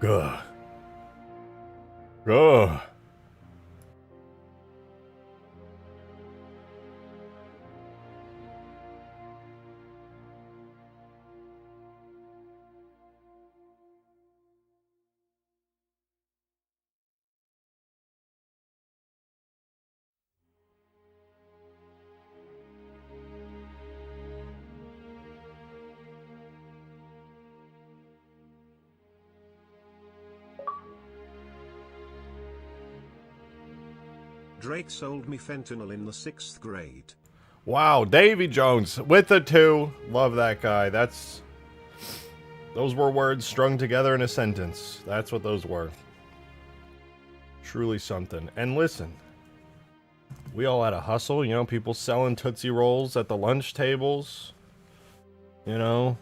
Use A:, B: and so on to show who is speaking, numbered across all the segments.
A: Ugh. Ugh.
B: Drake sold me fentanyl in the 6th grade.
A: Wow, Davy Jones with the 2. Love that guy. Those were words strung together in a sentence. That's what those were. Truly something. And listen, we all had a hustle, you know, people selling Tootsie Rolls at the lunch tables. You know,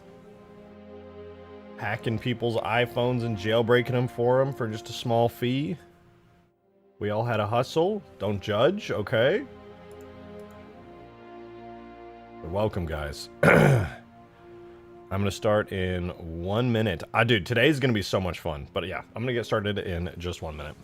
A: hacking people's iPhones and jailbreaking them for them for just a small fee. We all had a hustle. Don't judge, okay? You're welcome, guys. I'm gonna start in 1 minute. Dude, today's gonna be so much fun. But yeah, I'm gonna get started in just 1 minute.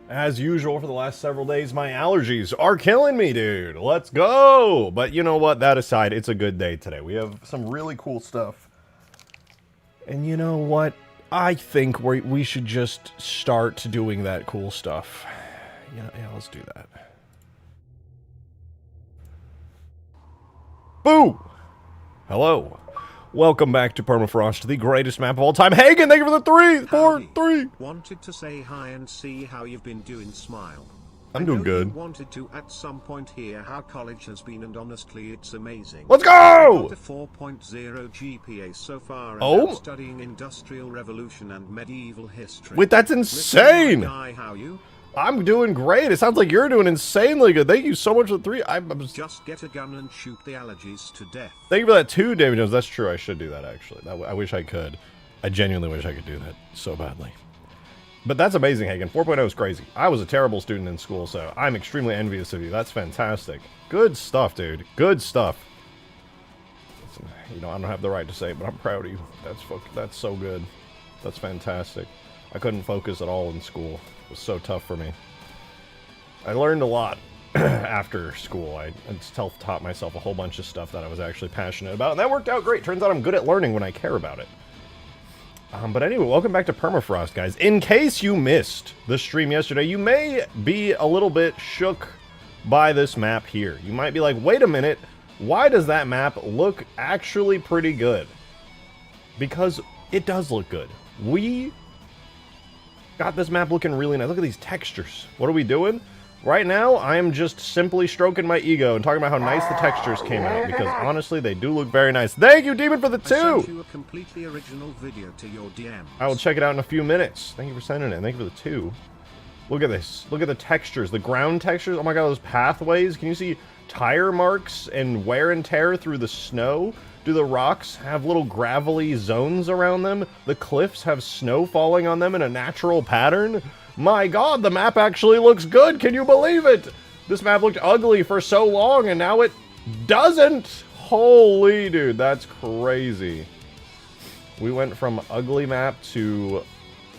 A: As usual for the last several days, my allergies are killing me, dude. Let's go! But you know what? That aside, it's a good day today. We have some really cool stuff. And you know what? I think we should just start doing that cool stuff. Yeah, let's do that. Boo! Hello. Welcome back to Permafrost, the greatest map of all time. Hagen, thank you for the 3, 4, 3.
B: Wanted to say hi and see how you've been doing, smile.
A: I'm doing good.
B: You wanted to at some point hear how college has been, and honestly it's amazing.
A: Let's go!
B: I got a 4.0 GPA so far, and I'm studying Industrial Revolution and Medieval History.
A: Wait, that's insane!
B: Hi, how you?
A: I'm doing great. It sounds like you're doing insanely good. Thank you so much for the 3.
B: Just get a gun and shoot the allergies to death.
A: Thank you for that 2, David Jones. That's true. I should do that, actually. I wish I could. I genuinely wish I could do that so badly. But that's amazing, Hagen. 4.0 is crazy. I was a terrible student in school, so I'm extremely envious of you. That's fantastic. Good stuff, dude. Good stuff. Listen, you know, I don't have the right to say it, but I'm proud of you. That's so good. That's fantastic. I couldn't focus at all in school. It was so tough for me. I learned a lot after school. I self-taught myself a whole bunch of stuff that I was actually passionate about, and that worked out great. Turns out I'm good at learning when I care about it. But anyway, welcome back to Permafrost, guys. In case you missed the stream yesterday, you may be a little bit shook by this map here. You might be like, wait a minute, why does that map look actually pretty good? Because it does look good. We got this map looking really nice. Look at these textures. What are we doing? Right now, I am just simply stroking my ego and talking about how nice the textures came out, because honestly, they do look very nice. Thank you, Demon, for the 2!
B: I sent you a completely original video to your DMs.
A: I will check it out in a few minutes. Thank you for sending it. Thank you for the 2. Look at this. Look at the textures. The ground textures. Oh my god, those pathways. Can you see tire marks and wear and tear through the snow? Do the rocks have little gravelly zones around them? The cliffs have snow falling on them in a natural pattern? My god, the map actually looks good! Can you believe it? This map looked ugly for so long, and now it doesn't! Holy dude, that's crazy. We went from ugly map to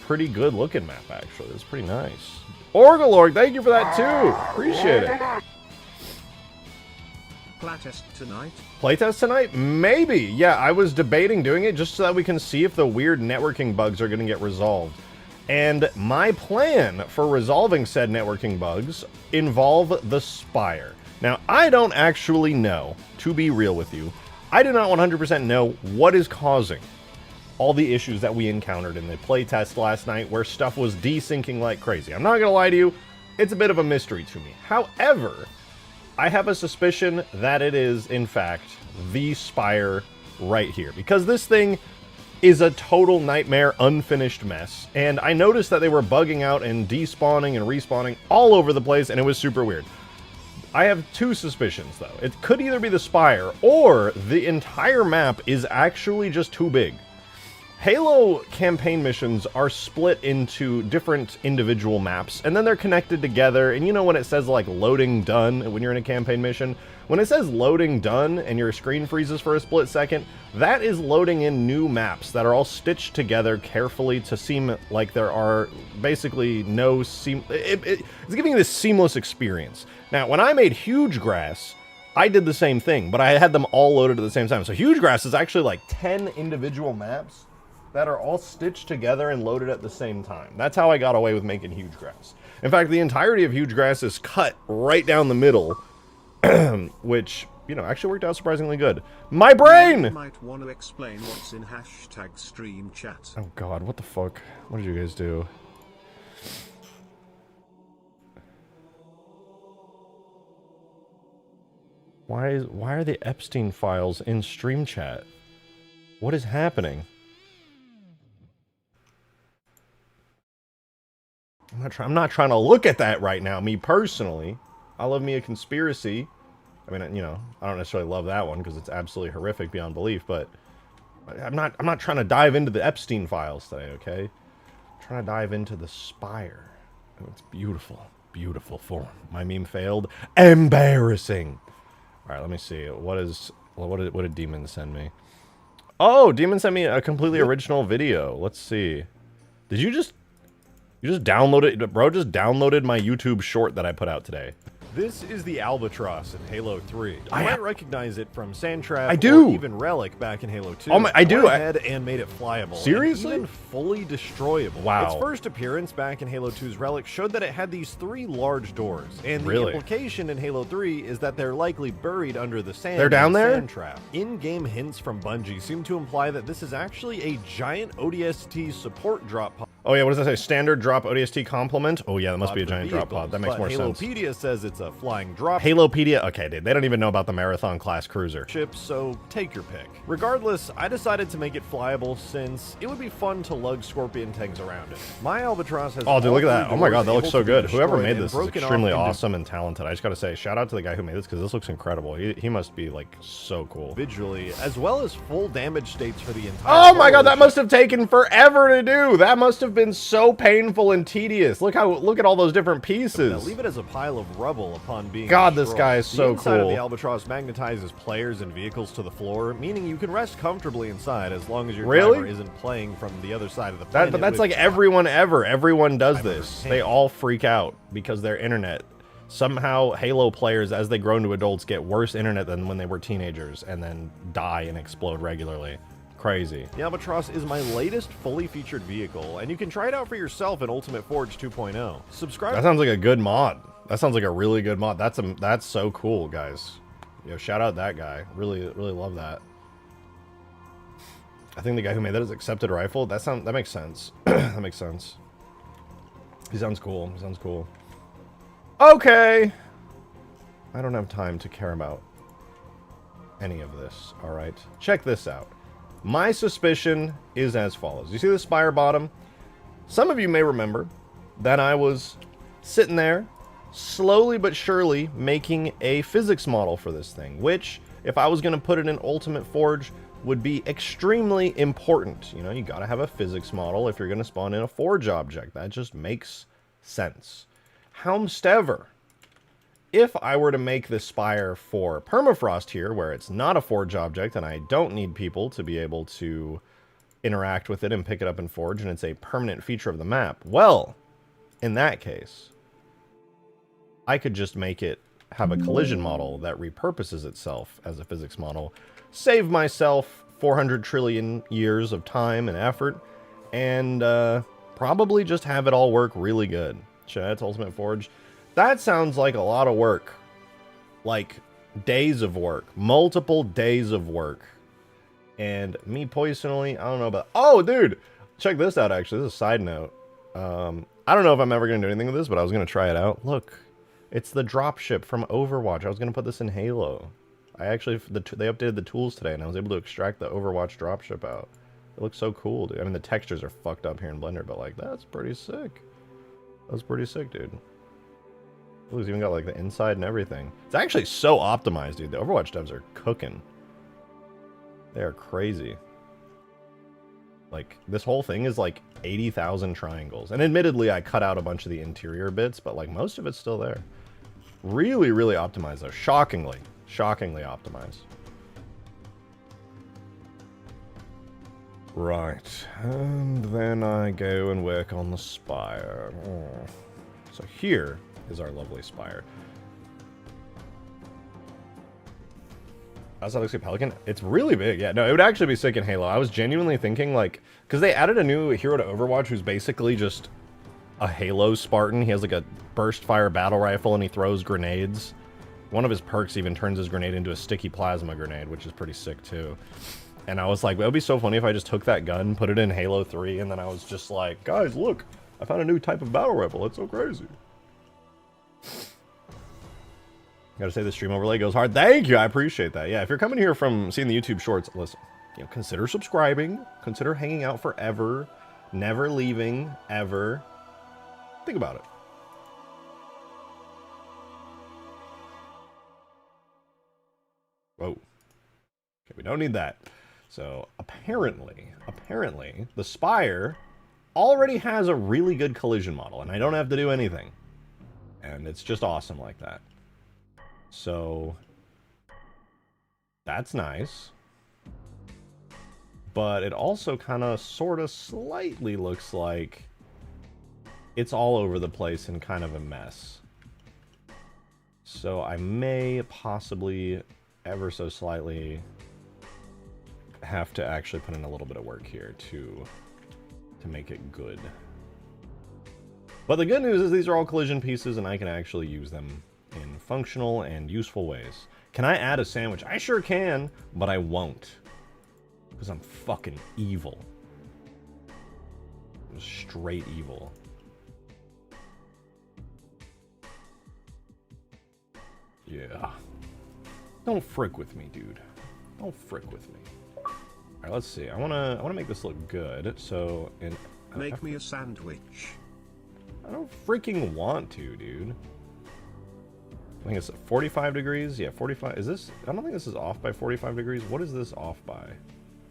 A: pretty good looking map, actually. It's pretty nice. Orgalorg, thank you for that too! Appreciate it.
B: playtest tonight?
A: Playtest tonight? Maybe. Yeah, I was debating doing it just so that we can see if the weird networking bugs are going to get resolved. And my plan for resolving said networking bugs involve the Spire. Now, I don't actually know, to be real with you, I do not 100% know what is causing all the issues that we encountered in the playtest last night where stuff was desyncing like crazy. I'm not going to lie to you, it's a bit of a mystery to me. However, I have a suspicion that it is, in fact, the Spire right here. Because this thing is a total nightmare, unfinished mess. And I noticed that they were bugging out and despawning and respawning all over the place, and it was super weird. I have two suspicions, though. It could either be the Spire, or the entire map is actually just too big. Halo campaign missions are split into different individual maps, and then they're connected together, and you know when it says, like, loading done when you're in a campaign mission? When it says loading done and your screen freezes for a split second, that is loading in new maps that are all stitched together carefully to seem like there are basically no it's giving you this seamless experience. Now, when I made Huge Grass, I did the same thing, but I had them all loaded at the same time. So Huge Grass is actually like 10 individual maps that are all stitched together and loaded at the same time. That's how I got away with making Huge Grass. In fact, the entirety of Huge Grass is cut right down the middle, which, you know, actually worked out surprisingly good. My brain!
B: You might want to explain what's in hashtag stream chat.
A: Oh god, what the fuck? What did you guys do? Why are the Epstein files in stream chat? What is happening? I'm not trying to look at that right now, me personally. I love me a conspiracy. I mean, you know, I don't necessarily love that one because it's absolutely horrific beyond belief, but I'm not trying to dive into the Epstein files today, okay? I'm trying to dive into the Spire. Oh, it's beautiful. Beautiful form. My meme failed. Embarrassing. All right, let me see. What did Demon send me? Oh, Demon sent me a completely original video. Let's see. Did you just download it? Bro just downloaded my YouTube short that I put out today. This is the Albatross in Halo 3. You might recognize it from Sandtrap or even Relic back in Halo 2.
C: Oh I do.
A: I went ahead and made it flyable.
C: Seriously?
A: And even fully destroyable.
C: Wow.
A: Its first appearance back in Halo 2's Relic showed that it had these 3 large doors. And the implication in Halo 3 is that they're likely buried under the sand.
C: They're down there?
A: Sandtrap. In-game hints from Bungie seem to imply that this is actually a giant ODST support drop pod. Oh yeah, what does that say? Standard drop ODST complement? Oh yeah, that must be a giant drop pod. That makes more sense.
C: Halopedia says it's a flying drop
A: Halopedia? Okay, dude, they don't even know about the Marathon class cruiser
C: ship, so take your pick.
A: Regardless, I decided to make it flyable since it would be fun to lug Scorpion tanks around it. My Albatross has
C: Oh, dude, look at that. Oh my god, that looks so good. Whoever made this is
A: extremely awesome and talented. I just gotta say, shout out to the guy who made this because this looks incredible. He must be, like, so cool.
C: Visually, as well as full damage states for the entire
A: Oh my god, that must have taken forever to do! That must have been so painful and tedious. Look at all those different pieces.
C: Now, leave it as a pile of rubble upon being
A: God,
C: destroyed.
A: this guy is so
C: the inside
A: cool.
C: Of the Albatross magnetizes players and vehicles to the floor, meaning you can rest comfortably inside as long as your timer isn't playing from the other side of the planet.
A: But that's like everyone ever. Everyone does this. They all freak out because their internet. Somehow, Halo players, as they grow into adults, get worse internet than when they were teenagers and then die and explode regularly. Crazy.
C: The Albatross is my latest fully featured vehicle, and you can try it out for yourself in Ultimate Forge 2.0. Subscribe.
A: That sounds like a good mod. That sounds like a really good mod. That's so cool, guys. Yo, shout out that guy. Really love that. I think the guy who made that is accepted rifle. That makes sense. That makes sense. He sounds cool. He sounds cool. Okay. I don't have time to care about any of this. All right. Check this out. My suspicion is as follows. You see the Spire bottom? Some of you may remember that I was sitting there, slowly but surely making a physics model for this thing, which, if I was going to put it in Ultimate Forge, would be extremely important. You know, you got to have a physics model if you're going to spawn in a Forge object. That just makes sense. However, if I were to make this Spire for Permafrost here, where it's not a Forge object and I don't need people to be able to interact with it and pick it up in Forge, and it's a permanent feature of the map, well, in that case, I could just make it have a collision model that repurposes itself as a physics model, save myself 400 trillion years of time and effort, and probably just have it all work really good. Chat, Ultimate Forge. That sounds like a lot of work. Like, days of work. Multiple days of work. And me personally, I don't know about... Oh, dude! Check this out, actually. This is a side note. I don't know if I'm ever going to do anything with this, but I was going to try it out. Look. It's the dropship from Overwatch. I was going to put this in Halo. I actually... They updated the tools today, and I was able to extract the Overwatch dropship out. It looks so cool, dude. I mean, the textures are fucked up here in Blender, but, like, that's pretty sick. That's pretty sick, dude. Ooh, it's even got, like, the inside and everything. It's actually so optimized, dude. The Overwatch devs are cooking. They are crazy. Like, this whole thing is, like, 80,000 triangles. And admittedly, I cut out a bunch of the interior bits, but, like, most of it's still there. Really, really optimized, though. Shockingly. Shockingly optimized. Right. And then I go and work on the spire. Oh. So here is our lovely spire. How's that look like Pelican? It's really big. Yeah, no, it would actually be sick in Halo. I was genuinely thinking, like, because they added a new hero to Overwatch who's basically just a Halo Spartan. He has, like, a burst fire battle rifle and he throws grenades. One of his perks even turns his grenade into a sticky plasma grenade, which is pretty sick, too. And I was like, it would be so funny if I just took that gun, put it in Halo 3, and then I was just like, guys, look, I found a new type of battle rifle. It's so crazy. Gotta say, the stream overlay goes hard. Thank you, I appreciate that. Yeah, if you're coming here from seeing the YouTube shorts, listen, you know, consider subscribing, consider hanging out forever, never leaving, ever. Think about it. Whoa. Okay, we don't need that. So, apparently, the Spire already has a really good collision model, and I don't have to do anything. And it's just awesome like that. So, that's nice. But it also kind of, sort of, slightly looks like it's all over the place and kind of a mess. So I may possibly, ever so slightly, have to actually put in a little bit of work here to make it good. But the good news is these are all collision pieces and I can actually use them in functional and useful ways. Can I add a sandwich? I sure can, but I won't. Because I'm fucking evil. I'm straight evil. Yeah. Don't frick with me, dude. Don't frick with me. Alright, let's see. I wanna make this look good. So
B: make me a sandwich.
A: I don't freaking want to, dude. I think it's 45 degrees. Yeah, 45. Is this? I don't think this is off by 45 degrees. What is this off by?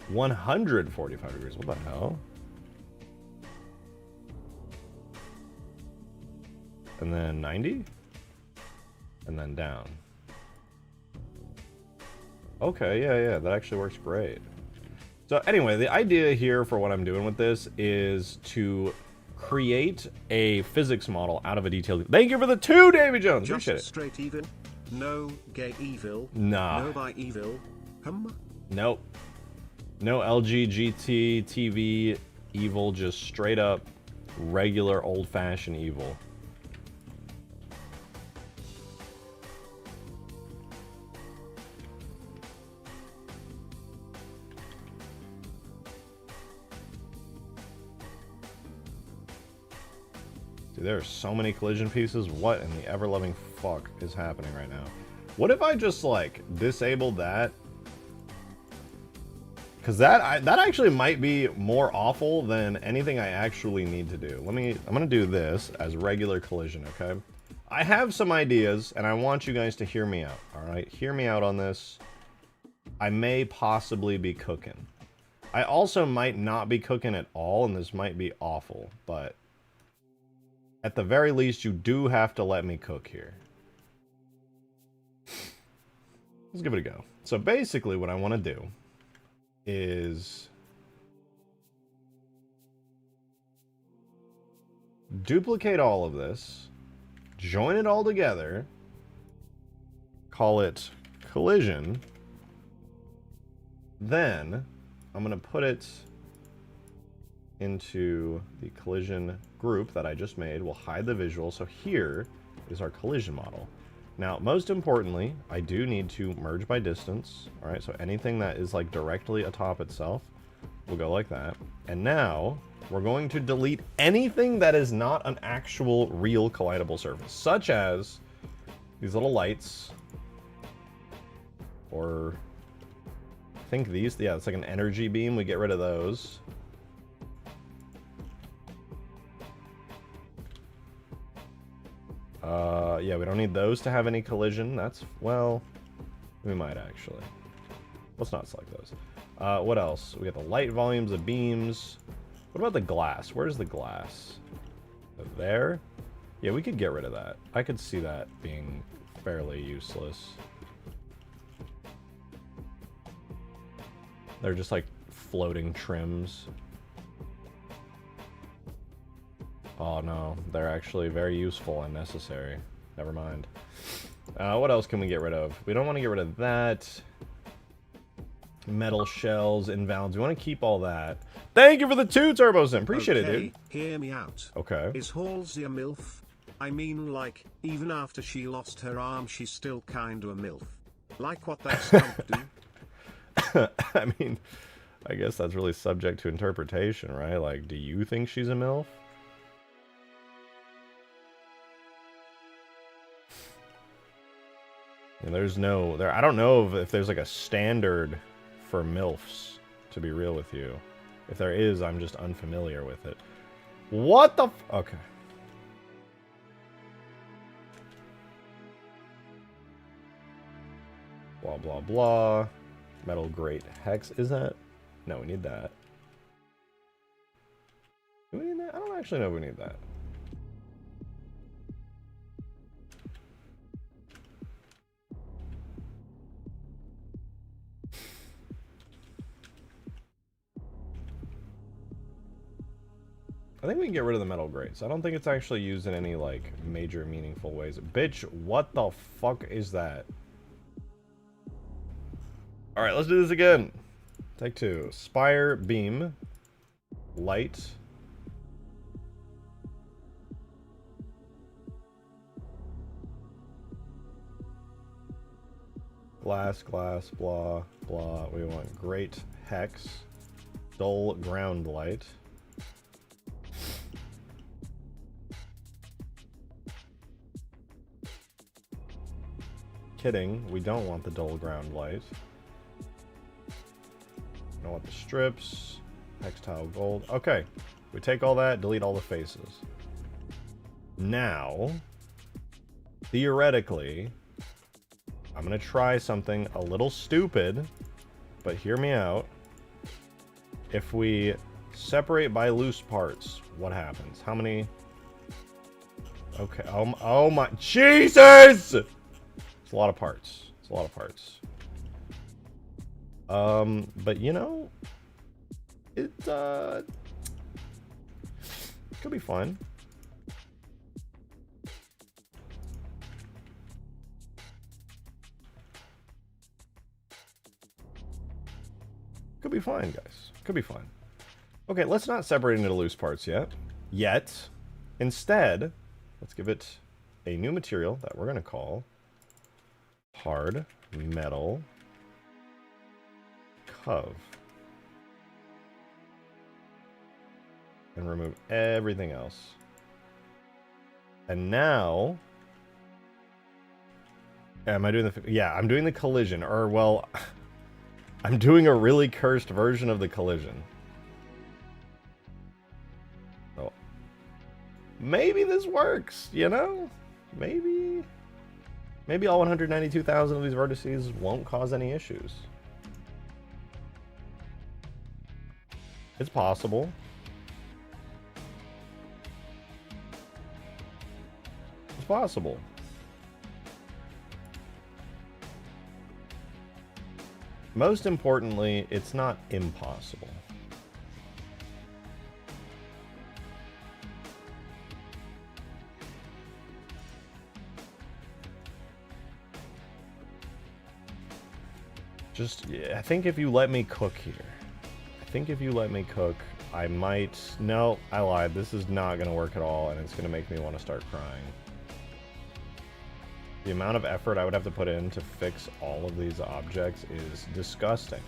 A: 145 degrees. What the hell? And then 90? And then down. Okay, yeah, that actually works great. So anyway, the idea here for what I'm doing with this is to create a physics model out of a detailed... Thank you for the 2, Davy Jones!
B: Just
A: appreciate it.
B: Straight even? No gay evil?
A: Nah.
B: No bi evil?
A: Nope. No LGBT, TV, evil, just straight up regular old-fashioned evil. Dude, there are so many collision pieces. What in the ever-loving fuck is happening right now? What if I just, like, disabled that? Because that actually might be more awful than anything I actually need to do. I'm going to do this as regular collision, okay? I have some ideas, and I want you guys to hear me out, alright? Hear me out on this. I may possibly be cooking. I also might not be cooking at all, and this might be awful, but at the very least, you do have to let me cook here. Let's give it a go. So basically what I want to do is duplicate all of this, join it all together, call it collision. Then I'm going to put it into the collision group that I just made. We'll hide the visual. So here is our collision model. Now, most importantly, I do need to merge by distance. All right, so anything that is like directly atop itself will go like that. And now we're going to delete anything that is not an actual real collidable surface, such as these little lights, or I think these, yeah, it's like an energy beam. We get rid of those. Yeah, we don't need those to have any collision. That's, well, we might actually. Let's not select those. What else? We got the light volumes, the beams. What about the glass? Where's the glass? There? Yeah, we could get rid of that. I could see that being fairly useless. They're just like floating trims. Oh no, they're actually very useful and necessary. Never mind. What else can we get rid of? We don't want to get rid of that. Metal shells, invalids. We want to keep all that. Thank you for the 2 turbos, and appreciate it, dude.
B: Hear me out.
A: Okay.
B: Is Halsey a MILF? I mean, like, even after she lost her arm, she's still kinda a MILF. Like what that stump do?
A: I mean, I guess that's really subject to interpretation, right? Like, do you think she's a MILF? And there's no, I don't know if there's like a standard for MILFs, to be real with you. If there is, I'm just unfamiliar with it. What the okay. Blah, blah, blah. Metal grate hex. Is that? No, we need that. Do we need that? I don't actually know if we need that. I think we can get rid of the metal grates. I don't think it's actually used in any, like, major meaningful ways. Bitch, what the fuck is that? Alright, let's do this again. Take 2. Spire, beam, light. Glass, glass, blah, blah. We want grate hex. Dull ground light. Kidding, we don't want the dull ground light. We don't want the strips. Textile gold. Okay, we take all that, delete all the faces. Now, theoretically, I'm gonna try something a little stupid, but hear me out. If we separate by loose parts, what happens? How many? Okay, oh my, Jesus! It's a lot of parts. It's a lot of parts. But you know, it could be fun. Could be fine, guys. Could be fun. Okay, let's not separate into loose parts yet. Instead, let's give it a new material that we're gonna call hard metal cov, and remove everything else. And now, am I doing the? Yeah, I'm doing the collision, or well, I'm doing a really cursed version of the collision. Oh, maybe this works. You know, maybe. Maybe all 192,000 of these vertices won't cause any issues. It's possible. It's possible. Most importantly, it's not impossible. Just, yeah, I think if you let me cook here. I think if you let me cook, I might... No, I lied. This is not going to work at all, and it's going to make me want to start crying. The amount of effort I would have to put in to fix all of these objects is disgusting.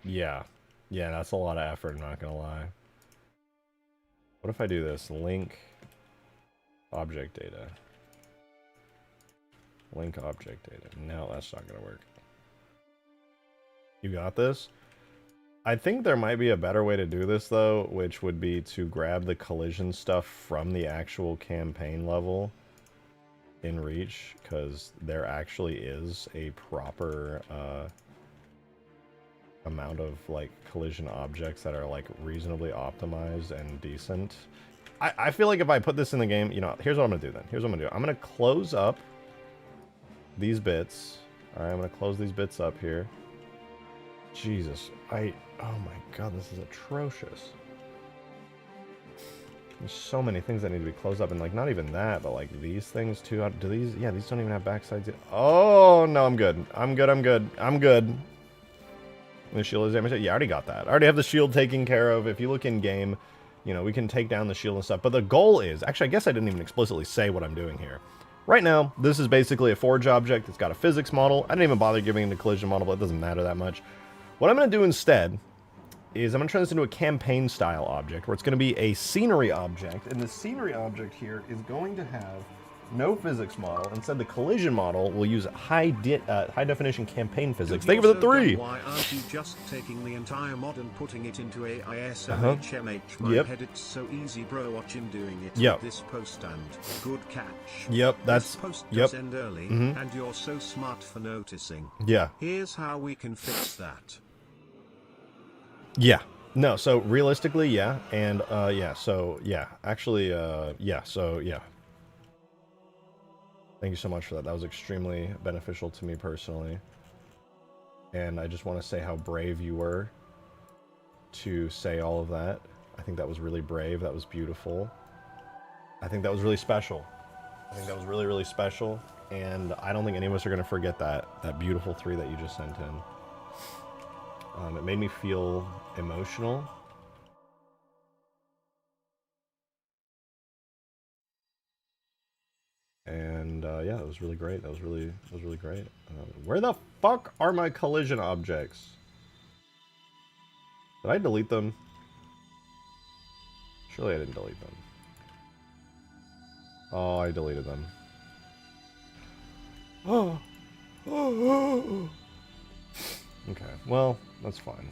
A: Yeah. Yeah, that's a lot of effort, I'm not gonna lie. What if I do this? Link object data. Link object data. No, that's not gonna work. You got this? I think there might be a better way to do this, though, which would be to grab the collision stuff from the actual campaign level in Reach, because there actually is a proper, amount of like collision objects that are like reasonably optimized and decent. I feel like if I put this in the game, you know, here's what I'm gonna do then. Here's what I'm gonna do. I'm gonna close up these bits. Alright, I'm gonna close these bits up here. Jesus. Oh my god, this is atrocious. There's so many things that need to be closed up, and like not even that, but like these things too. Do these? Yeah, these don't even have backsides yet. Oh no, I'm good. I'm good. The shield is damaged. Yeah, I already got that. I already have the shield taken care of. If you look in game, you know, we can take down the shield and stuff. But the goal is, actually, I guess I didn't even explicitly say what I'm doing here. Right now, this is basically a forge object. It's got a physics model. I didn't even bother giving it a collision model, but it doesn't matter that much. What I'm going to do instead is I'm going to turn this into a campaign style object, where it's going to be a scenery object. And the scenery object here is going to have no physics model. Instead, the collision model will use high definition campaign physics. Thank you for the 3.
B: Why aren't you just taking the entire mod and putting it into AISMHMH? My head, it's so easy, bro. Watch him doing it.
A: Yep.
B: This post and good catch.
A: Yep, that's
B: this post does end early, and you're so smart for noticing.
A: Yeah.
B: Here's how we can fix that.
A: Yeah. No, so realistically, yeah. And yeah, so yeah. Actually, yeah, so yeah. Thank you so much for that. That was extremely beneficial to me personally. And I just want to say how brave you were to say all of that. I think that was really brave. That was beautiful. I think that was really special. I think that was really, really special. And I don't think any of us are going to forget that beautiful 3 that you just sent in. It made me feel emotional. And yeah, it was really great. That was really great. Where the fuck are my collision objects? Did I delete them? Surely I didn't delete them. Oh, I deleted them. Oh. Okay, well, that's fine.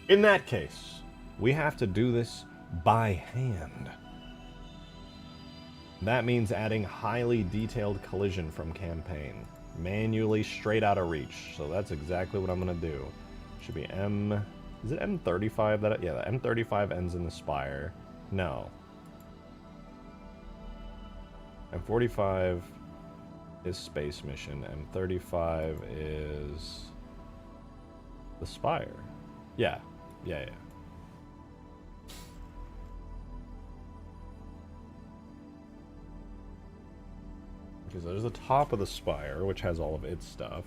A: In that case, we have to do this by hand. That means adding highly detailed collision from campaign, manually straight out of Reach. So that's exactly what I'm going to do. Should be M... Is it M35? Yeah, the M35 ends in the Spire. No. M45 is Space Mission. M35 is the Spire. Yeah. Yeah. Okay, so there's the top of the Spire, which has all of its stuff.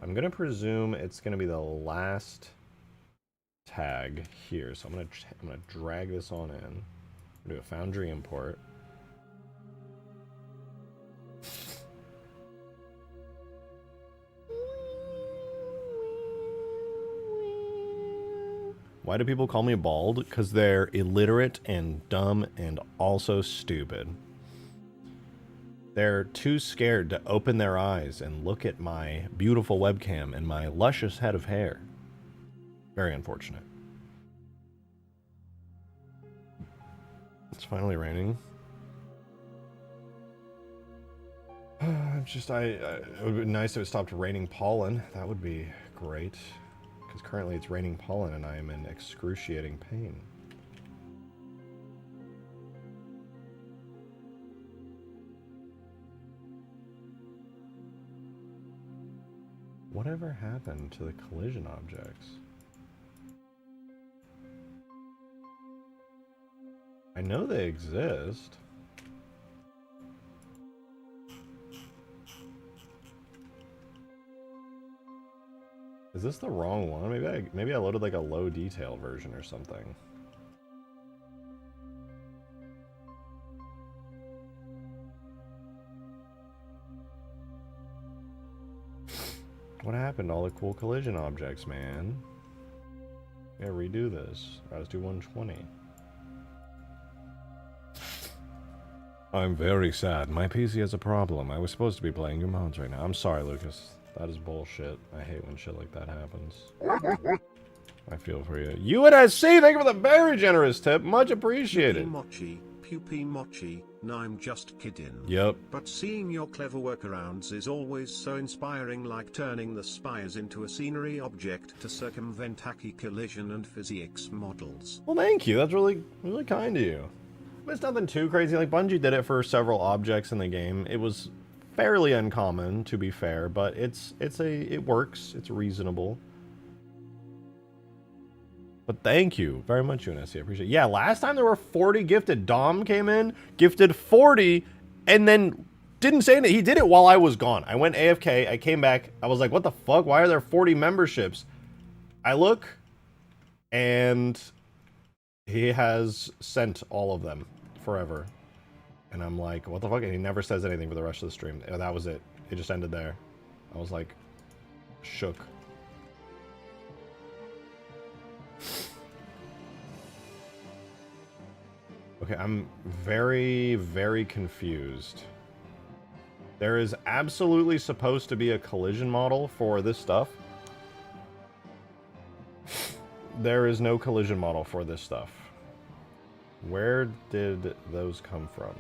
A: I'm going to presume it's going to be the last tag here. So I'm going to drag this on in. Do a Foundry import. Why do people call me bald? Because they're illiterate and dumb and also stupid. They're too scared to open their eyes and look at my beautiful webcam and my luscious head of hair. Very unfortunate. It's finally raining. It would be nice if it stopped raining pollen. That would be great. Because currently it's raining pollen and I am in excruciating pain. Whatever happened to the collision objects? I know they exist. Is this the wrong one? Maybe I loaded like a low detail version or something. What happened to all the cool collision objects, man? Yeah, redo this. Alright, let's do 120. I'm very sad. My PC has a problem. I was supposed to be playing new modes right now. I'm sorry, Lucas. That is bullshit. I hate when shit like that happens. I feel for you. UNSC, thank you for the very generous tip. Much appreciated.
B: Pupi Mochi, no, I'm just kidding.
A: Yep.
B: But seeing your clever workarounds is always so inspiring, like turning the spires into a scenery object to circumvent hacky collision and physics models.
A: Well, thank you. That's really, really kind of you. But it's nothing too crazy. Like, Bungie did it for several objects in the game. It was fairly uncommon, to be fair, but it works. It's reasonable. But thank you very much, UNSC. I appreciate it. Yeah, last time there were 40 gifted. Dom came in, gifted 40, and then didn't say anything. He did it while I was gone. I went AFK. I came back. I was like, what the fuck? Why are there 40 memberships? I look, and he has sent all of them forever. And I'm like, what the fuck? And he never says anything for the rest of the stream. And that was it. It just ended there. I was like, shook. Okay, I'm very, very confused. There is absolutely supposed to be a collision model for this stuff. There is no collision model for this stuff. Where did those come from?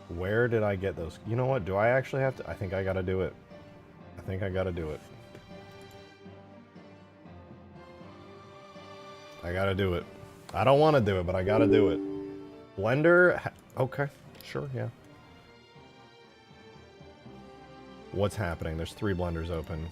A: Where did I get those? You know what? Do I actually have to? I think I gotta do it. I think I gotta do it. I gotta do it. I don't want to do it, but I gotta do it. Blender? Okay, sure, yeah. What's happening? There's 3 blenders open.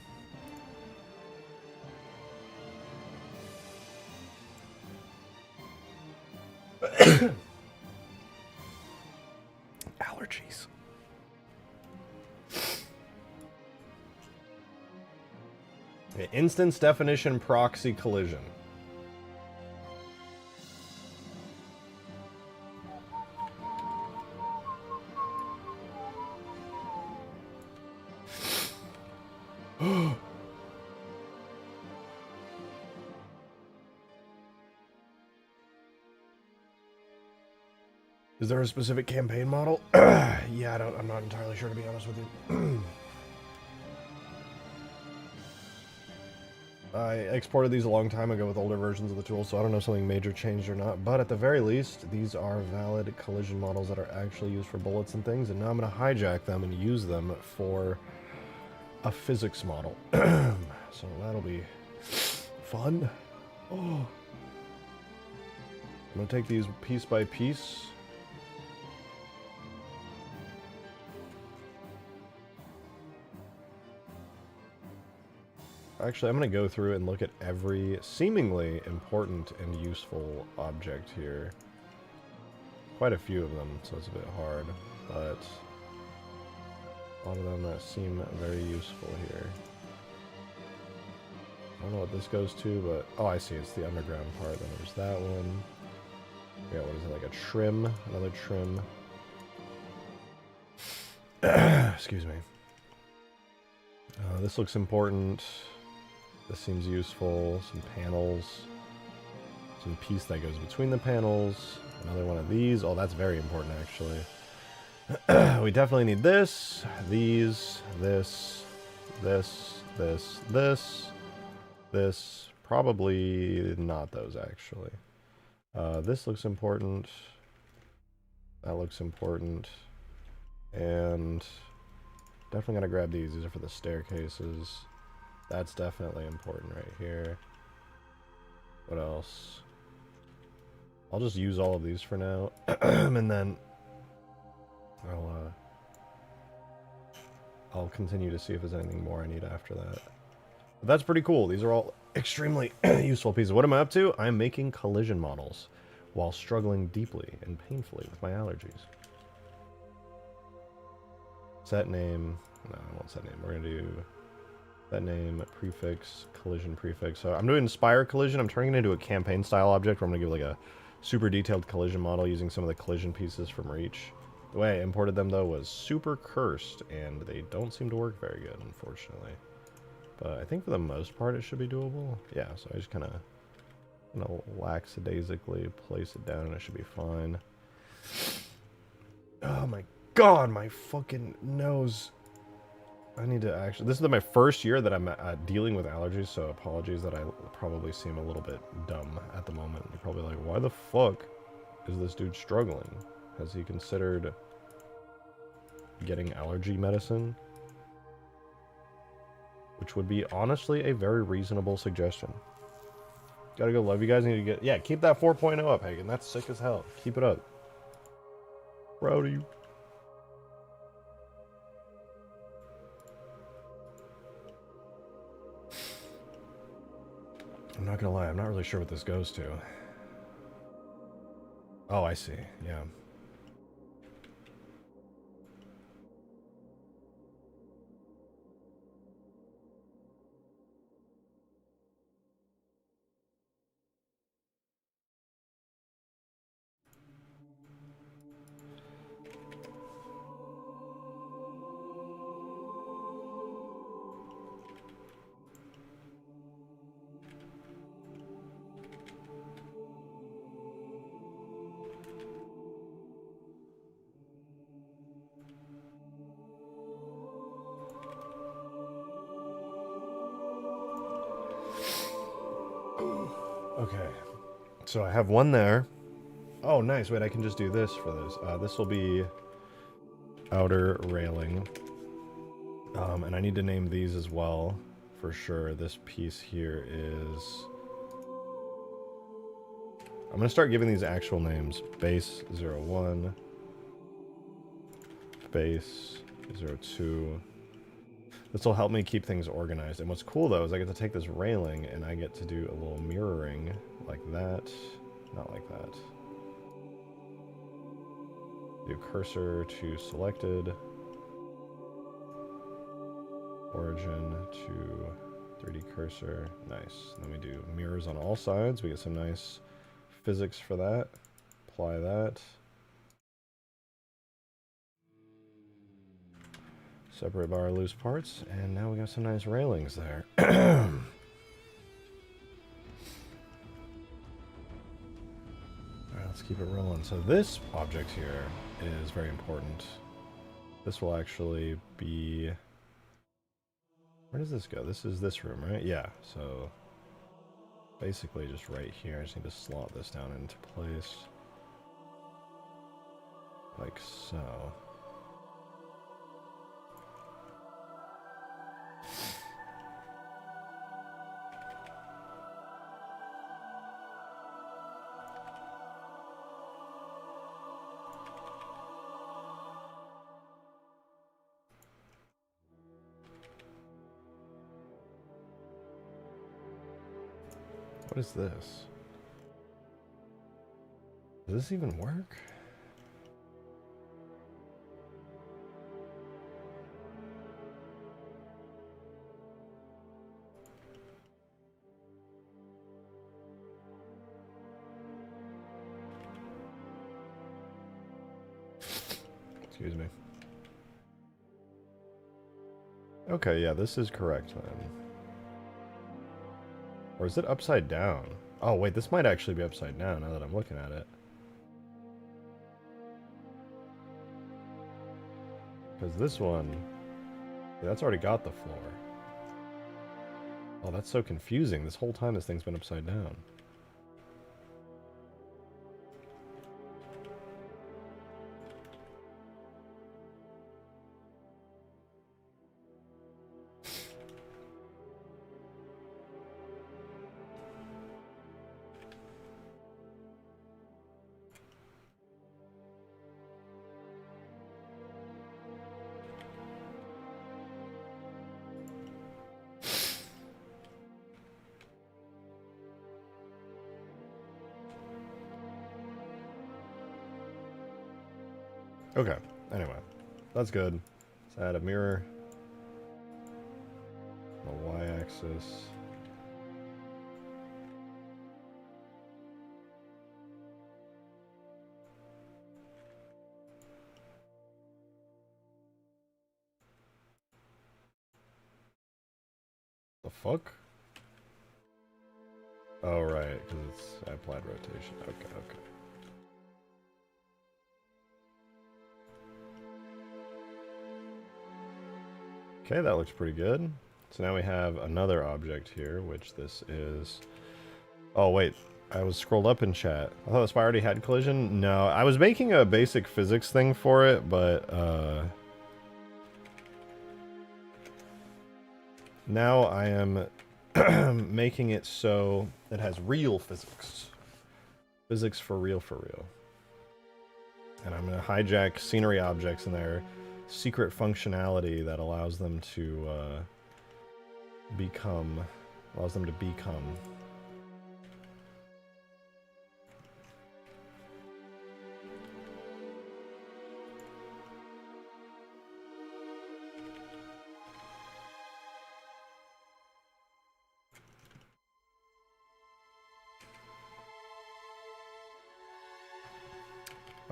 A: Allergies. Okay, instance definition proxy collision. Is there a specific campaign model? Yeah, I'm not entirely sure, to be honest with you. I exported these a long time ago with older versions of the tool, so I don't know if something major changed or not. But at the very least, these are valid collision models that are actually used for bullets and things, and now I'm going to hijack them and use them for a physics model. So that'll be fun. Oh. I'm going to take these piece by piece. Actually, I'm going to go through and look at every seemingly important and useful object here. Quite a few of them, so it's a bit hard, but a lot of them that seem very useful here. I don't know what this goes to, but... Oh, I see, it's the underground part. Then there's that one. Yeah, what is it, like a trim? Another trim. Excuse me. This looks important. This seems useful. Some panels. Some piece that goes between the panels. Another one of these. Oh, that's very important, actually. We definitely need this, these, this, this. Probably not those, actually. This looks important. That looks important. And definitely gotta grab these. These are for the staircases. That's definitely important right here. What else? I'll just use all of these for now, and then I'll continue to see if there's anything more I need after that. But that's pretty cool. These are all extremely useful pieces. What am I up to? I'm making collision models while struggling deeply and painfully with my allergies. Set name. No, I won't set name. We're going to do set name, prefix, collision prefix. So I'm doing Spire collision. I'm turning it into a campaign style object where I'm going to give like a super detailed collision model using some of the collision pieces from Reach. The way I imported them though was super cursed and they don't seem to work very good, unfortunately. But I think for the most part it should be doable. Yeah, so I just kind of lackadaisically place it down and it should be fine. Oh my god, my fucking nose. I need to actually... This is my first year that I'm dealing with allergies, so apologies that I probably seem a little bit dumb at the moment. You're probably like, why the fuck is this dude struggling? Has he considered getting allergy medicine? Which would be honestly a very reasonable suggestion. Gotta go. Love you guys. Need to get... Yeah, keep that 4.0 up, Hagen. That's sick as hell. Keep it up. Proud of you. I'm not gonna lie, I'm not really sure what this goes to. Oh, I see. Yeah. Okay, so I have one there. Oh, nice. Wait, I can just do this for this. This will be outer railing. And I need to name these as well, for sure. This piece here is... I'm going to start giving these actual names. Base 01. Base 02. This will help me keep things organized. And what's cool, though, is I get to take this railing and I get to do a little mirroring like that. Not like that. Do cursor to selected. Origin to 3D cursor. Nice. Then we do mirrors on all sides. We get some nice physics for that. Apply that. Separate by our loose parts, and now we got some nice railings there. Alright, let's keep it rolling. So this object here is very important. This will actually be... Where does this go? This is this room, right? Yeah, so basically just right here. I just need to slot this down into place. Like so. What is this? Does this even work? Excuse me. Okay, yeah, this is correct then. Or is it upside down? Oh, wait, this might actually be upside down now that I'm looking at it. Because this one... Yeah, that's already got the floor. Oh, that's so confusing. This whole time this thing's been upside down. Okay, anyway. That's good. Let's add a mirror. The y-axis. The fuck? Oh, right, because it's applied rotation. Okay, okay. Okay, that looks pretty good. So now we have another object here, which this is... Oh, wait. I was scrolled up in chat. I thought the Spire already had collision. No, I was making a basic physics thing for it, but, now I am making it so it has real physics. Physics for real, for real. And I'm going to hijack scenery objects in their secret functionality that allows them to become.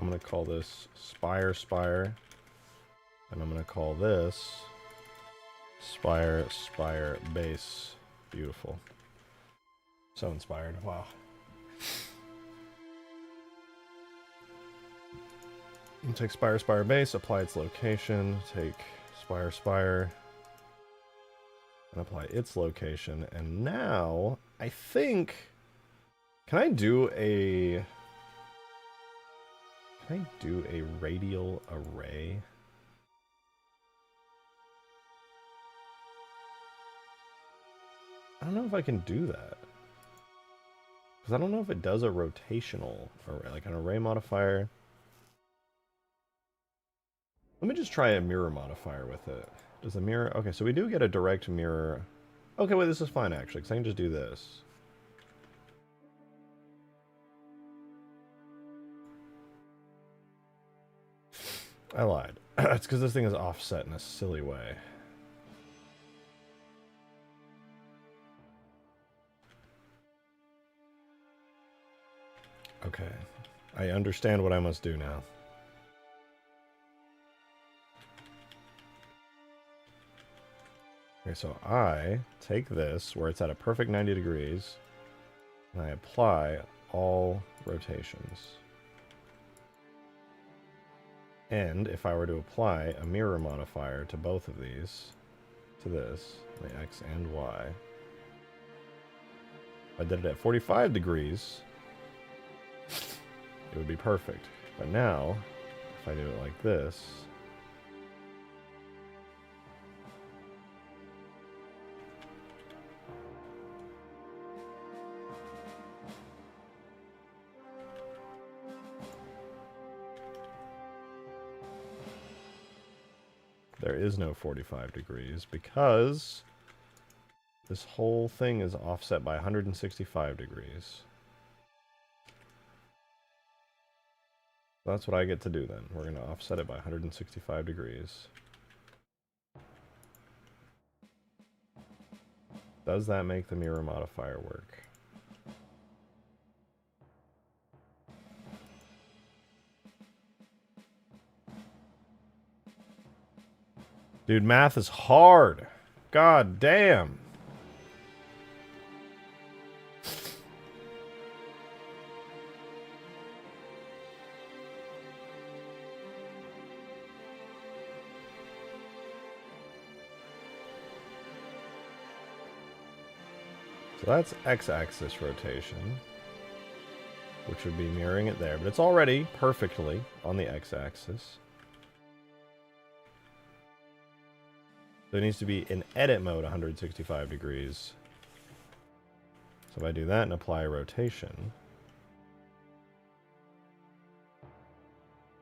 A: I'm going to call this Spire. And I'm going to call this Spire Base. Beautiful. So inspired. Wow. And take Spire Base, apply its location, take Spire, and apply its location. And now, I think... Can I do a radial array? I don't know if I can do that. Because I don't know if it does a rotational array, like an array modifier. Let me just try a mirror modifier with it. Does the mirror... Okay, so we do get a direct mirror. Okay, wait, this is fine, actually, because I can just do this. I lied. It's because this thing is offset in a silly way. Okay. I understand what I must do now. Okay, so I take this, where it's at a perfect 90 degrees, and I apply all rotations. And if I were to apply a mirror modifier to both of these, to this, the X and Y, if I did it at 45 degrees, it would be perfect. But now, if I do it like this, there is no 45 degrees because this whole thing is offset by 165 degrees. That's what I get to do then. We're going to offset it by 165 degrees. Does that make the mirror modifier work? Dude, math is hard. God damn. So that's x-axis rotation, which would be mirroring it there, but it's already perfectly on the x-axis. So it needs to be in edit mode 165 degrees. So if I do that and apply rotation.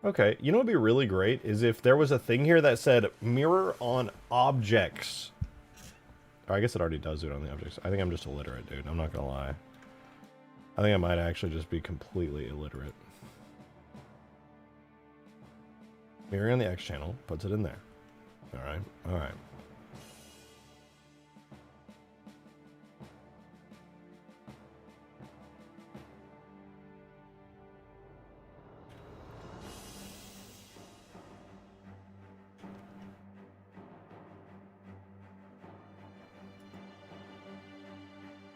A: Okay, you know what would be really great is if there was a thing here that said mirror on objects. Or I guess it already does do it on the objects. I think I'm just illiterate, dude. I'm not gonna lie. I think I might actually just be completely illiterate. Mirroring on the X channel, puts it in there. Alright, alright.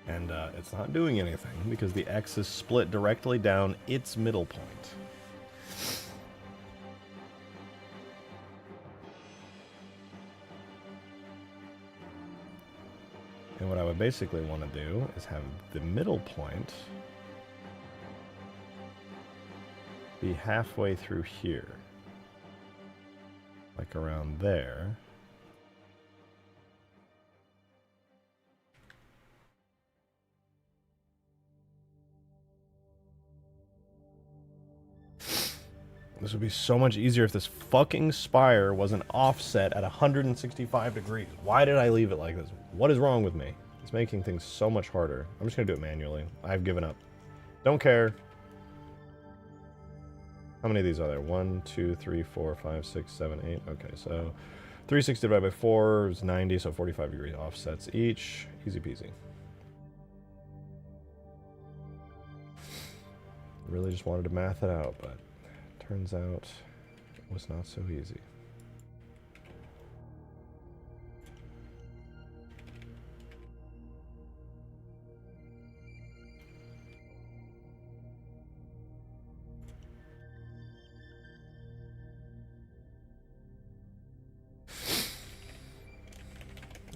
A: And it's not doing anything because the X is split directly down its middle point. And what I would basically want to do is have the middle point be halfway through here. Like around there. This would be so much easier if this fucking spire wasn't offset at 165 degrees. Why did I leave it like this? What is wrong with me? It's making things so much harder. I'm just going to do it manually. I've given up. Don't care. How many of these are there? 1, 2, 3, 4, 5, 6, 7, 8. Okay, so 360 divided by 4 is 90, so 45 degree offsets each. Easy peasy. Really just wanted to math it out, but turns out it was not so easy.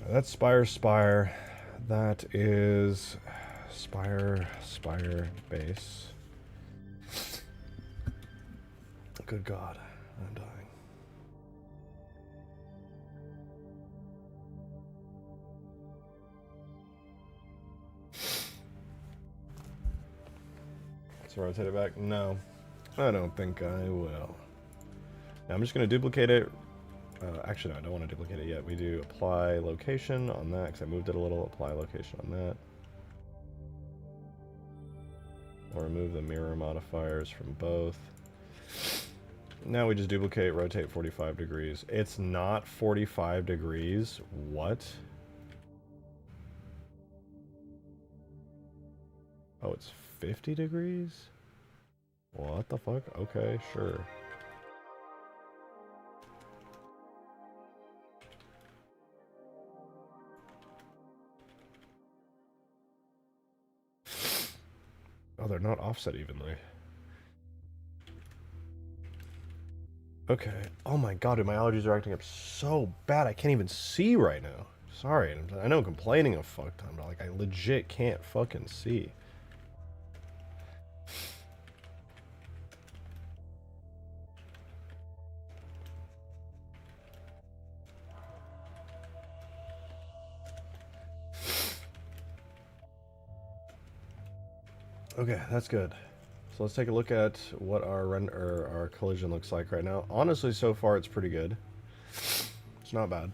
A: That's Spire. That is Spire base. Good God, I'm dying. Let's rotate it back. No, I don't think I will. Now I'm just going to duplicate it. Actually, no, I don't want to duplicate it yet. We do apply location on that because I moved it a little. Apply location on that. I'll remove the mirror modifiers from both. Now we just duplicate, rotate 45 degrees. It's not 45 degrees. What? Oh, it's 50 degrees? What the fuck? Okay, sure. Oh, they're not offset evenly. Okay. Oh my god, dude, my allergies are acting up so bad I can't even see right now. Sorry, I know I'm complaining a fuck ton, but like I legit can't fucking see. Okay, that's good. So let's take a look at what our collision looks like right now. Honestly, so far it's pretty good. It's not bad.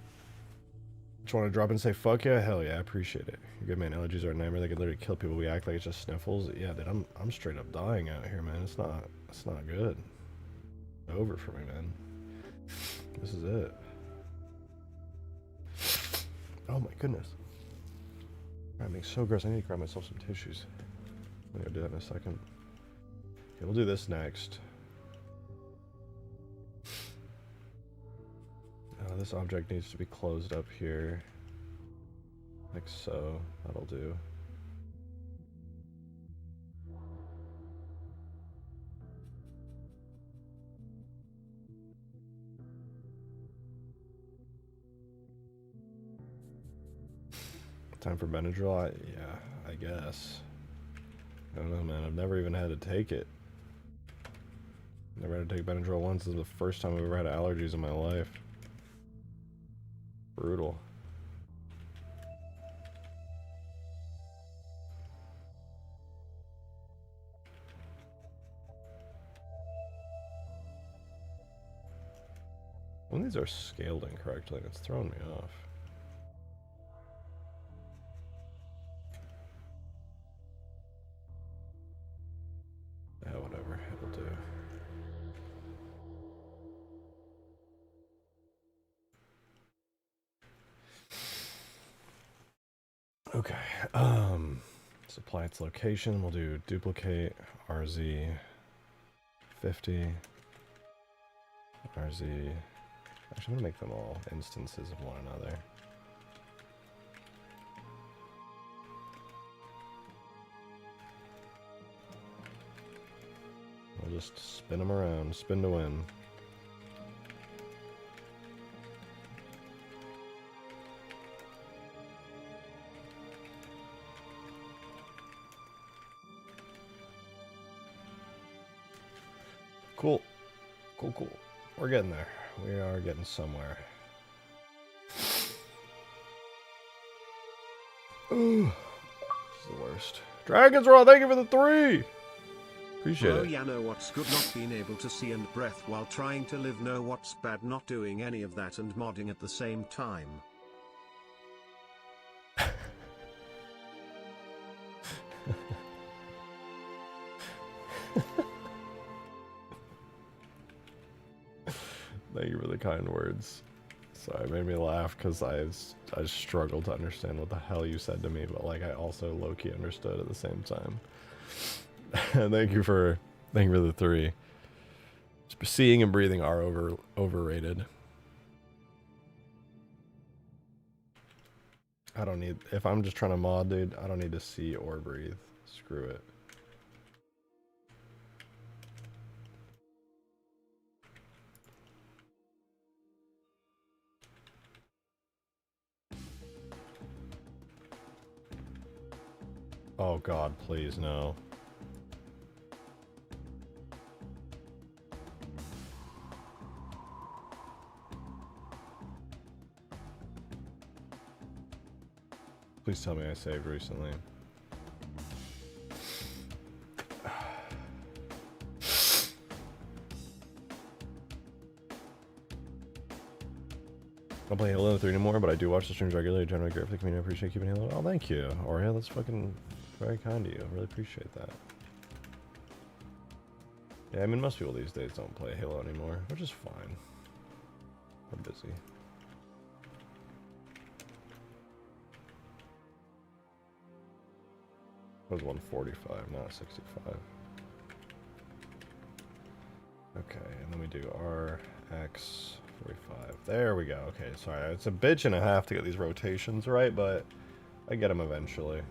A: Just want to drop in and say fuck yeah, hell yeah, I appreciate it. You're good, man. Allergies are a nightmare. They could literally kill people. We act like it's just sniffles. Yeah, dude, I'm straight up dying out here, man. It's not good. Over for me, man. This is it. Oh my goodness. I'm being so gross. I need to grab myself some tissues. I'm gonna do that in a second. Okay, we'll do this next. This object needs to be closed up here. Like so. That'll do. Time for Benadryl? Yeah, I guess. I don't know, man. I've never even had to take it. Never had to take Benadryl once. This is the first time I've ever had allergies in my life. Brutal. When these are scaled incorrectly, and it's throwing me off. Yeah, whatever. It'll do. Okay. Supply its location. We'll do duplicate RZ 50. RZ. Actually, I'm gonna make them all instances of one another. We'll just spin them around. Spin to win. Cool. Cool, cool. We're getting there. We are getting somewhere. Ooh. This is the worst. Dragon's Raw, thank you for the 3! Appreciate
B: Bro,
A: it.
B: ya know what's good not being able to see and breath while trying to live, know what's bad not doing any of that and modding at the same time.
A: Thank you for the kind words. Sorry, it made me laugh because I struggled to understand what the hell you said to me, but like I also low-key understood at the same time. Thank you for the 3. Seeing and breathing are overrated. I don't need, if I'm just trying to mod, dude, I don't need to see or breathe. Screw it. Oh God, please no. Please tell me I saved recently. I don't play Halo 3 anymore, but I do watch the streams regularly. Generally great for the community. I appreciate keeping Halo. Oh, thank you, Oreo. That's fucking very kind of you. I really appreciate that. Yeah, I mean, most people these days don't play Halo anymore, which is fine. We're busy. It was 145, not 65. Okay, and then we do RX 45. There we go. Okay, sorry. It's a bitch and a half to get these rotations right, but I get them eventually.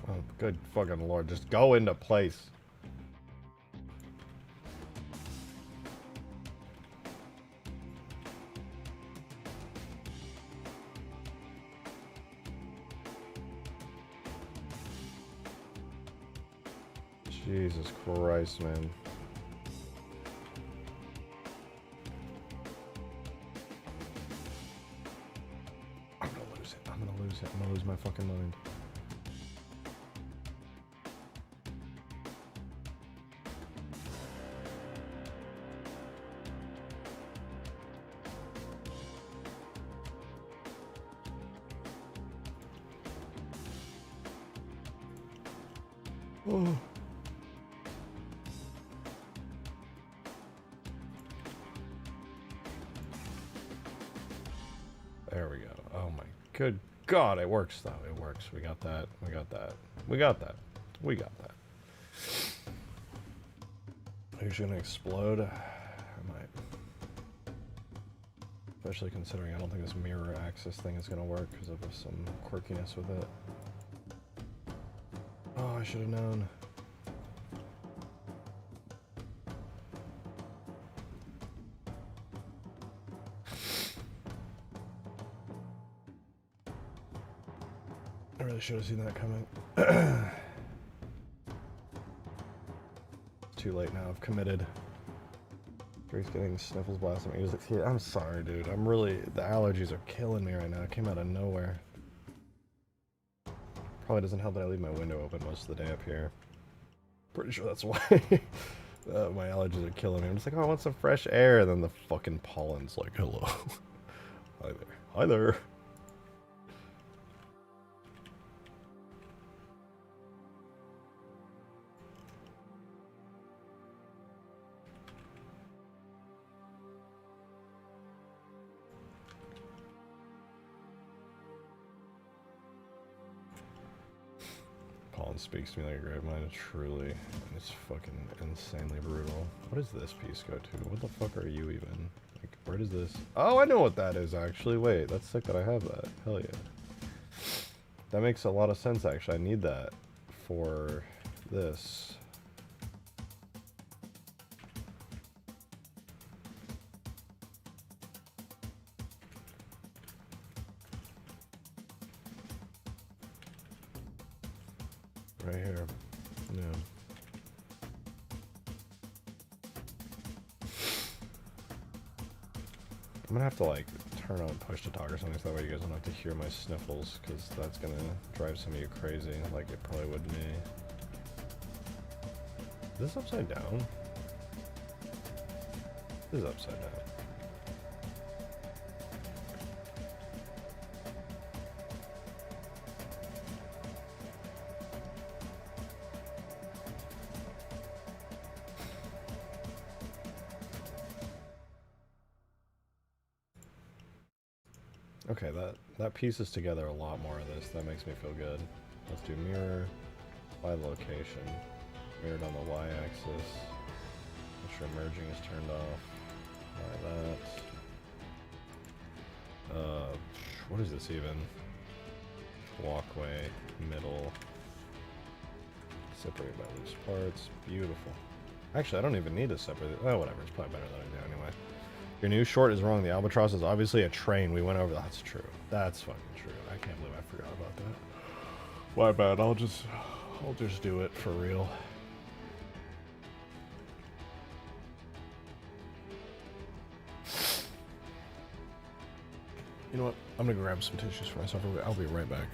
A: Oh, good fucking lord. Just go into place. Jesus Christ, man. I'm gonna lose it. I'm gonna lose it. I'm gonna lose my fucking mind. Oh. There we go. Oh my good God, it works though. It works. We got that. We got that. We got that. We got that. Are you gonna explode? I might. Especially considering I don't think this mirror axis thing is gonna work because of some quirkiness with it. Oh, I should have known. I really should have seen that coming. It's too late now. I've committed. Drake's getting sniffles blasting music. I'm sorry, dude. The allergies are killing me right now. It came out of nowhere. Probably doesn't help that I leave my window open most of the day up here. Pretty sure that's why. My allergies are killing me. I'm just like, oh, I want some fresh air. And then the fucking pollen's like, hello. Hi there. Hi there. Pollen speaks to me like a grave mind, truly. It's fucking insanely brutal. What does this piece go to? What the fuck are you even? Like, where does this... Oh, I know what that is, actually. Wait, that's sick that I have that. Hell yeah. That makes a lot of sense, actually. I need that for this. Right here. Yeah. I'm gonna have to like turn on push to talk or something so that way you guys don't have to hear my sniffles, because that's gonna drive some of you crazy like it probably would me. Is this upside down? This is upside down. Okay, that pieces together a lot more of this. That makes me feel good. Let's do mirror by location. Mirrored on the y-axis. Make sure merging is turned off. Like that. What is this even? Walkway, middle. Separate by loose parts. Beautiful. Actually, I don't even need to separate it. Oh, whatever. It's probably better than I do anyway. Your new short is wrong. The albatross is obviously a train. We went over that. That's true. That's fucking true. I can't believe I forgot about that. My bad. I'll just do it for real. You know what? I'm gonna grab some tissues for myself. I'll be right back.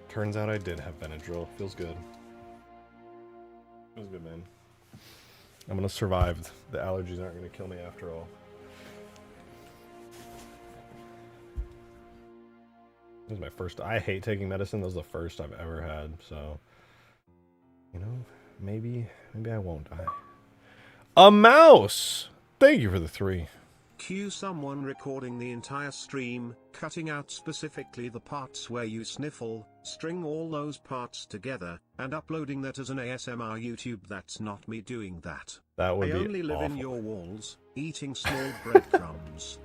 A: Turns out I did have Benadryl. Feels good. Feels good, man. I'm gonna survive. The allergies aren't gonna kill me after all. This is my first. I hate taking medicine. This is the first I've ever had. So, you know, maybe I won't die. A mouse. Thank you for the 3.
B: Cue someone recording the entire stream, cutting out specifically the parts where you sniffle, string all those parts together, and uploading that as an ASMR YouTube. That's not me doing that.
A: That would
B: I
A: be
B: only live
A: awful.
B: in your walls, eating small breadcrumbs.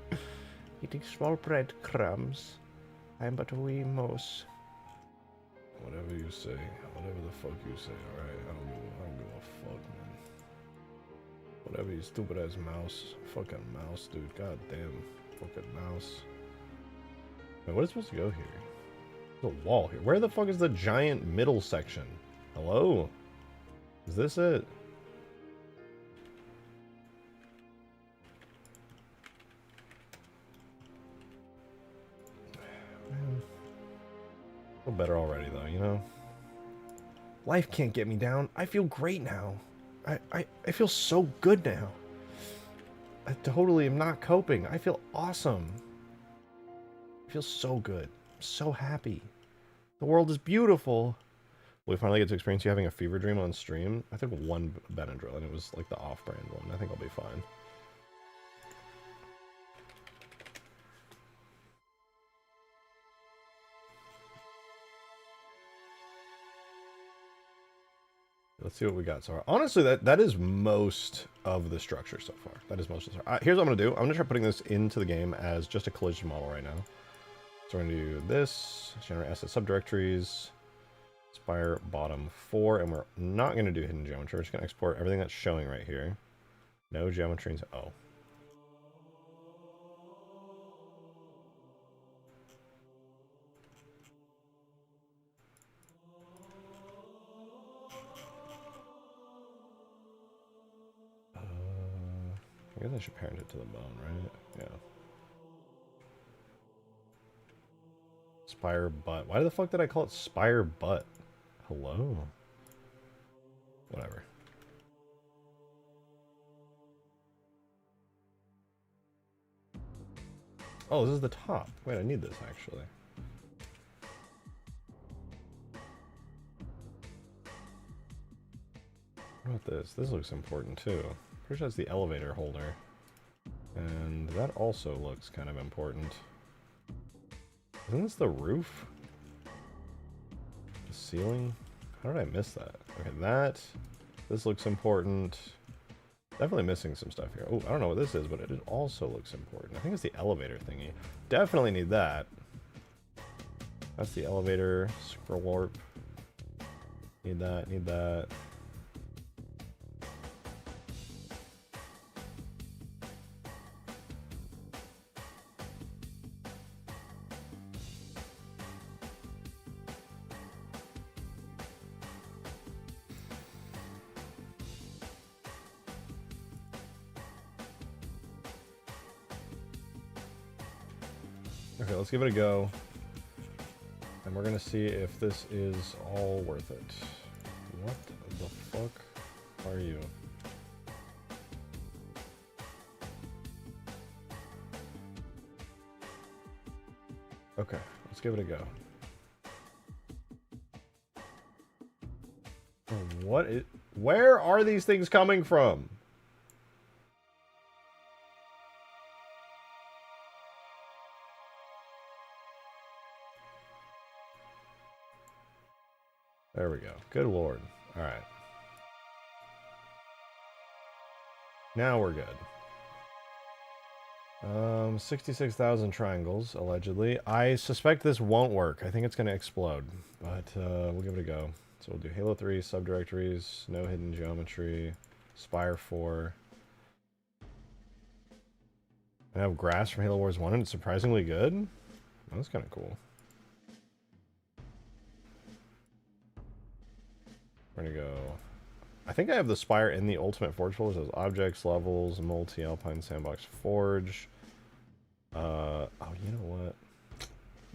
A: Eating small breadcrumbs. I'm but a wee mouse. Whatever you say. Whatever the fuck you say. Alright, I don't give a fuck, man. Whatever you stupid ass mouse. Fucking mouse, dude. God damn. Fucking mouse. Wait, what is supposed to go here? There's a wall here. Where the fuck is the giant middle section? Hello? Is this it? Man. I feel better already though, you know? Life can't get me down. I feel great now. I feel so good now. I totally am not coping. I feel awesome. I feel so good. I'm so happy. The world is beautiful. We finally get to experience you having a fever dream on stream. I took 1 Benadryl and it was like the off-brand one. I think I'll be fine. Let's see what we got so far. Honestly, that is most of the structure so far. That is most of the here's what I'm going to do. I'm going to try putting this into the game as just a collision model right now. So we're going to do this. Generate asset subdirectories. Spire bottom 4. And we're not going to do hidden geometry. We're just going to export everything that's showing right here. No geometry. Oh. I guess I should parent it to the bone, right? Yeah. Spire butt. Why the fuck did I call it Spire butt? Hello? Whatever. Oh, this is the top. Wait, I need this actually. What about this? This looks important too. Pretty sure that's the elevator holder. And that also looks kind of important. Isn't this the roof? The ceiling? How did I miss that? Okay, this looks important. Definitely missing some stuff here. Oh, I don't know what this is, but it also looks important. I think it's the elevator thingy. Definitely need that. That's the elevator. Scroll warp. Need that, need that. Okay, let's give it a go. And we're gonna see if this is all worth it. What the fuck are you? Okay, let's give it a go. Where are these things coming from? There we go. Good lord. Alright. Now we're good. 66,000 triangles, allegedly. I suspect this won't work. I think it's going to explode. But we'll give it a go. So we'll do Halo 3, subdirectories, no hidden geometry, Spire 4. I have grass from Halo Wars 1 and it's surprisingly good. That's kind of cool. We're gonna go. I think I have the Spire in the Ultimate Forge folder. It says objects, levels, multi-alpine sandbox forge. Oh, you know what?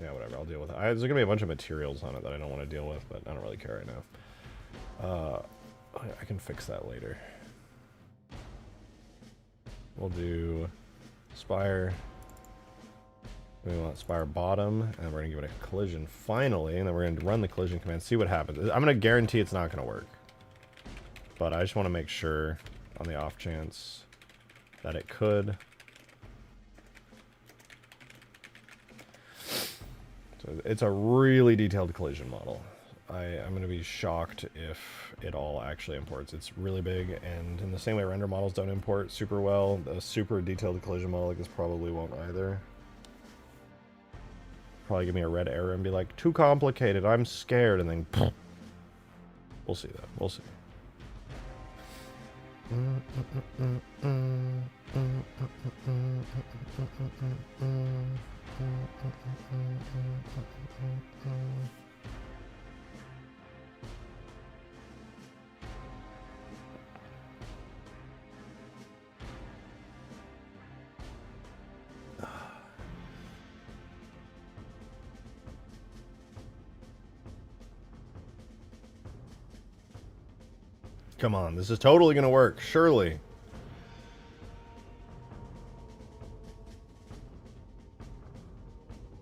A: Yeah, whatever, I'll deal with it. There's gonna be a bunch of materials on it that I don't want to deal with, but I don't really care right now. I can fix that later. We'll do Spire. We want Spire bottom, and we're gonna give it a collision finally, and then we're gonna run the collision command, see what happens. I'm gonna guarantee it's not gonna work, but I just want to make sure on the off chance that it could. So it's a really detailed collision model. I'm going to be shocked if it all actually imports. It's really big, and in the same way render models don't import super well, a super detailed collision model like this probably won't either. Probably give me a red error and be like, too complicated, I'm scared, and then we'll see that. We'll see. Come on, this is totally gonna work, surely.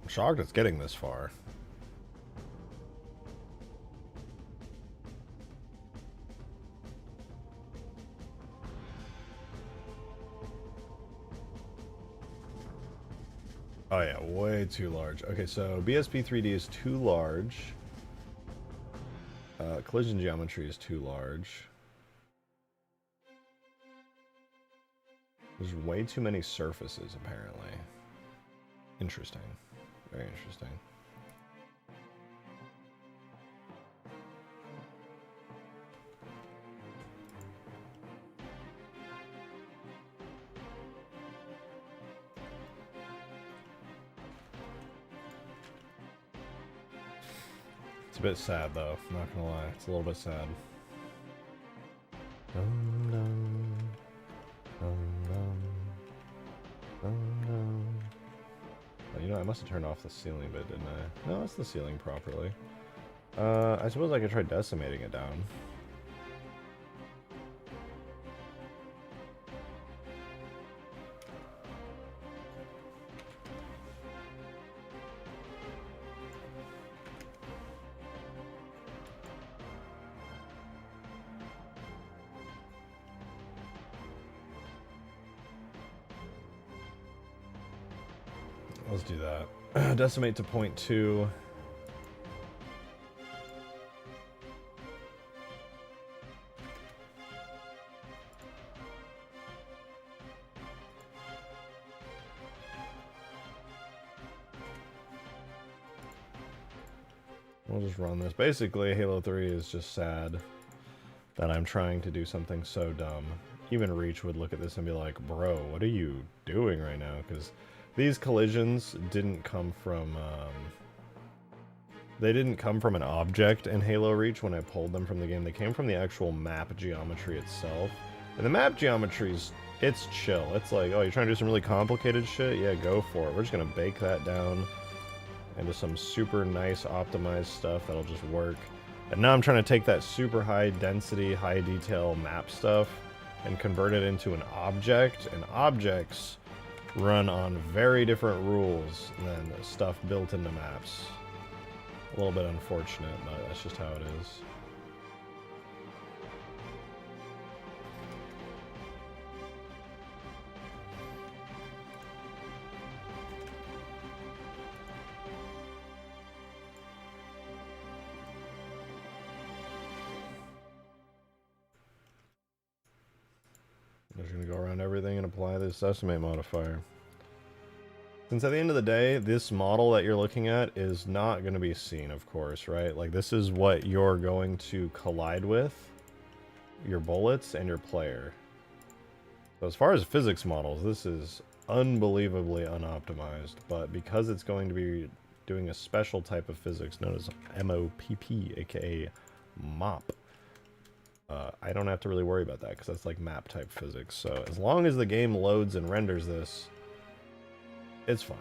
A: I'm shocked it's getting this far. Oh yeah, way too large. Okay, so BSP 3D is too large. Collision geometry is too large. There's way too many surfaces, apparently. Interesting. Very interesting. It's a bit sad, though. I'm not gonna lie. It's a little bit sad. Dum, dum, dum, dum, dum, dum. Oh, you know, I must have turned off the ceiling bit, didn't I? No, it's the ceiling properly. I suppose I could try decimating it down. Let's do that. Decimate to 0.2. We'll just run this. Basically, Halo 3 is just sad that I'm trying to do something so dumb. Even Reach would look at this and be like, bro, what are you doing right now? Because these collisions didn't come from, they didn't come from an object in Halo Reach when I pulled them from the game. They came from the actual map geometry itself. And the map geometry's, it's chill. It's like, oh, you're trying to do some really complicated shit? Yeah, go for it. We're just going to bake that down into some super nice optimized stuff that'll just work. And now I'm trying to take that super high density, high detail map stuff and convert it into an object. And objects run on very different rules than stuff built into maps. A little bit unfortunate, but that's just how it is. I'm just going to go around everything and apply this estimate modifier. Since at the end of the day, this model that you're looking at is not going to be seen, of course, right? Like, this is what you're going to collide with, your bullets and your player. So as far as physics models, this is unbelievably unoptimized, but because it's going to be doing a special type of physics known as MOPP, aka MOP, I don't have to really worry about that because that's like map type physics. So as long as the game loads and renders this, it's fine.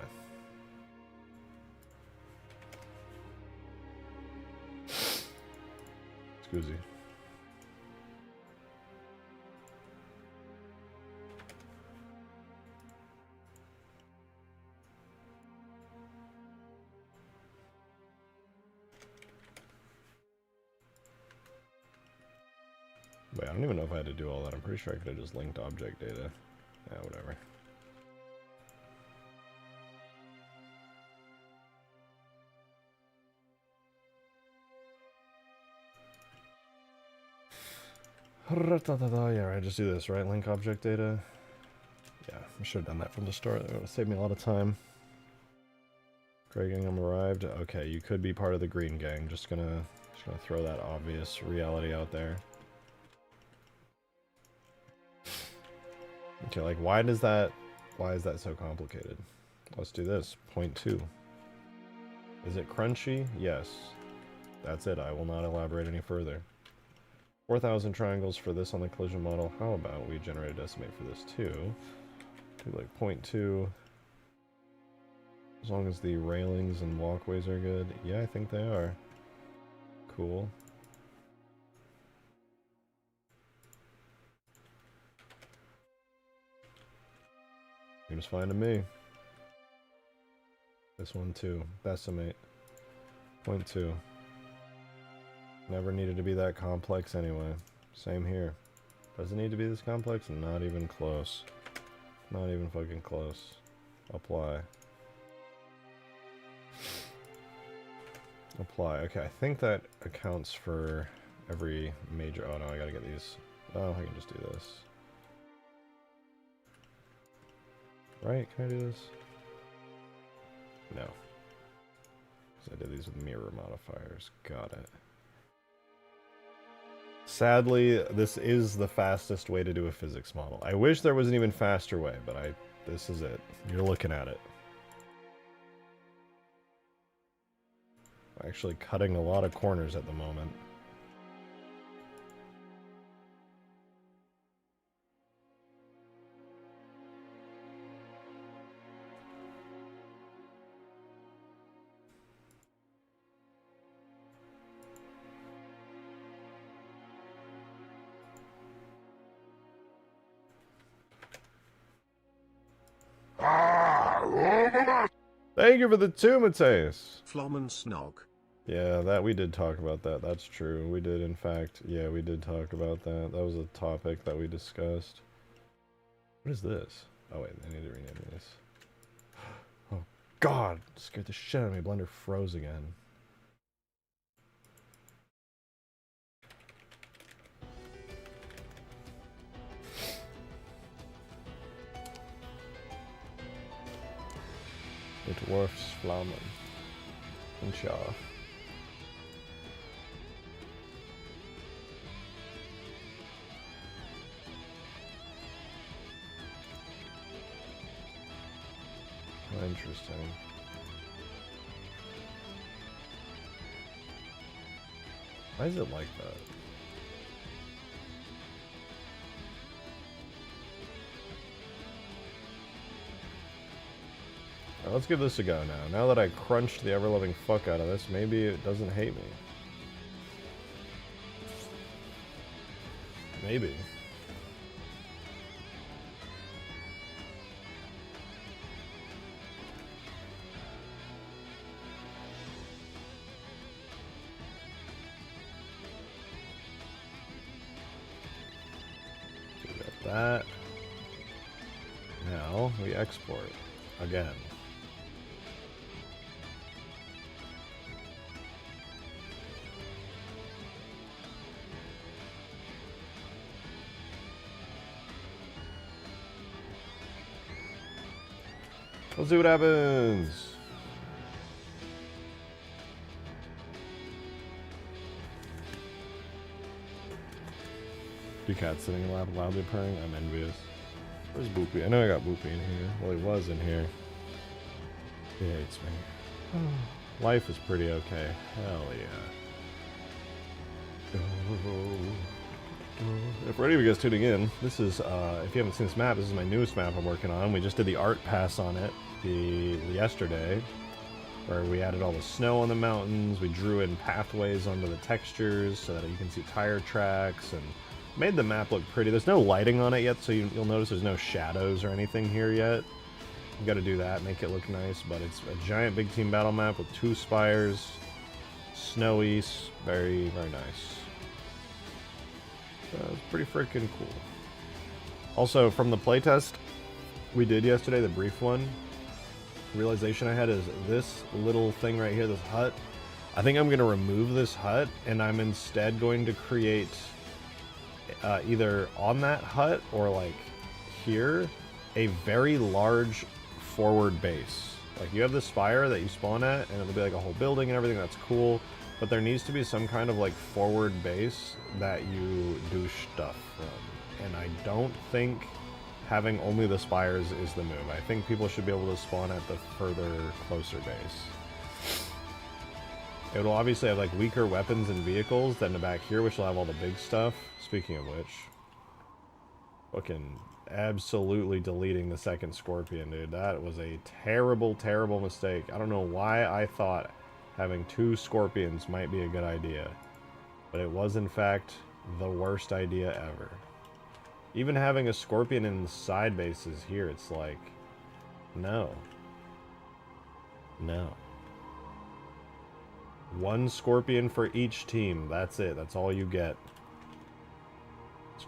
A: Scusi. Wait, I don't even know if I had to do all that. I'm pretty sure I could have just linked object data. Yeah, whatever. Yeah, right, just do this, right? Link object data. Yeah, I should have done that from the start. That would have saved me a lot of time. Grey Gang arrived. Okay, you could be part of the Green Gang. Just gonna throw that obvious reality out there. Okay, like why is that so complicated? Let's do this. Point 2. Is it crunchy? Yes. That's it. I will not elaborate any further. 4,000 triangles for this on the collision model. How about we generate a decimate for this too? Do like 0.2. As long as the railings and walkways are good. Yeah, I think they are. Cool. Seems fine to me. This one too. Decimate. 0.2. Never needed to be that complex anyway. Same here. Doesn't need to be this complex? Not even close. Not even fucking close. Apply. Apply. Okay, I think that accounts for every major... Oh no, I gotta get these. Oh, I can just do this. Right? Can I do this? No. Because I did these with mirror modifiers. Got it. Sadly, this is the fastest way to do a physics model. I wish there was an even faster way, but this is it. You're looking at it. Actually cutting a lot of corners at the moment. Thank you for the 2, Mateus.
B: Flom and Snog.
A: Yeah, that we did talk about that. That's true. We did, in fact. Yeah, we did talk about that. That was a topic that we discussed. What is this? Oh, wait. I need to rename this. Oh, God. Scared the shit out of me. Blender froze again. It dwarfs Flammen. Inshallah. Interesting. Why is it like that? Right, let's give this a go now. Now that I crunched the ever-loving fuck out of this, maybe it doesn't hate me. Maybe. That. Now we export again. Let's see what happens. Two cats sitting in lap loudly purring. I'm envious. Where's Boopy? I know I got Boopy in here. Well, he was in here. He hates me. Life is pretty okay. Hell yeah. For any of you guys tuning in, this is, if you haven't seen this map, this is my newest map I'm working on. We just did the art pass on it yesterday. where we added all the snow on the mountains. We drew in pathways onto the textures so that you can see tire tracks and made the map look pretty. There's no lighting on it yet, so you'll notice there's no shadows or anything here yet. You got to do that, make it look nice, but it's a giant big team battle map with 2 spires, snowy, very, very nice. So it's pretty freaking cool. Also, from the playtest we did yesterday, the brief one, the realization I had is this little thing right here, this hut. I think I'm going to remove this hut, and I'm instead going to create either on that hut or like here, a very large forward base. Like, you have the spire that you spawn at, and it'll be like a whole building and everything. That's cool, but there needs to be some kind of like forward base that you do stuff from. And I don't think having only the spires is the move. I think people should be able to spawn at the further, closer base. It will obviously have like weaker weapons and vehicles than the back here, which will have all the big stuff. Speaking of which, fucking absolutely deleting the second scorpion, dude. That was a terrible, terrible mistake. I don't know why I thought having 2 scorpions might be a good idea, but it was in fact the worst idea ever. Even having a scorpion in the side bases here, it's like, no. No. 1 scorpion for each team. That's it. That's all you get.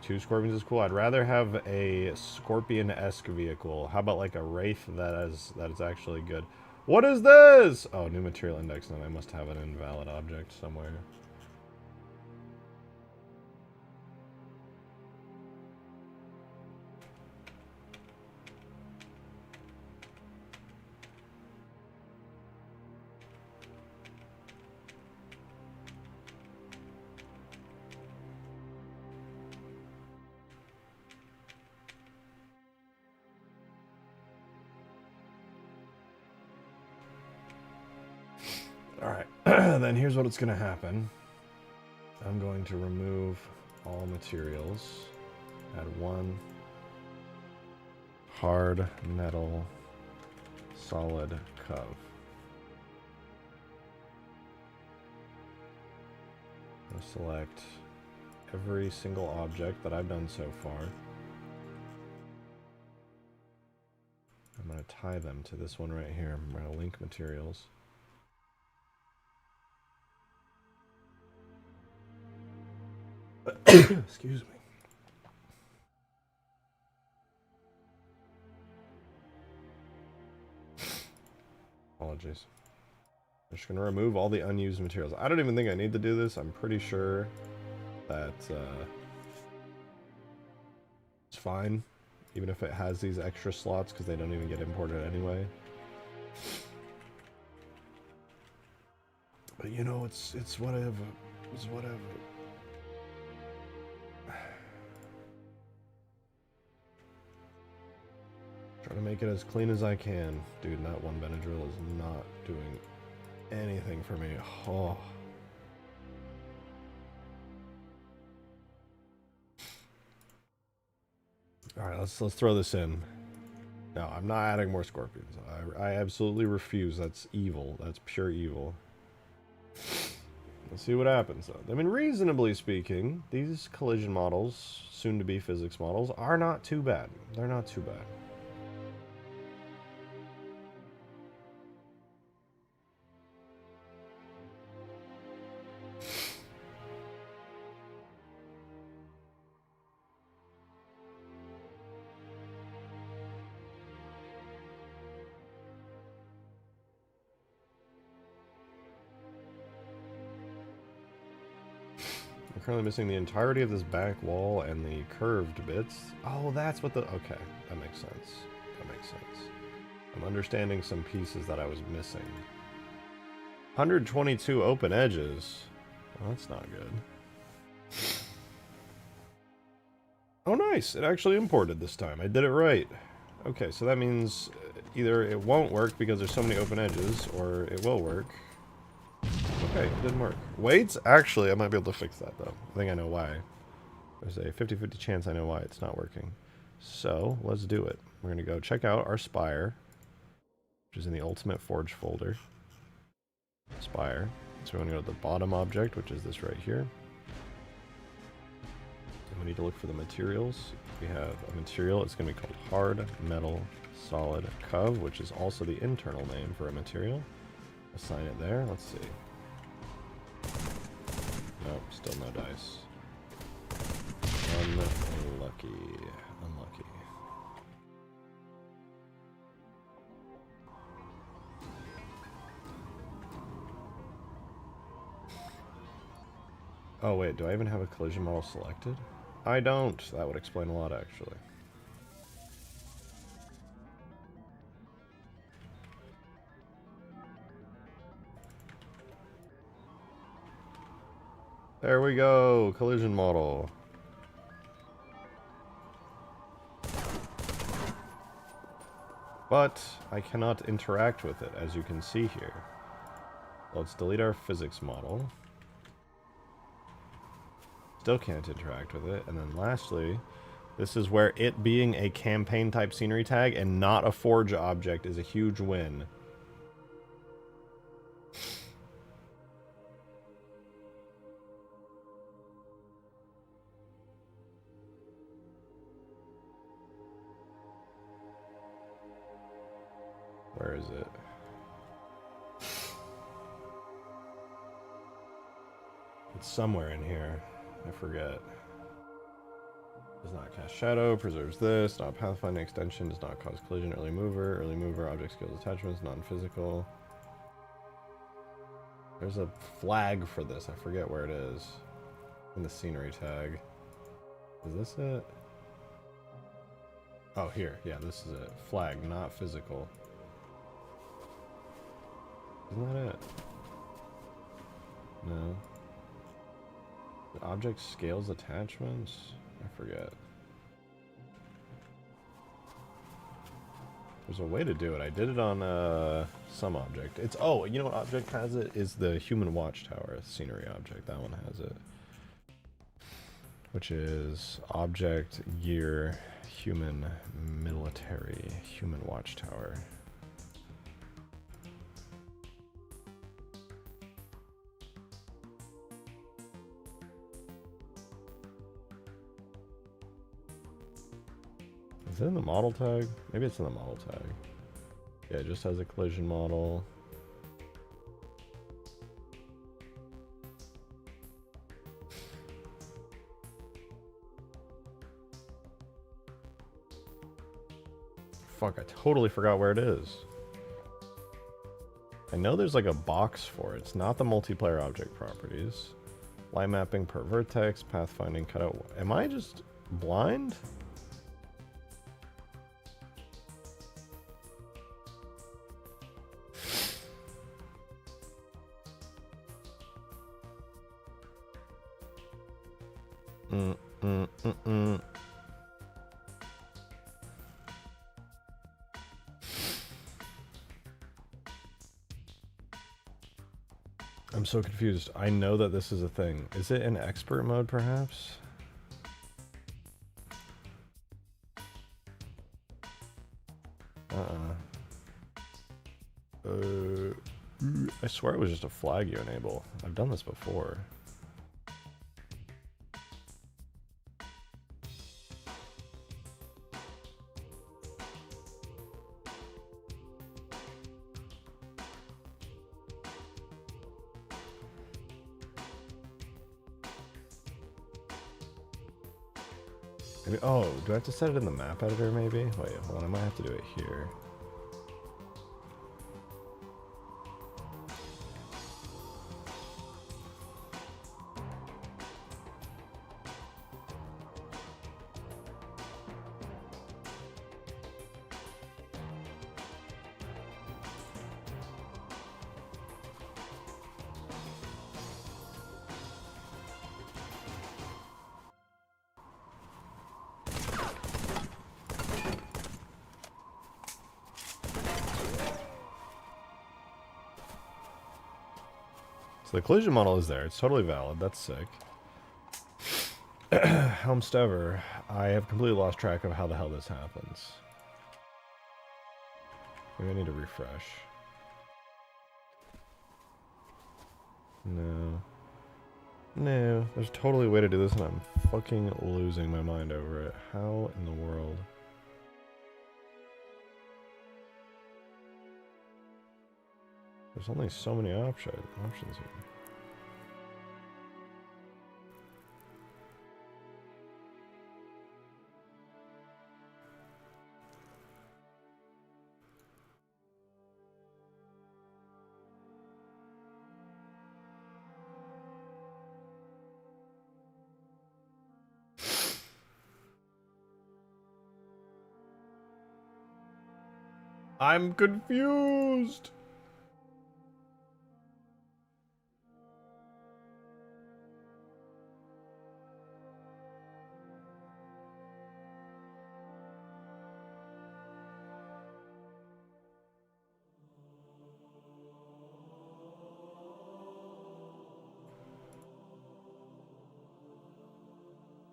A: 2 scorpions is cool. I'd rather have a scorpion-esque vehicle. How about like a wraith that is actually good? What is this? Oh, new material index. Then I must have an invalid object somewhere. Alright, then here's what's going to happen. I'm going to remove all materials. Add 1 hard metal solid cov. I'm going to select every single object that I've done so far. I'm going to tie them to this one right here. I'm going to link materials. Excuse me. Apologies. I'm just going to remove all the unused materials. I don't even think I need to do this. I'm pretty sure that it's fine, even if it has these extra slots, because they don't even get imported anyway. But you know, it's whatever. It's whatever. Trying to make it as clean as I can. Dude, that one Benadryl is not doing anything for me. Oh. Alright, let's throw this in. No, I'm not adding more scorpions. I absolutely refuse. That's evil. That's pure evil. Let's see what happens, though. I mean, reasonably speaking, these collision models, soon-to-be physics models, are not too bad. They're not too bad. Currently missing the entirety of this back wall and the curved bits. Oh, that's what the... Okay, that makes sense. That makes sense. I'm understanding some pieces that I was missing. 122 open edges. Well, that's not good. Oh, nice. It actually imported this time. I did it right. Okay, so that means either it won't work because there's so many open edges, or it will work. Okay, it didn't work. Weights? Actually, I might be able to fix that, though. I think I know why. There's a 50-50 chance I know why it's not working. So, let's do it. We're going to go check out our Spire, which is in the Ultimate Forge folder. Spire. So we want to go to the bottom object, which is this right here. And we need to look for the materials. We have a material, it's going to be called hard metal solid cov, which is also the internal name for a material. Assign it there. Let's see. Nope, still no dice. Unlucky. Unlucky. Oh wait, do I even have a collision model selected? I don't. That would explain a lot, actually. There we go, collision model. But I cannot interact with it, as you can see here. Let's delete our physics model. Still can't interact with it. And then lastly, this is where it being a campaign type scenery tag and not a forge object is a huge win. Where is it? It's somewhere in here. I forget. Does not cast shadow, preserves this, not pathfinding extension, does not cause collision, early mover, object skills attachments, non-physical. There's a flag for this, I forget where it is. In the scenery tag. Is this it? Oh, here, yeah, this is it. Flag, not physical. Isn't that it? No. The object scales attachments? I forget. There's a way to do it. I did it on some object. It's, oh, you know what object has it? Is the human watchtower scenery object. That one has it. Which is object gear human military human watchtower. Is it in the model tag? Maybe it's in the model tag. Yeah, it just has a collision model. Fuck, I totally forgot where it is. I know there's like a box for it. It's not the multiplayer object properties. Line mapping per vertex, pathfinding cutout. Am I just blind? I'm so confused. I know that this is a thing. Is it in expert mode, perhaps? I swear it was just a flag you enable. I've done this before. Maybe, oh, do I have to set it in the map editor maybe? Wait, hold on, I might have to do it here. So the collision model is there. It's totally valid. That's sick. Helmstever. I have completely lost track of how the hell this happens. Maybe I need to refresh. No. No, there's totally a way to do this and I'm fucking losing my mind over it. How in the world? There's only so many options here. I'm confused.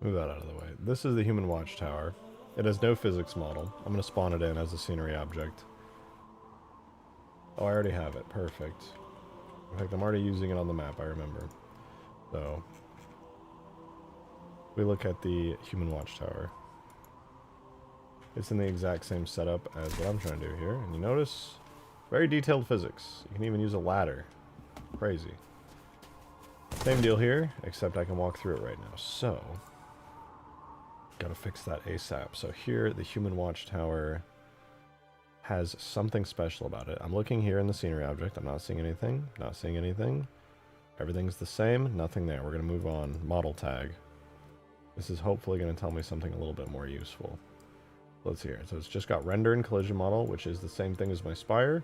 A: Move that out of the way. This is the Human Watchtower. It has no physics model. I'm going to spawn it in as a scenery object. Oh, I already have it. Perfect. In fact, I'm already using it on the map, I remember. So, we look at the Human Watchtower. It's in the exact same setup as what I'm trying to do here. And you notice, very detailed physics. You can even use a ladder. Crazy. Same deal here, except I can walk through it right now. So, gotta fix that ASAP. So here, the Human Watchtower has something special about it. I'm looking here in the scenery object. I'm not seeing anything. Not seeing anything. Everything's the same. Nothing there. We're gonna move on. Model tag. This is hopefully gonna tell me something a little bit more useful. Let's hear it. So it's just got render and collision model, which is the same thing as my Spire.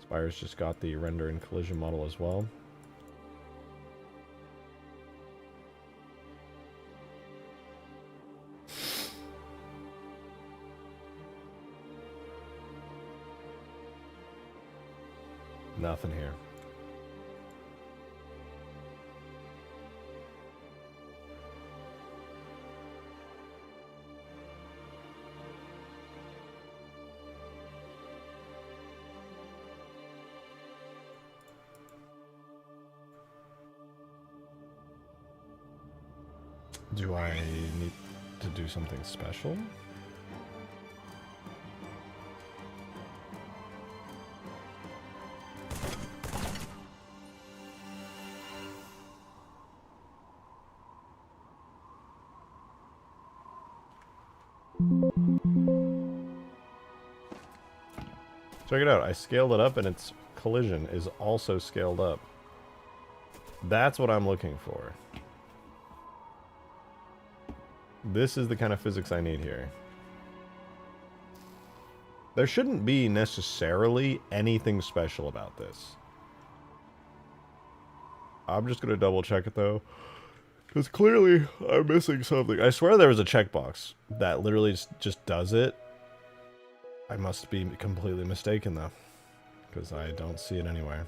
A: Spire's just got the render and collision model as well. Nothing here. Do I need to do something special? Check it out. I scaled it up and its collision is also scaled up. That's what I'm looking for. This is the kind of physics I need here. There shouldn't be necessarily anything special about this. I'm just going to double check it though. Because clearly I'm missing something. I swear there was a checkbox that literally just does it. I must be completely mistaken though. Because I don't see it anywhere.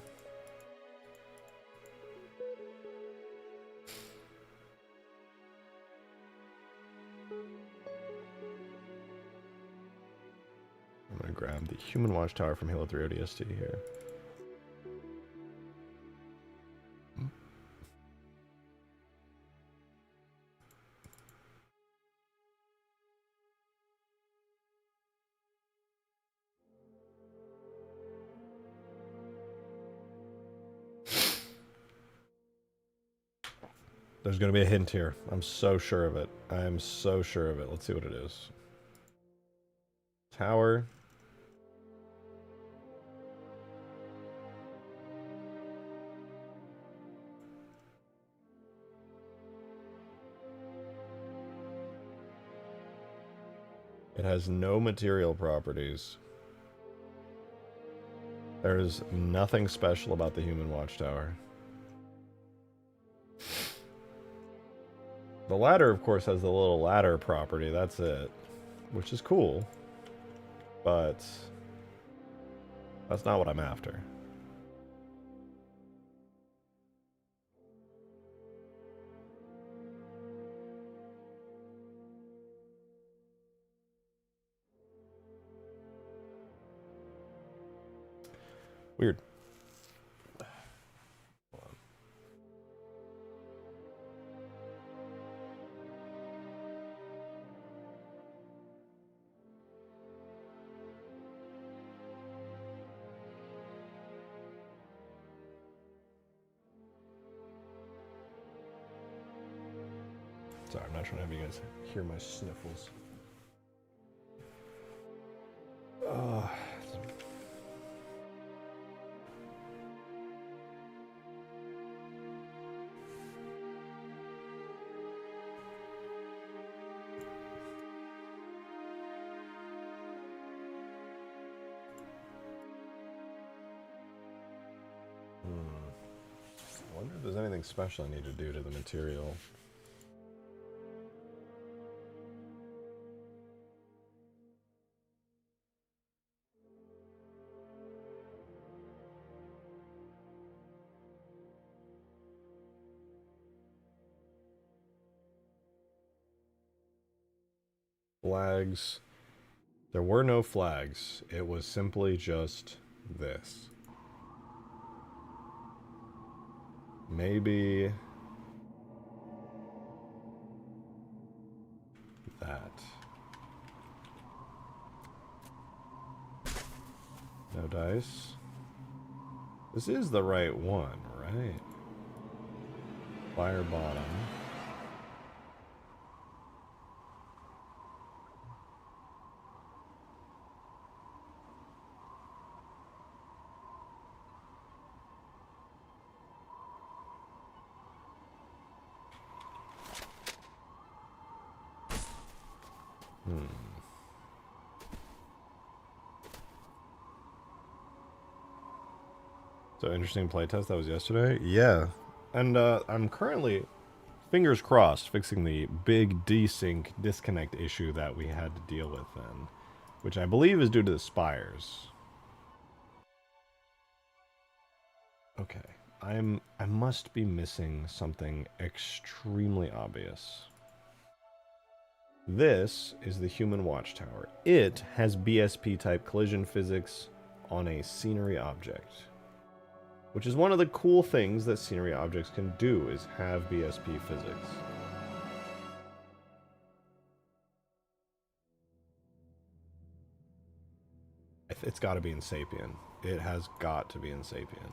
A: I'm going to grab the Human Watchtower from Halo 3 ODST here. There's going to be a hint here. I'm so sure of it. I am so sure of it. Let's see what it is. Tower. It has no material properties. There is nothing special about the Human Watchtower. The ladder, of course, has the little ladder property. That's it. Which is cool. But that's not what I'm after. Weird. Hold on. Sorry, I'm not trying to have you guys hear my sniffles. I wonder if there's anything special I need to do to the material. Flags. There were no flags. It was simply just this. Maybe that. No dice. This is the right one, right? Fire bottom. So interesting playtest that was yesterday? Yeah. And I'm currently, fingers crossed, fixing the big desync disconnect issue that we had to deal with then, which I believe is due to the spires. Okay. I must be missing something extremely obvious. This is the human watchtower. It has BSP type collision physics on a scenery object. Which is one of the cool things that scenery objects can do, is have BSP physics. It's got to be in Sapien. It has got to be in Sapien.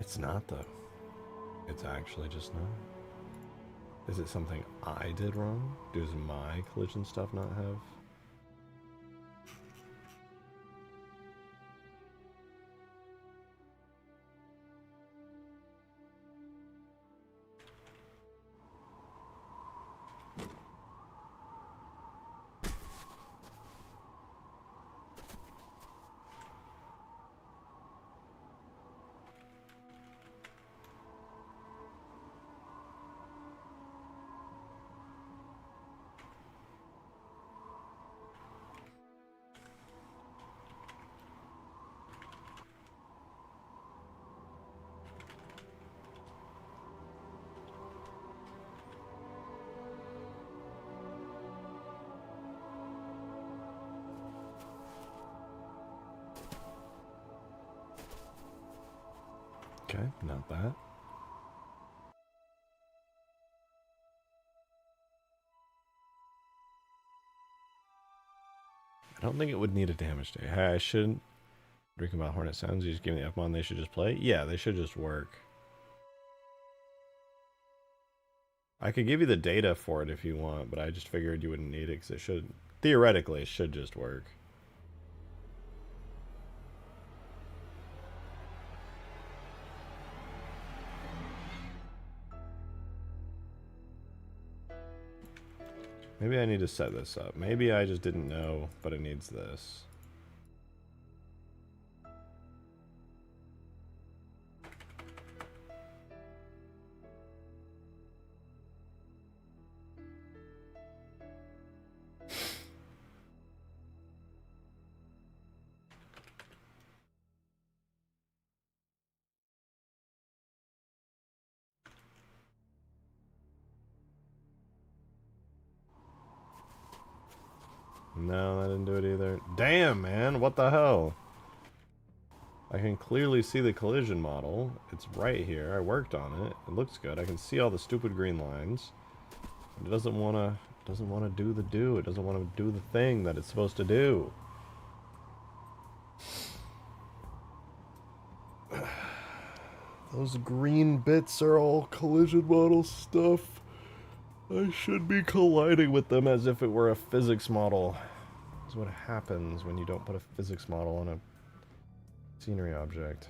A: It's not, though. It's actually just not. Is it something I did wrong? Does my collision stuff not have? Okay, not that. I don't think it would need a damage day. Hey, I shouldn't drink about Hornet Sounds. You just give me the F-Mon, they should just play? Yeah, they should just work. I could give you the data for it if you want, but I just figured you wouldn't need it because it should, theoretically, it should just work. Maybe I need to set this up. Maybe I just didn't know, but it needs this. No, I didn't do it either. Damn, man, what the hell? I can clearly see the collision model. It's right here. I worked on it. It looks good. I can see all the stupid green lines. It doesn't want to do the do. It doesn't want to do the thing that it's supposed to do. Those green bits are all collision model stuff. I should be colliding with them as if it were a physics model. That's what happens when you don't put a physics model on a scenery object.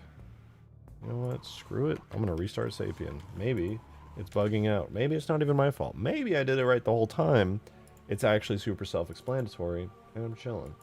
A: You know what? Screw it. I'm going to restart Sapien. Maybe it's bugging out. Maybe it's not even my fault. Maybe I did it right the whole time. It's actually super self-explanatory, and I'm chilling.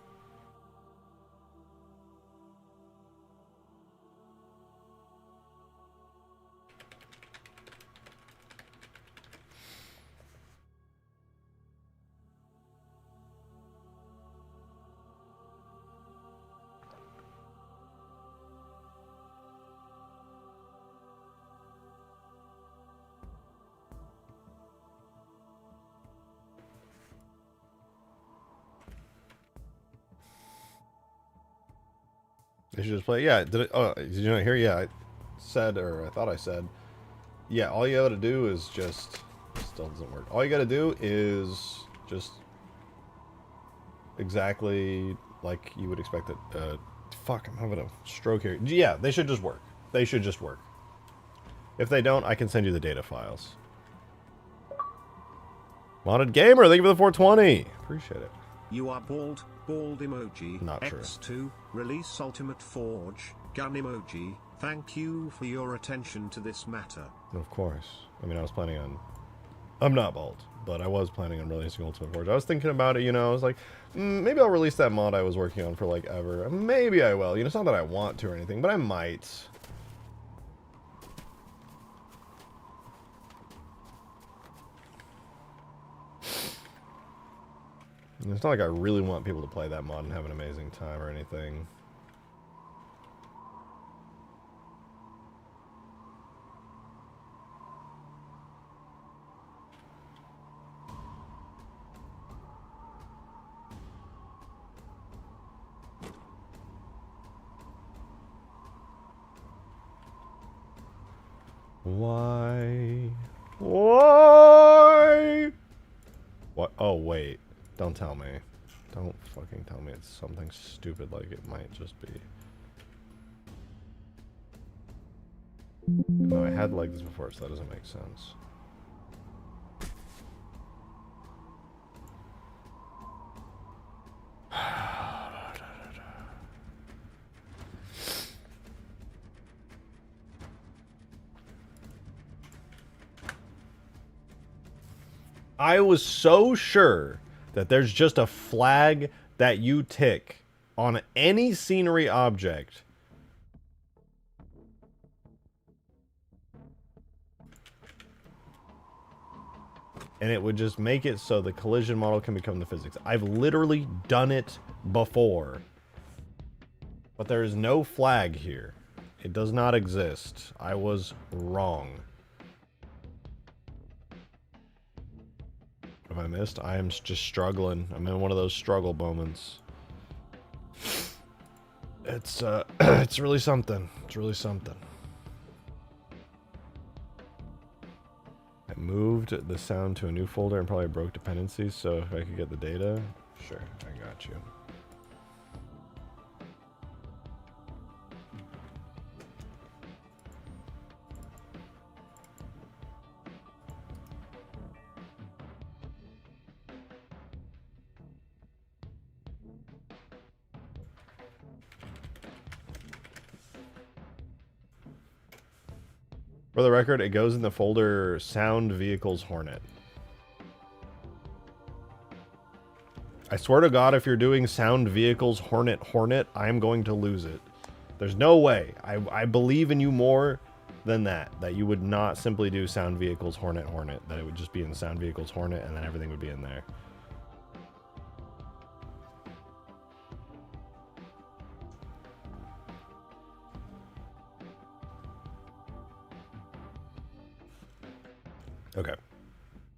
A: They should just play. Yeah, did you not hear? Yeah, I said, or I thought I said, yeah, all you gotta do is just, still doesn't work. All you gotta do is just exactly like you would expect it. Fuck, I'm having a stroke here. Yeah, they should just work. They should just work. If they don't, I can send you the data files. Modded Gamer, thank you for the 420. Appreciate it.
B: You are bald emoji.
A: Not true.
B: X2, release Ultimate Forge, gun emoji. Thank you for your attention to this matter.
A: Of course. I mean, I was planning on... I'm not bald, but I was planning on releasing Ultimate Forge. I was thinking about it, you know, I was like, maybe I'll release that mod I was working on for, like, ever. Maybe I will. You know, it's not that I want to or anything, but I might. It's not like I really want people to play that mod and have an amazing time or anything. Why? Why? What? Oh, wait. Don't tell me. Don't fucking tell me it's something stupid like it might just be. No, I had like this before, so that doesn't make sense. I was so sure that there's just a flag that you tick on any scenery object. And it would just make it so the collision model can become the physics. I've literally done it before. But there is no flag here. It does not exist. I was wrong. Have I missed? I am just struggling. I'm in one of those struggle moments. It's it's really something. It's really something. I moved the sound to a new folder and probably broke dependencies, so if I could get the data, sure, I got you. For the record, it goes in the folder Sound Vehicles Hornet. I swear to God, if you're doing Sound Vehicles Hornet, I'm going to lose it. There's no way. I believe in you more than that you would not simply do Sound Vehicles Hornet, that it would just be in Sound Vehicles Hornet and then everything would be in there. Okay.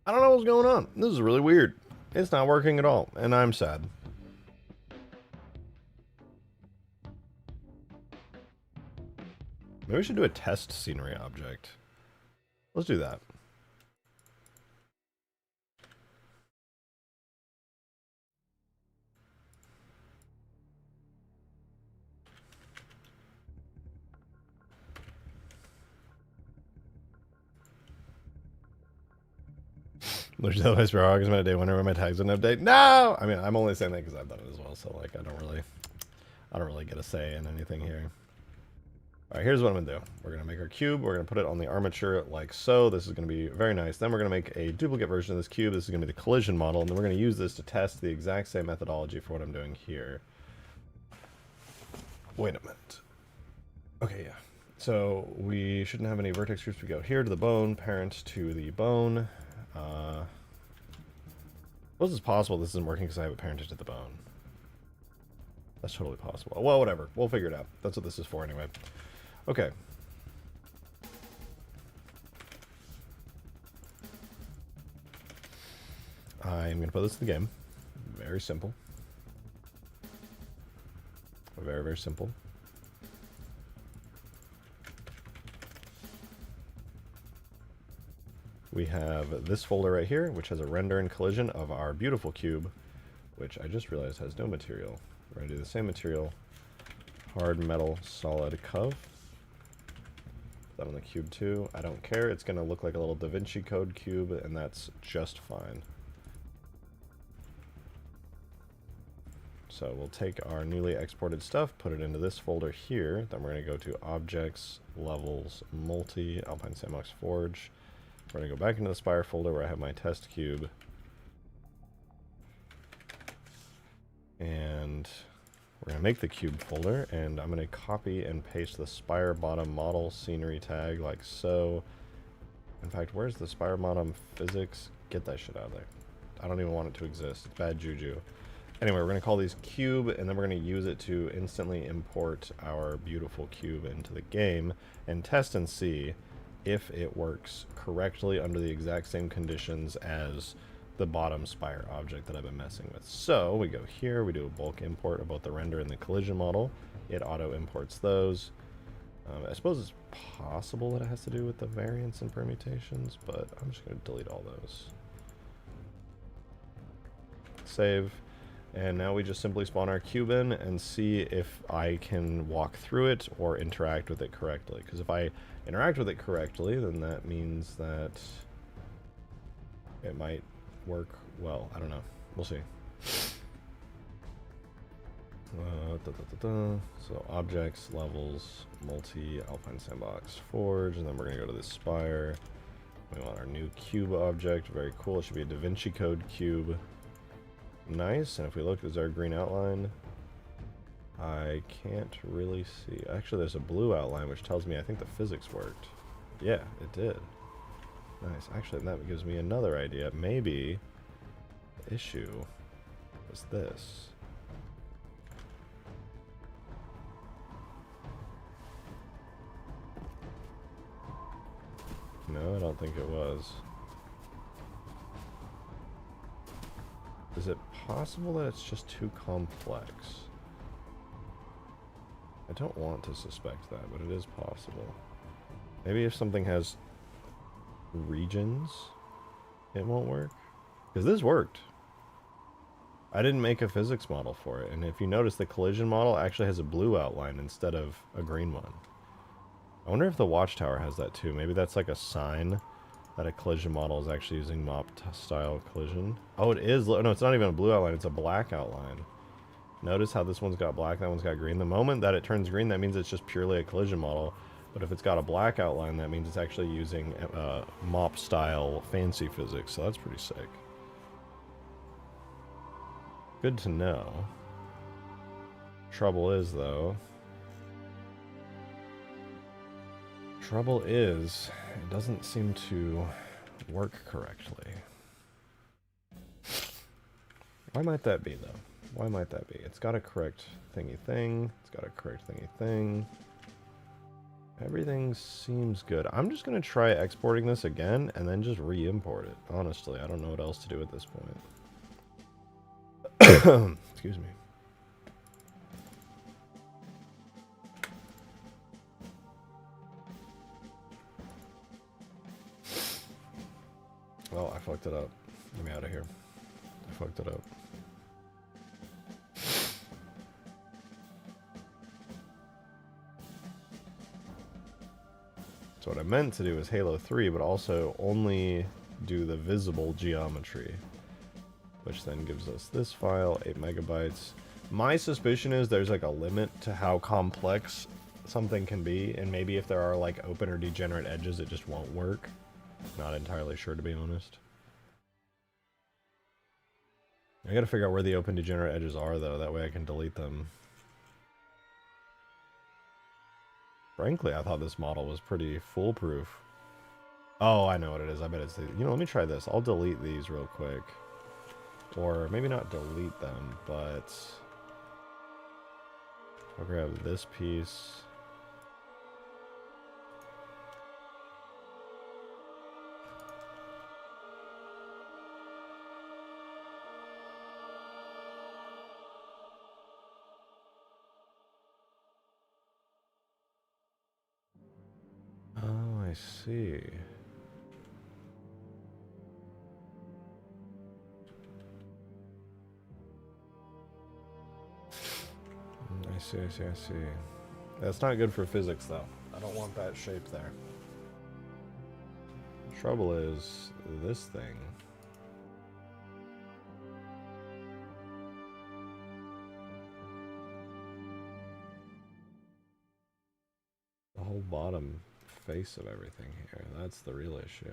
A: I don't know what's going on. This is really weird. It's not working at all, and I'm sad. Maybe we should do a test scenery object. Let's do that. There's no place for August day whenever my tags didn't update. No! I mean, I'm only saying that because I've done it as well, so like I don't really get a say in anything here. Alright, here's what I'm gonna do. We're gonna make our cube, we're gonna put it on the armature like so. This is gonna be very nice. Then we're gonna make a duplicate version of this cube. This is gonna be the collision model, and then we're gonna use this to test the exact same methodology for what I'm doing here. Wait a minute. Okay, yeah. So we shouldn't have any vertex groups. We go here to the bone, parent to the bone. Well, this is possible this isn't working because I have it parented to the bone. That's totally possible. Well, whatever. We'll figure it out. That's what this is for anyway. Okay. I'm going to put this in the game. Very simple. Very, very simple. We have this folder right here, which has a render and collision of our beautiful cube, which I just realized has no material. We're going to do the same material, hard metal solid cov. Put that on the cube too. I don't care. It's going to look like a little Da Vinci Code cube, and that's just fine. So we'll take our newly exported stuff, put it into this folder here. Then we're going to go to Objects, Levels, Multi, Alpine Sandbox Forge. We're going to go back into the Spire folder where I have my test cube. And we're going to make the cube folder, and I'm going to copy and paste the Spire bottom model scenery tag like so. In fact, where's the Spire bottom physics? Get that shit out of there. I don't even want it to exist. It's bad juju. Anyway, we're going to call these cube, and then we're going to use it to instantly import our beautiful cube into the game and test and see if it works correctly under the exact same conditions as the bottom Spire object that I've been messing with. So we go here, we do a bulk import of both the render and the collision model. It auto imports those. I suppose it's possible that it has to do with the variants and permutations, but I'm just going to delete all those. Save. And now we just simply spawn our cube in and see if I can walk through it or interact with it correctly. Because if I interact with it correctly, then that means that it might work well. I don't know. We'll see. So objects, levels, multi, Alpine Sandbox Forge, and then we're going to go to this Spire. We want our new cube object. Very cool. It should be a Da Vinci Code cube. Nice, and if we look, there's our green outline. I can't really see. Actually, there's a blue outline, which tells me I think the physics worked. Yeah, it did. Nice. Actually, that gives me another idea. Maybe the issue was this. No, I don't think it was. Is it possible that it's just too complex? I don't want to suspect that, but it is possible. Maybe if something has regions, it won't work? Because this worked. I didn't make a physics model for it, and if you notice, the collision model actually has a blue outline instead of a green one. I wonder if the watchtower has that too. Maybe that's like a sign that a collision model is actually using mop style collision. Oh, it is. No, it's not even a blue outline. It's a black outline. Notice how this one's got black, that one's got green. The moment that it turns green, that means it's just purely a collision model. But if it's got a black outline, that means it's actually using mop style fancy physics. So that's pretty sick. Good to know. Trouble is, though, it doesn't seem to work correctly. Why might that be, though? Why might that be? It's got a correct thingy thing. It's got a correct thingy thing. Everything seems good. I'm just going to try exporting this again and then just re-import it. Honestly, I don't know what else to do at this point. Excuse me. Well, I fucked it up. Get me out of here. I fucked it up. So what I meant to do is Halo 3, but also only do the visible geometry, which then gives us this file, 8 megabytes. My suspicion is there's like a limit to how complex something can be, and maybe if there are like open or degenerate edges, it just won't work. Not entirely sure, to be honest. I gotta figure out where the open degenerate edges are, though. That way I can delete them. Frankly, I thought this model was pretty foolproof. Oh, I know what it is. I bet it's the... You know, let me try this. I'll delete these real quick. Or maybe not delete them, but... I'll grab this piece. Oh, I see. I see. That's not good for physics, though. I don't want that shape there. Trouble is this thing. The whole bottom face of everything here. That's the real issue.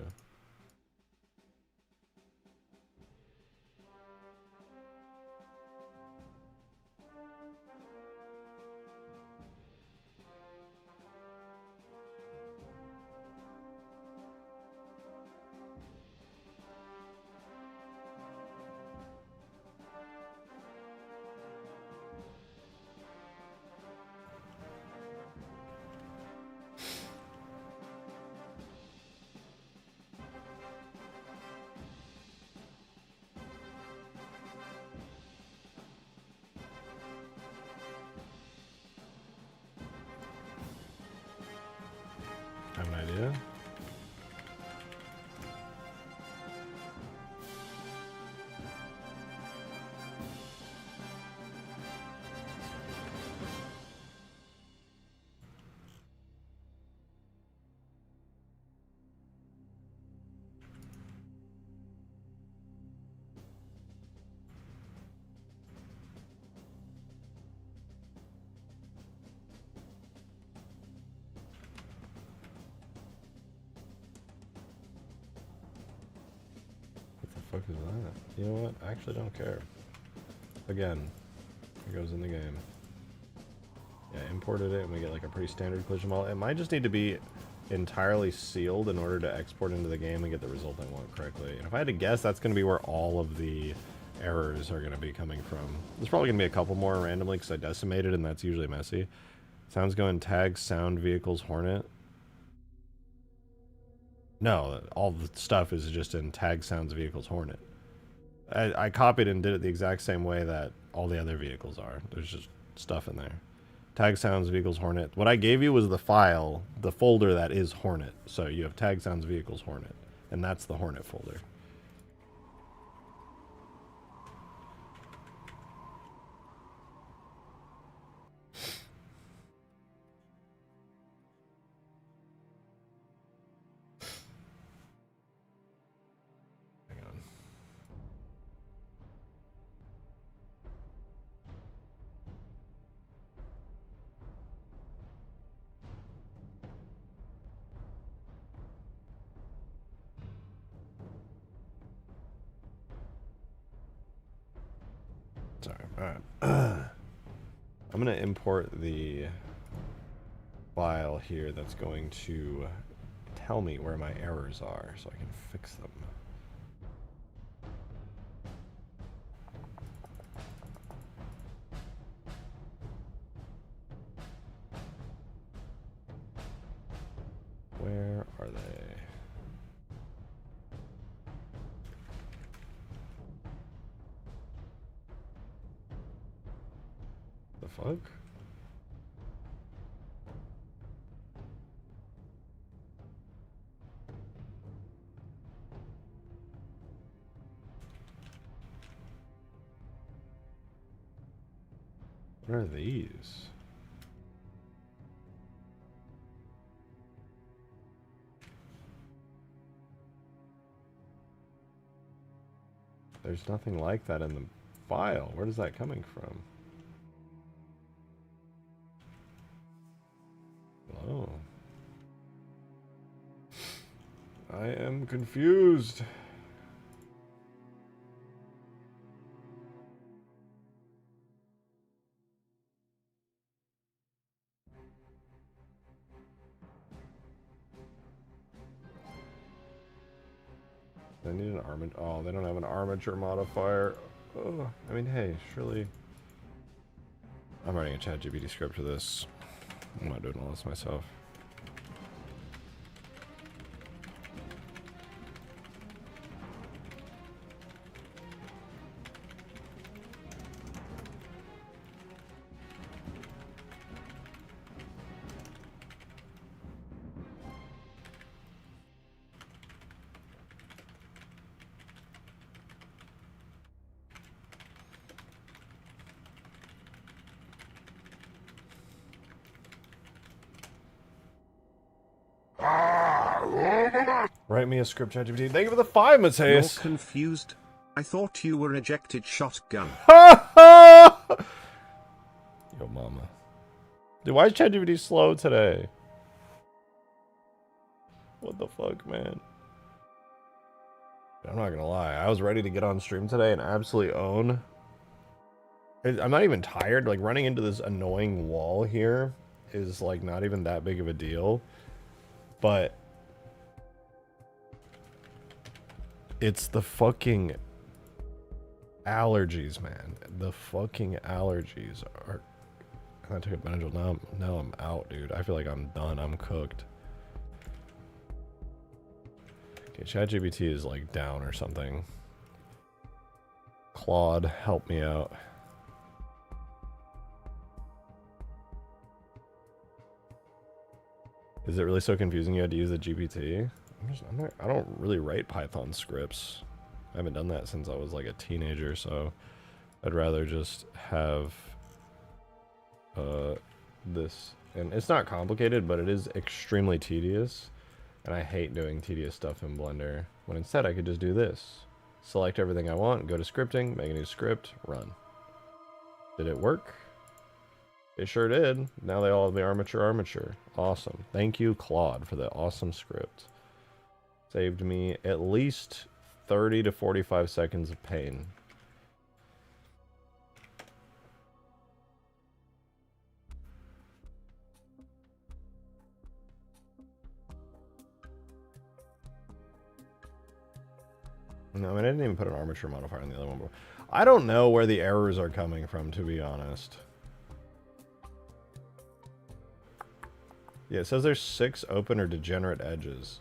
A: I have an idea. Fuck is that? You know what? I actually don't care. Again, it goes in the game. Yeah, imported it and we get like a pretty standard collision model. It might just need to be entirely sealed in order to export into the game and get the result I want correctly. And if I had to guess, that's going to be where all of the errors are going to be coming from. There's probably going to be a couple more randomly because I decimated and that's usually messy. Sounds going tag sound vehicles Hornet. No, all the stuff is just in tag sounds vehicles Hornet. I copied and did it the exact same way that all the other vehicles are. There's just stuff in there. Tag sounds vehicles Hornet. What I gave you was the file, the folder that is Hornet. So you have tag sounds vehicles Hornet, and that's the Hornet folder. Sorry. Alright. I'm going to import the file here that's going to tell me where my errors are so I can fix them. Where are they? The fuck? What are these? There's nothing like that in the file. Where is that coming from? Oh. I am confused. They need an armature. Oh, they don't have an armature modifier. Oh, I mean, hey, surely. I'm writing a ChatGPT script for this. I'm not doing all this myself. Write me a script, ChatGPT. Thank you for the 5,
B: You're
A: Mateus.
B: confused. I thought you were ejected shotgun.
A: Yo, mama. Dude, why is ChatGPT slow today? What the fuck, man? I'm not gonna lie. I was ready to get on stream today and absolutely own. I'm not even tired. Like, running into this annoying wall here is, like, not even that big of a deal. But it's the fucking allergies, man. The fucking allergies are... I took a Benadryl. Now I'm out, dude. I feel like I'm done. I'm cooked. Okay, ChatGPT is, like, down or something. Claude, help me out. Is it really so confusing you had to use the GPT? I don't really write Python scripts. I haven't done that since I was like a teenager, so I'd rather just have this. And it's not complicated, but it is extremely tedious. And I hate doing tedious stuff in Blender, when instead I could just do this. Select everything I want, go to scripting, make a new script, run. Did it work? It sure did. Now they all have the armature. Awesome. Thank you, Claude, for the awesome script. Saved me at least 30 to 45 seconds of pain. No, I mean, I didn't even put an armature modifier on the other one. I don't know where the errors are coming from, to be honest. Yeah, it says there's 6 open or degenerate edges.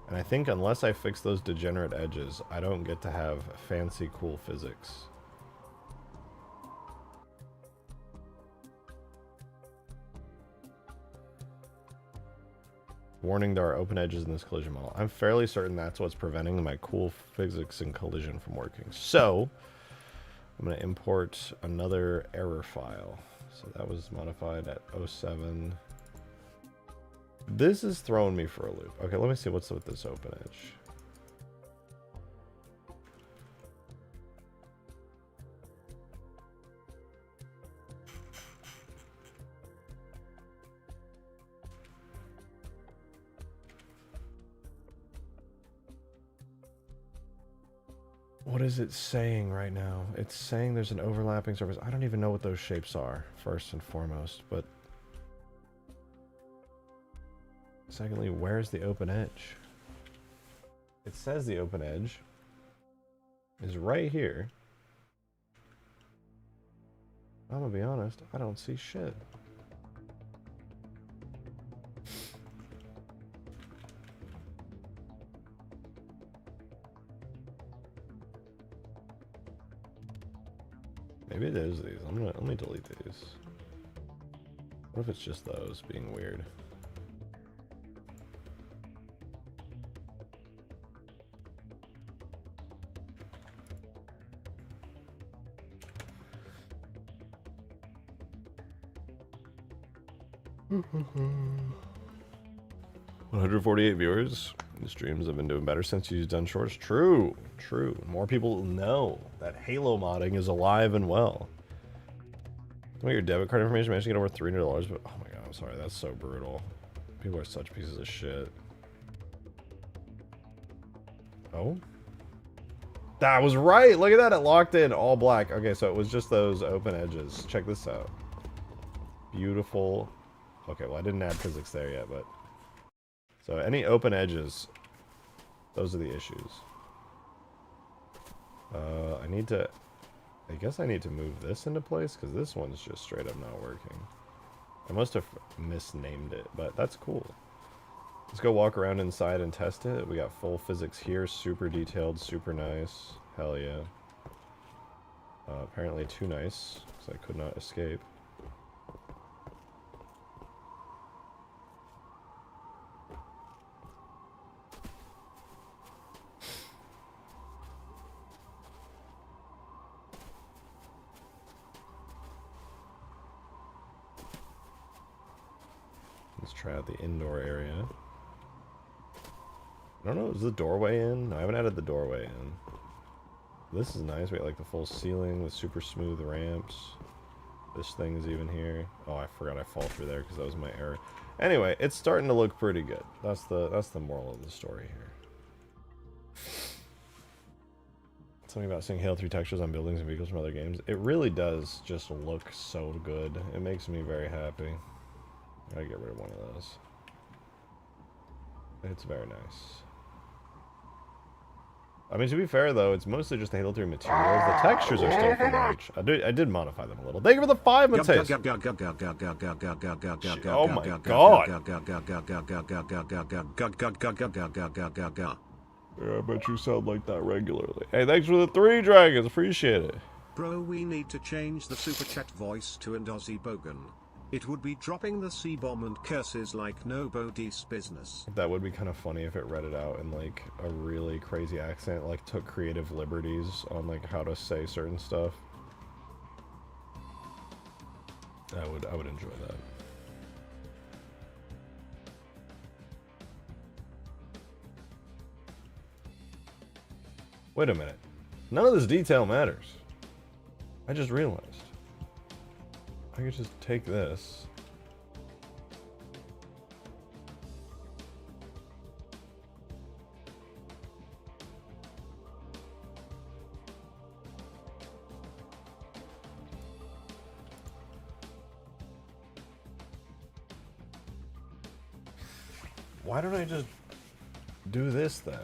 A: And I think unless I fix those degenerate edges, I don't get to have fancy, cool physics. Warning, there are open edges in this collision model. I'm fairly certain that's what's preventing my cool physics and collision from working. So, I'm going to import another error file. So that was modified at 07. This is throwing me for a loop. Okay, let me see what's with this open edge. What is it saying right now? It's saying there's an overlapping surface. I don't even know what those shapes are, first and foremost, but... Secondly, where's the open edge? It says the open edge is right here. I'm gonna be honest, I don't see shit. Maybe it is these. Let me delete these. What if it's just those being weird? 148 viewers. The streams have been doing better since you've done shorts. True, true. More people know that Halo modding is alive and well. Don't your debit card information managed to get over $300, but oh my god, I'm sorry, that's so brutal. People are such pieces of shit. Oh? That was right! Look at that, it locked in all black. Okay, so it was just those open edges. Check this out. Beautiful. Okay, well I didn't add physics there yet, but... So any open edges, those are the issues. I need to... I guess I need to move this into place, because this one's just straight up not working. I must have misnamed it, but that's cool. Let's go walk around inside and test it. We got full physics here, super detailed, super nice. Hell yeah. Apparently too nice, because I could not escape. Let's try out the indoor area. I don't know, is the doorway in? No, I haven't added the doorway in. This is nice. We got like the full ceiling with super smooth ramps. This thing is even here. Oh, I forgot I fall through there because that was my error. Anyway, it's starting to look pretty good. That's the moral of the story here. Something about seeing Halo 3 textures on buildings and vehicles from other games. It really does just look so good. It makes me very happy. I gotta get rid of one of those. It's very nice. I mean, to be fair though, it's mostly just the Halo 3 materials. The textures are still from H. I did modify them a little. Thank you for the 5, Mateus. Oh my god. Yeah, I bet you sound like that regularly. Hey, thanks for the 3 dragons. Appreciate it.
B: Bro, we need to change the super chat voice to an Aussie Bogan. It would be dropping the C-bomb and curses like nobody's business.
A: That would be kind of funny if it read it out in like a really crazy accent, like took creative liberties on like how to say certain stuff. I would enjoy that. Wait a minute. None of this detail matters. I just realized. I could just take this. Why don't I just do this then?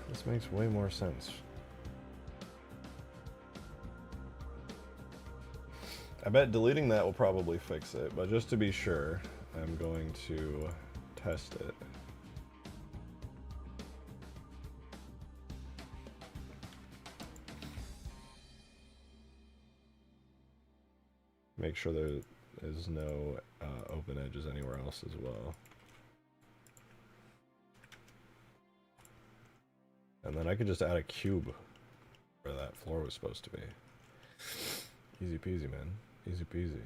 A: This makes way more sense. I bet deleting that will probably fix it, but just to be sure, I'm going to test it. Make sure there is no open edges anywhere else as well. And then I could just add a cube where that floor was supposed to be. Easy peasy, man. Easy peasy.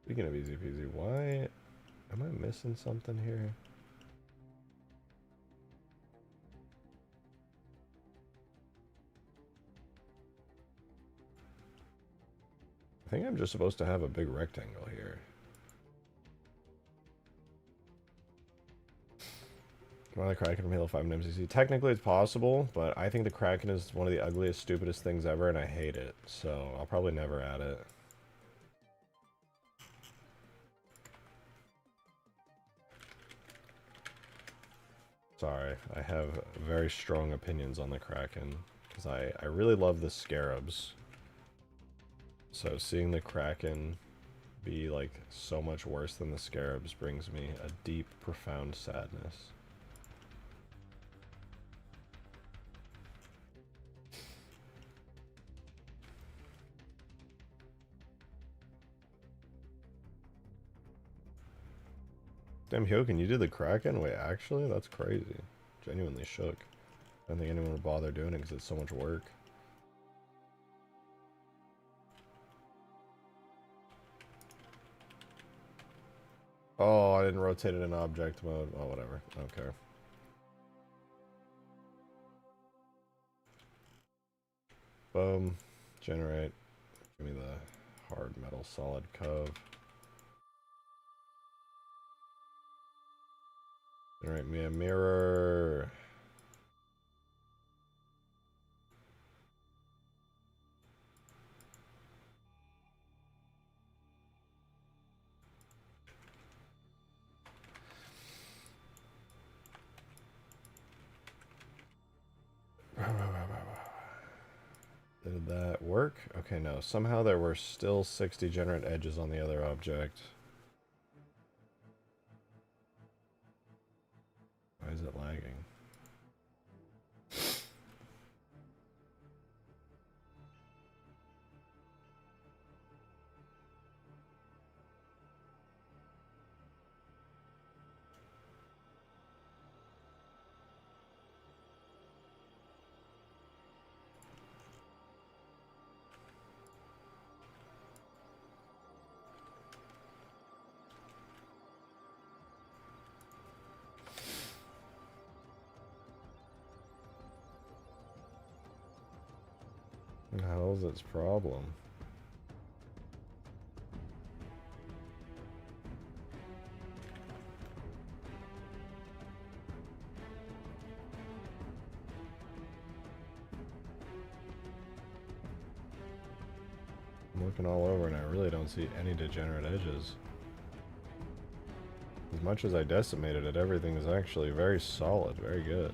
A: Speaking of easy peasy, why am I missing something here? I think I'm just supposed to have a big rectangle here. Am I the Kraken from Halo 5 and MCC? Technically it's possible, but I think the Kraken is one of the ugliest, stupidest things ever, and I hate it. So I'll probably never add it. Sorry, I have very strong opinions on the Kraken, because I really love the Scarabs. So seeing the Kraken be like so much worse than the Scarabs brings me a deep, profound sadness. Damn, Hyokin, you did the Kraken? Wait, actually? That's crazy. Genuinely shook. I don't think anyone would bother doing it because it's so much work. Oh, I didn't rotate it in object mode. Oh, whatever. Okay. Boom. Generate. Give me the hard metal solid cove. Generate me a mirror. Did that work? Okay, no. Somehow there were still 6 degenerate edges on the other object. Why is it lagging? What the hell is its problem? I'm looking all over and I really don't see any degenerate edges. As much as I decimated it, everything is actually very solid, very good.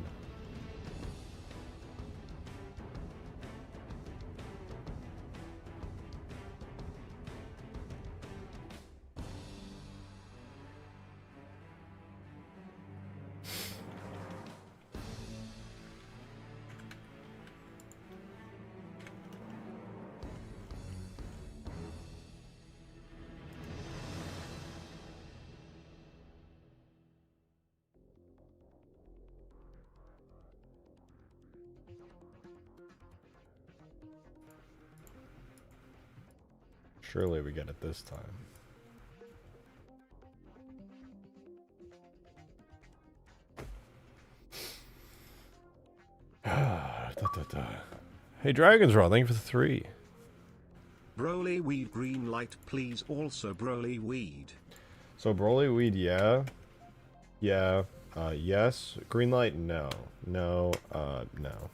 A: Surely we get it this time. Hey, Dragon's Raw, thank you for the 3.
B: Broly weed green light please, also Broly weed.
A: So Broly weed, yeah. Yeah. Yes. Green light, no. No. No.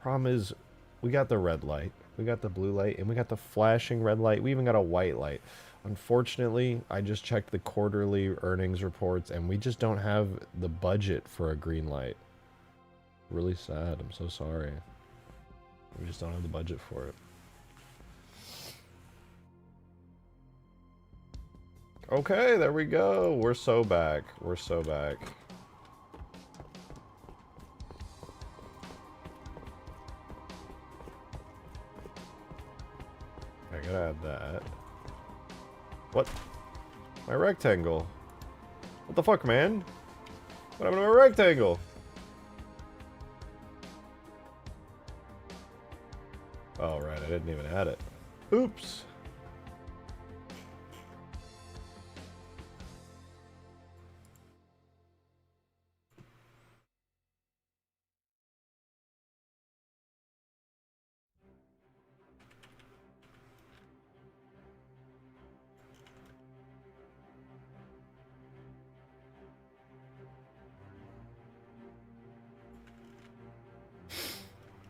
A: Problem is, we got the red light, we got the blue light, and we got the flashing red light. We even got a white light. Unfortunately, I just checked the quarterly earnings reports, and we just don't have the budget for a green light. Really sad. I'm so sorry. We just don't have the budget for it. Okay, there we go. We're so back. We're so back. I gotta add that. What? My rectangle. What the fuck, man? What happened to my rectangle? Oh, right. I didn't even add it. Oops.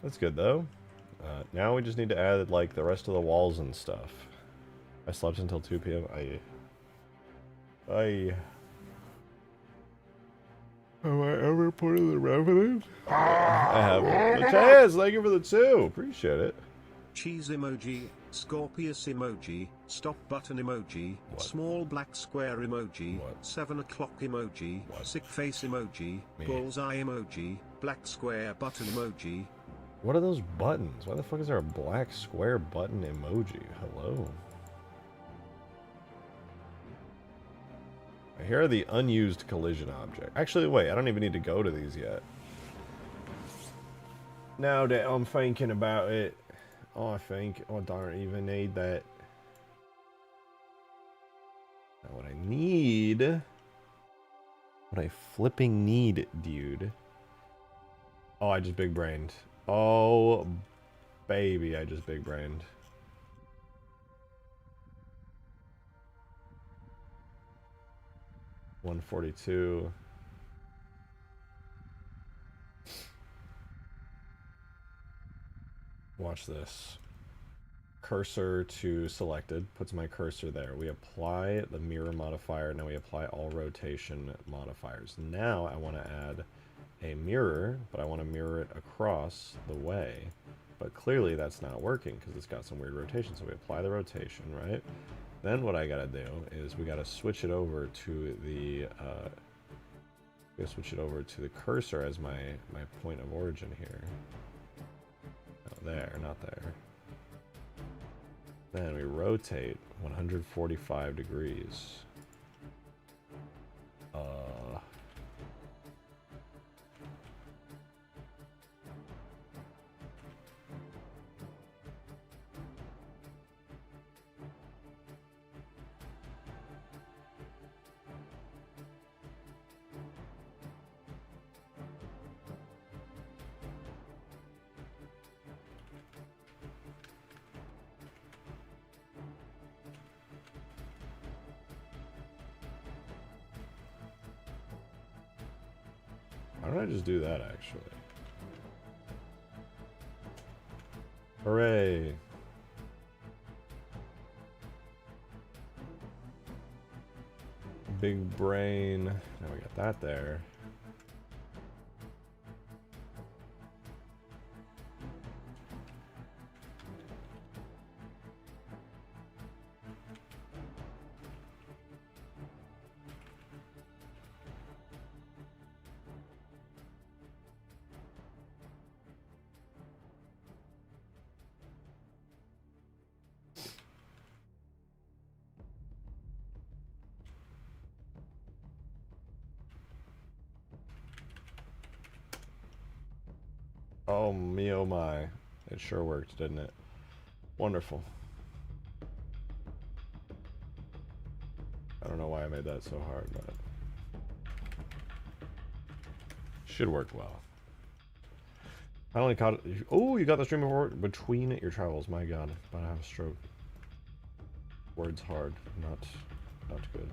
A: That's good, though. Now we just need to add, like, the rest of the walls and stuff. I slept until 2 p.m. Have I ever put in the Revenant? I haven't. The chance! Thank you for the 2! Appreciate it.
B: Cheese emoji, Scorpius emoji, stop button emoji,
A: What?
B: small black square emoji,
A: What?
B: 7 o'clock emoji,
A: What?
B: sick face emoji,
A: Me.
B: bullseye emoji, black square button emoji.
A: What are those buttons? Why the fuck is there a black square button emoji? Hello? Here are the unused collision object. Actually, wait, I don't even need to go to these yet. Now that I'm thinking about it, I think I don't even need that. Now what I need, what I flipping need, dude. Oh, I just big brained. Oh, baby, I just big brained. $142. Watch this. Cursor to selected, puts my cursor there. We apply the mirror modifier, now we apply all rotation modifiers. Now I want to add a mirror, but I want to mirror it across the way. But clearly that's not working because it's got some weird rotation. So we apply the rotation, right? Then what I gotta do is we gotta switch it over to the cursor as my point of origin here. Oh, there, not there. Then we rotate 145 degrees. Why don't I just do that, actually? Hooray! Big brain. Now we got that there. Oh me, oh my. It sure worked, didn't it? Wonderful. I don't know why I made that so hard, but should work well. I only caught it. Oh, you got the stream report between your travels. My god, about to have a stroke. Words hard, not good.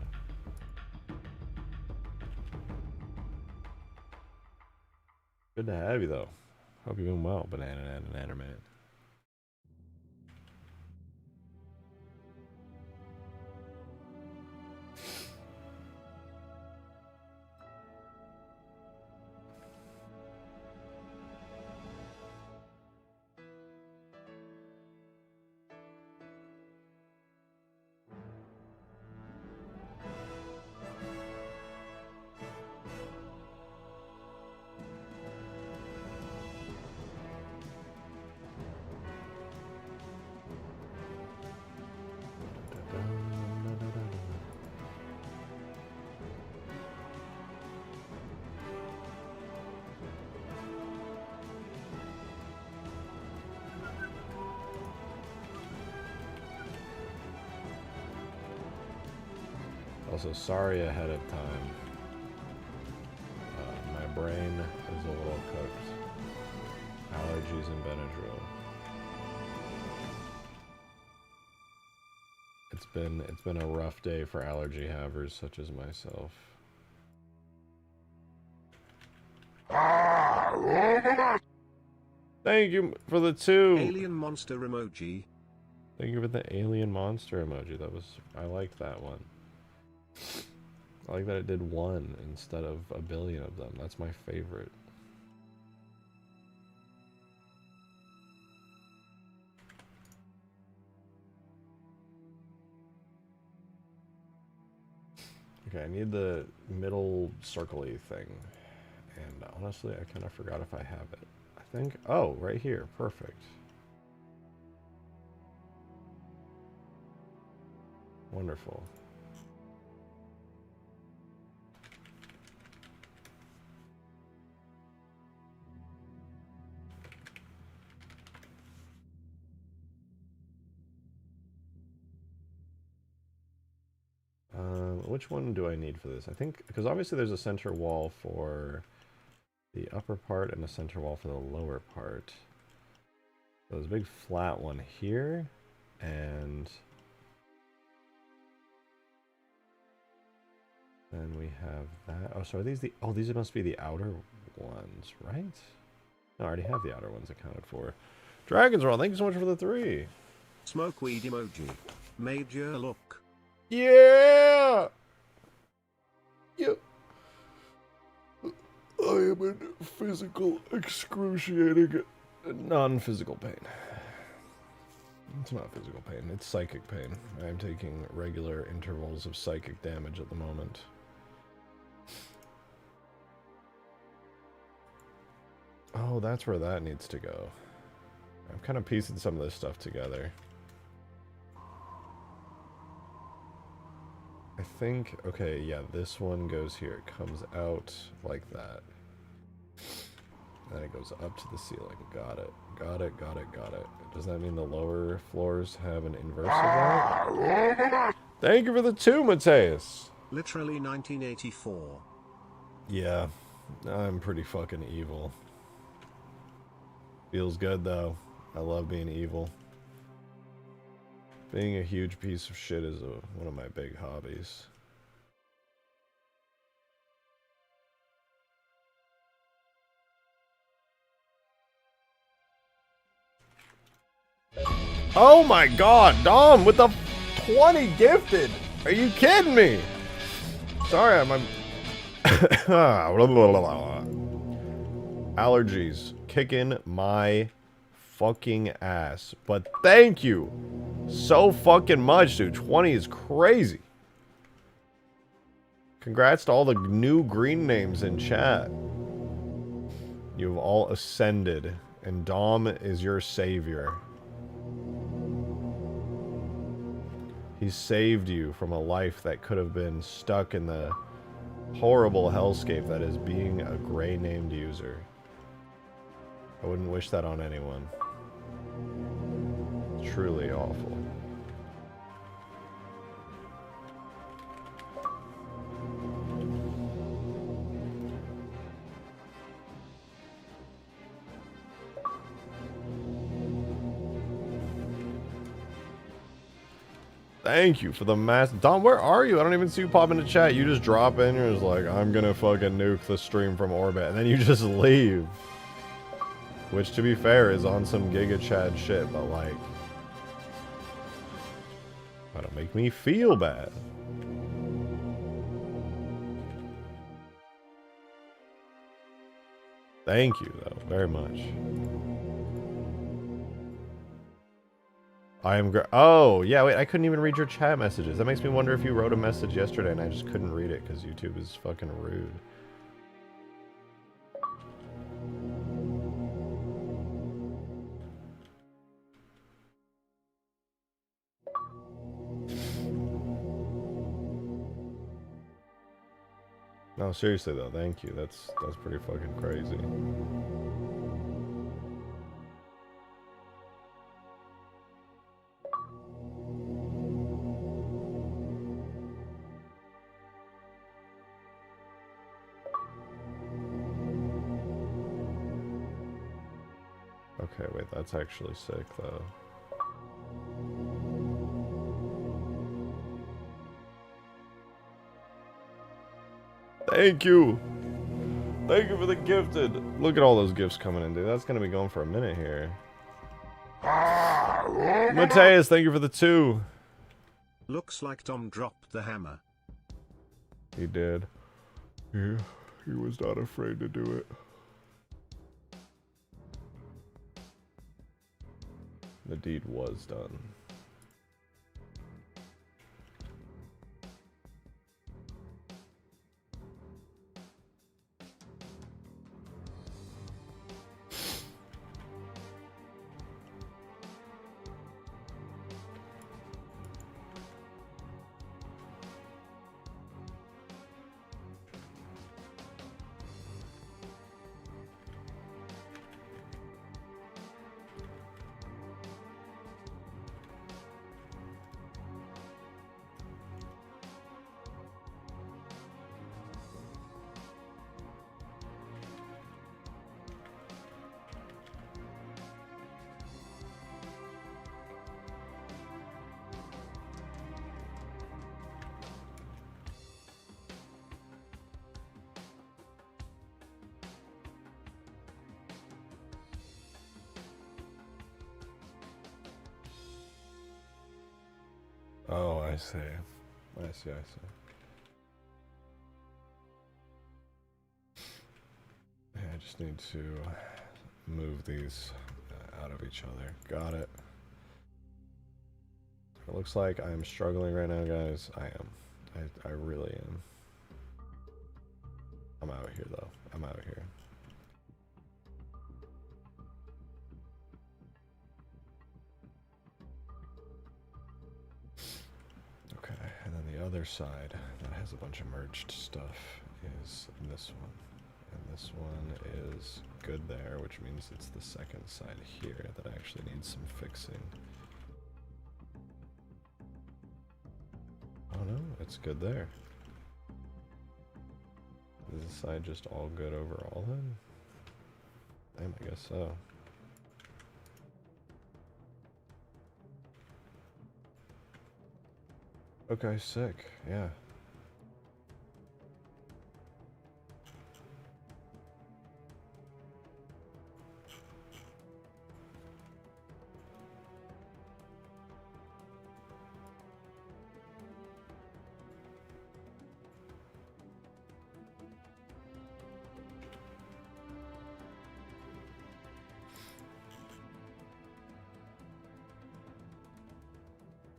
A: Good to have you though. Hope you're doing well, banana man. Also, sorry ahead of time. My brain is a little cooked. Allergies and Benadryl. It's been a rough day for allergy havers such as myself. Thank you for the 2.
B: Alien monster emoji.
A: Thank you for the alien monster emoji. I like that one. I like that it did 1 instead of a billion of them. That's my favorite. Okay, I need the middle circle-y thing. And honestly, I kind of forgot if I have it. I think, oh, right here. Perfect. Wonderful. which one do I need for this? I think, because obviously there's a center wall for the upper part and a center wall for the lower part. So there's a big flat one here, and then we have that. Oh, so are these the, oh, these must be the outer ones, right? No, I already have the outer ones accounted for. Dragon's Roll, thank you so much for the 3.
B: Smokeweed emoji. Major look.
A: Yeah! Yep. I am in physical, excruciating, non-physical pain. It's not physical pain, it's psychic pain. I am taking regular intervals of psychic damage at the moment. Oh, that's where that needs to go. I'm kind of piecing some of this stuff together. I think, okay, yeah, this one goes here. It comes out like that. Then it goes up to the ceiling. Got it. Got it, got it, got it. Does that mean the lower floors have an inverse of that? Thank you for the 2, Mateus.
B: Literally 1984.
A: Yeah, I'm pretty fucking evil. Feels good, though. I love being evil. Being a huge piece of shit is one of my big hobbies. Oh my god, Dom with the 20 gifted! Are you kidding me? Sorry, I'm... Allergies kicking my fucking ass. But thank you so fucking much, dude. 20 is crazy. Congrats to all the new green names in chat. You've all ascended, and Dom is your savior. He saved you from a life that could have been stuck in the horrible hellscape that is being a gray named user. I wouldn't wish that on anyone. It's truly awful. Thank you for the mass. Dom, where are you? I don't even see you pop into chat. You just drop in. You're just like, I'm gonna fucking nuke the stream from orbit. And then you just leave. Which, to be fair, is on some Giga Chad shit, but like... that'll make me feel bad. Thank you, though, very much. I am oh, yeah, wait, I couldn't even read your chat messages. That makes me wonder if you wrote a message yesterday and I just couldn't read it because YouTube is fucking rude. No, seriously though, thank you. That's pretty fucking crazy. Okay, wait, that's actually sick though. Thank you! Thank you for the gifted! Look at all those gifts coming in, dude. That's gonna be going for a minute here. Mateus, thank you for the 2.
B: Looks like Tom dropped the hammer.
A: He did. Yeah, he was not afraid to do it. The deed was done. Oh, I see. I see, I see. Yeah, I just need to move these out of each other. Got it. It looks like I'm struggling right now, guys. I am. I really am. I'm out here, though. I'm out here. Okay, and then the other side that has a bunch of merged stuff is this one. And this one is good there, which means it's the second side here that actually needs some fixing. Oh no, it's good there. Is this side just all good overall then? Damn, I guess so. Okay, sick, yeah.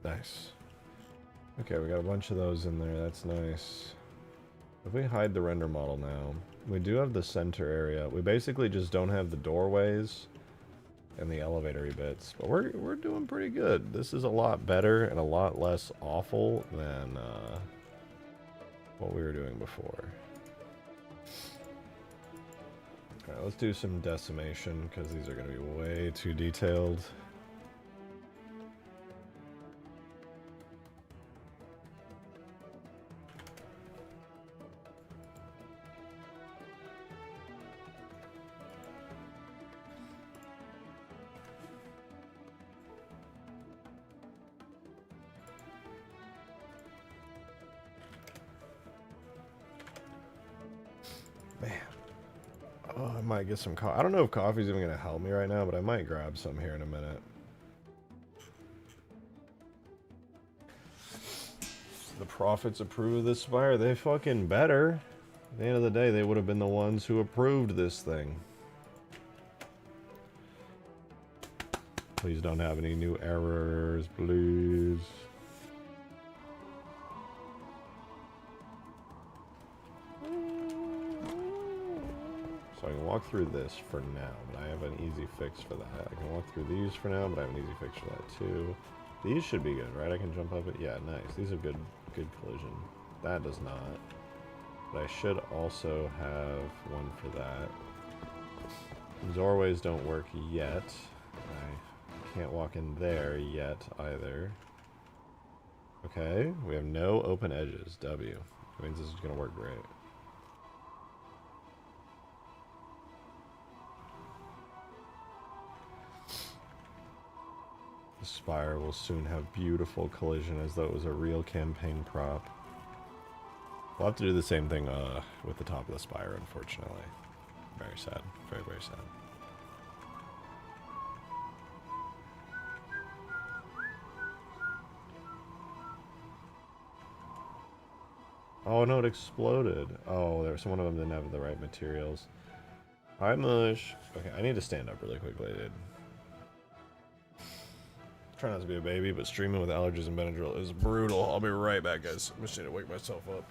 A: Nice. Okay, we got a bunch of those in there. That's nice. If we hide the render model now, we do have the center area. We basically just don't have the doorways and the elevatory bits, but we're doing pretty good. This is a lot better and a lot less awful than what we were doing before. Alright, let's do some decimation, because these are going to be way too detailed. Man. Oh, I might get some coffee. I don't know if coffee's even going to help me right now, but I might grab some here in a minute. The prophets approve of this Spire. They fucking better. At the end of the day, they would have been the ones who approved this thing. Please don't have any new errors, please. So I can walk through this for now, but I have an easy fix for that. I can walk through these for now, but I have an easy fix for that too. These should be good, right? I can jump up it. Yeah, nice. These are good collision. That does not. But I should also have one for that. Doorways don't work yet. I can't walk in there yet either. Okay, we have no open edges. W. That means this is going to work great. The Spire will soon have beautiful collision as though it was a real campaign prop. We'll have to do the same thing with the top of the Spire, unfortunately. Very sad. Very, very sad. Oh no, it exploded. Oh, there's one of them didn't have the right materials. Hi, Mush. Okay, I need to stand up really quickly, dude. Try not to be a baby, but streaming with allergies and Benadryl is brutal. I'll be right back, guys. I'm just need to wake myself up.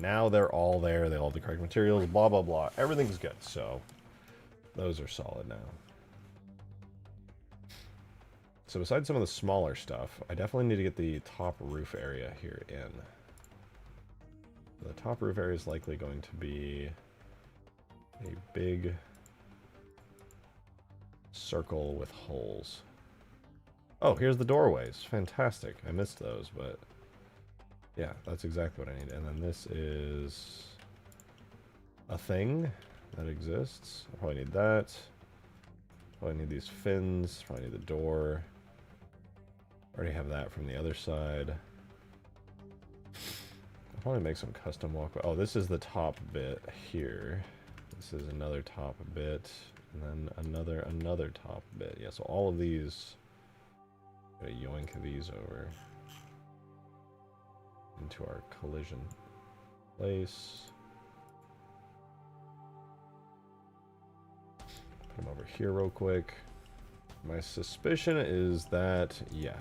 A: now they're all there. They all have the correct materials, blah, blah, blah. Everything's good. So those are solid now. So besides some of the smaller stuff, I definitely need to get the top roof area here in. The top roof area is likely going to be a big circle with holes. Oh, here's the doorways. Fantastic. I missed those, but yeah, that's exactly what I need. And then this is a thing that exists. I probably need that. Probably need these fins. Probably need the door. Already have that from the other side. I'll probably make some custom walkway. Oh, this is the top bit here. This is another top bit. And then another top bit. Yeah, so all of these... Gonna yoink these over into our collision place. Put them over here real quick. My suspicion is that, yeah,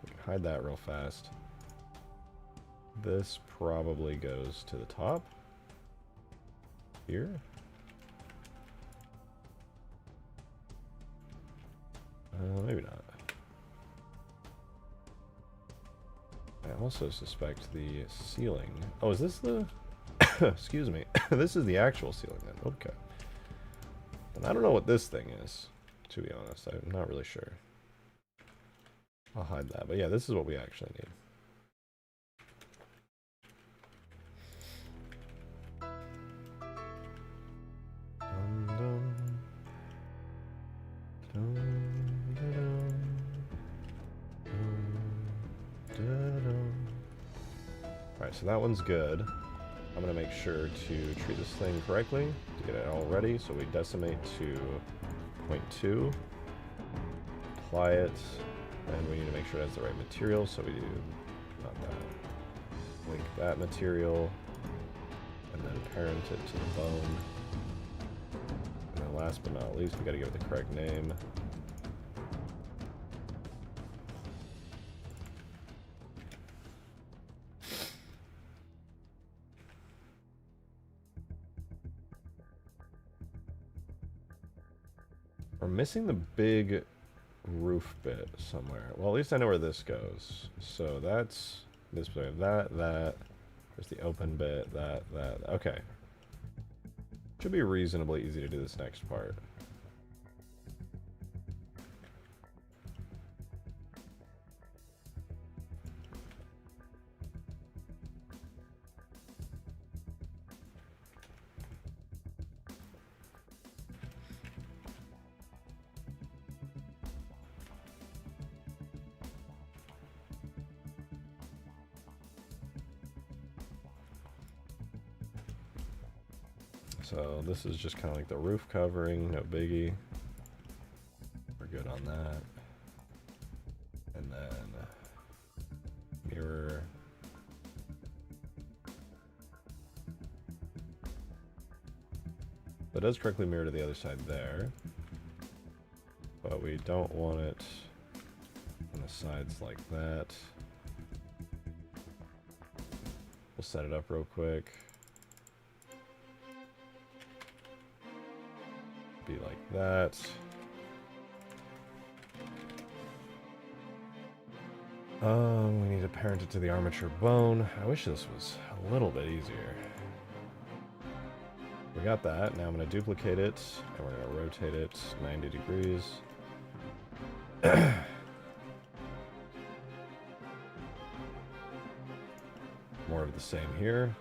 A: we can hide that real fast. This probably goes to the top here. Maybe not. I also suspect the ceiling... Oh, is this the... Excuse me. This is the actual ceiling then. Okay. And I don't know what this thing is, to be honest. I'm not really sure. I'll hide that. But yeah, this is what we actually need. Dum, dum. Dum, dum, dum. Alright, so that one's good. I'm going to make sure to treat this thing correctly to get it all ready. So we decimate to 0.2. Apply it. And we need to make sure it has the right material. So we do, not that. Link that material. And then parent it to the bone. And then last but not least, we got to give it the correct name. We're missing the big roof bit somewhere. Well, at least I know where this goes. So that's this bit, that. There's the open bit, that. Okay. Should be reasonably easy to do this next part. So this is just kind of like the roof covering, no biggie. We're good on that. And then mirror. That does correctly mirror to the other side there. But we don't want it on the sides like that. We'll set it up real quick. Be like that. We need to parent it to the armature bone. I wish this was a little bit easier. We got that. Now I'm going to duplicate it, and we're going to rotate it 90 degrees. More of the same here.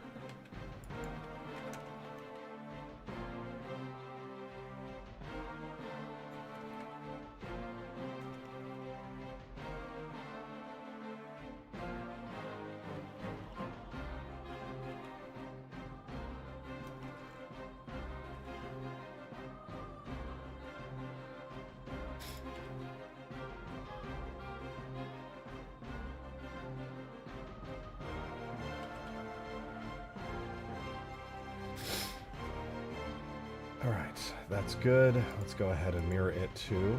A: Alright, that's good. Let's go ahead and mirror it too.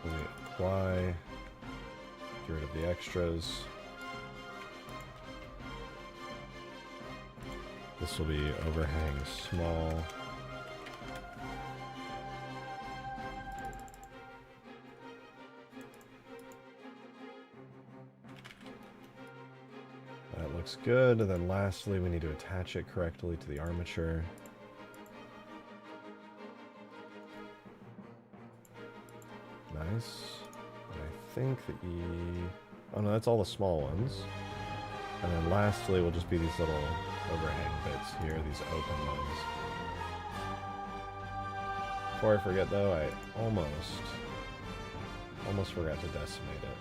A: We apply, get rid of the extras. This will be overhang small. That looks good. And then lastly, we need to attach it correctly to the armature. Nice. And I think the oh no, that's all the small ones. And then lastly will just be these little overhang bits here, these open ones. Before I forget though, I almost forgot to decimate it.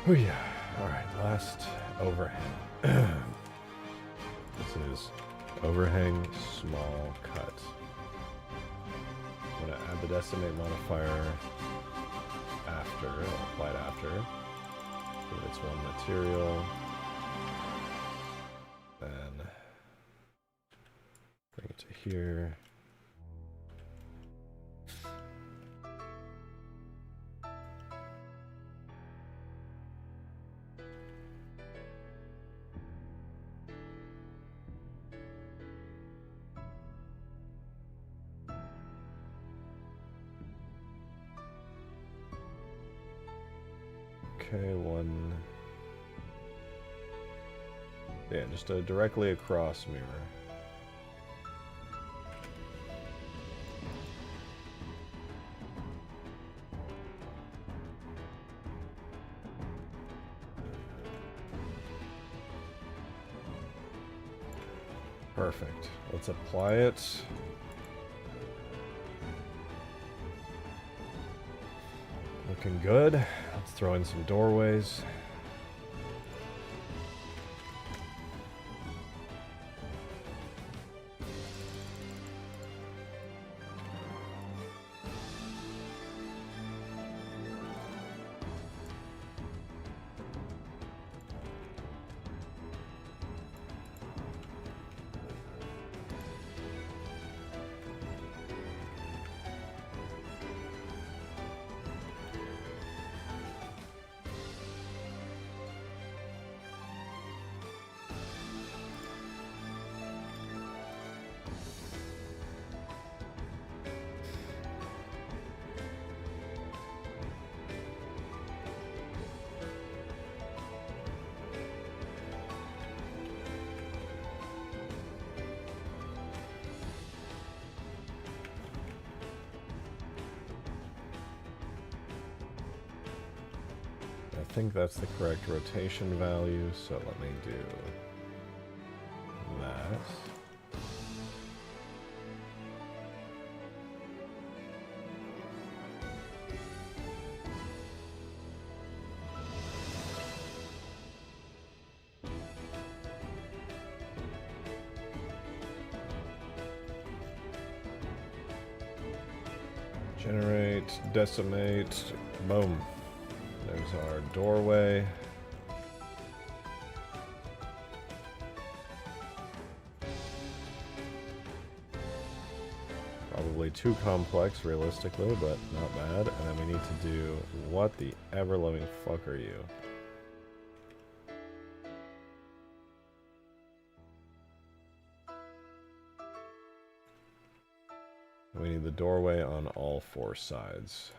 A: Oh yeah. Alright, last overhang. This is overhang small cut. I'm going to add the decimate modifier after, I'll apply it after. Give it its one material. Then bring it to here. Okay, one. Yeah, just a directly across mirror. Perfect. Let's apply it. Looking good. Let's throw in some doorways. I think that's the correct rotation value, so let me do that. Generate, decimate, boom. There's our doorway. Probably too complex, realistically, but not bad. And then we need to do, what the ever-loving fuck are you? We need the doorway on all four sides.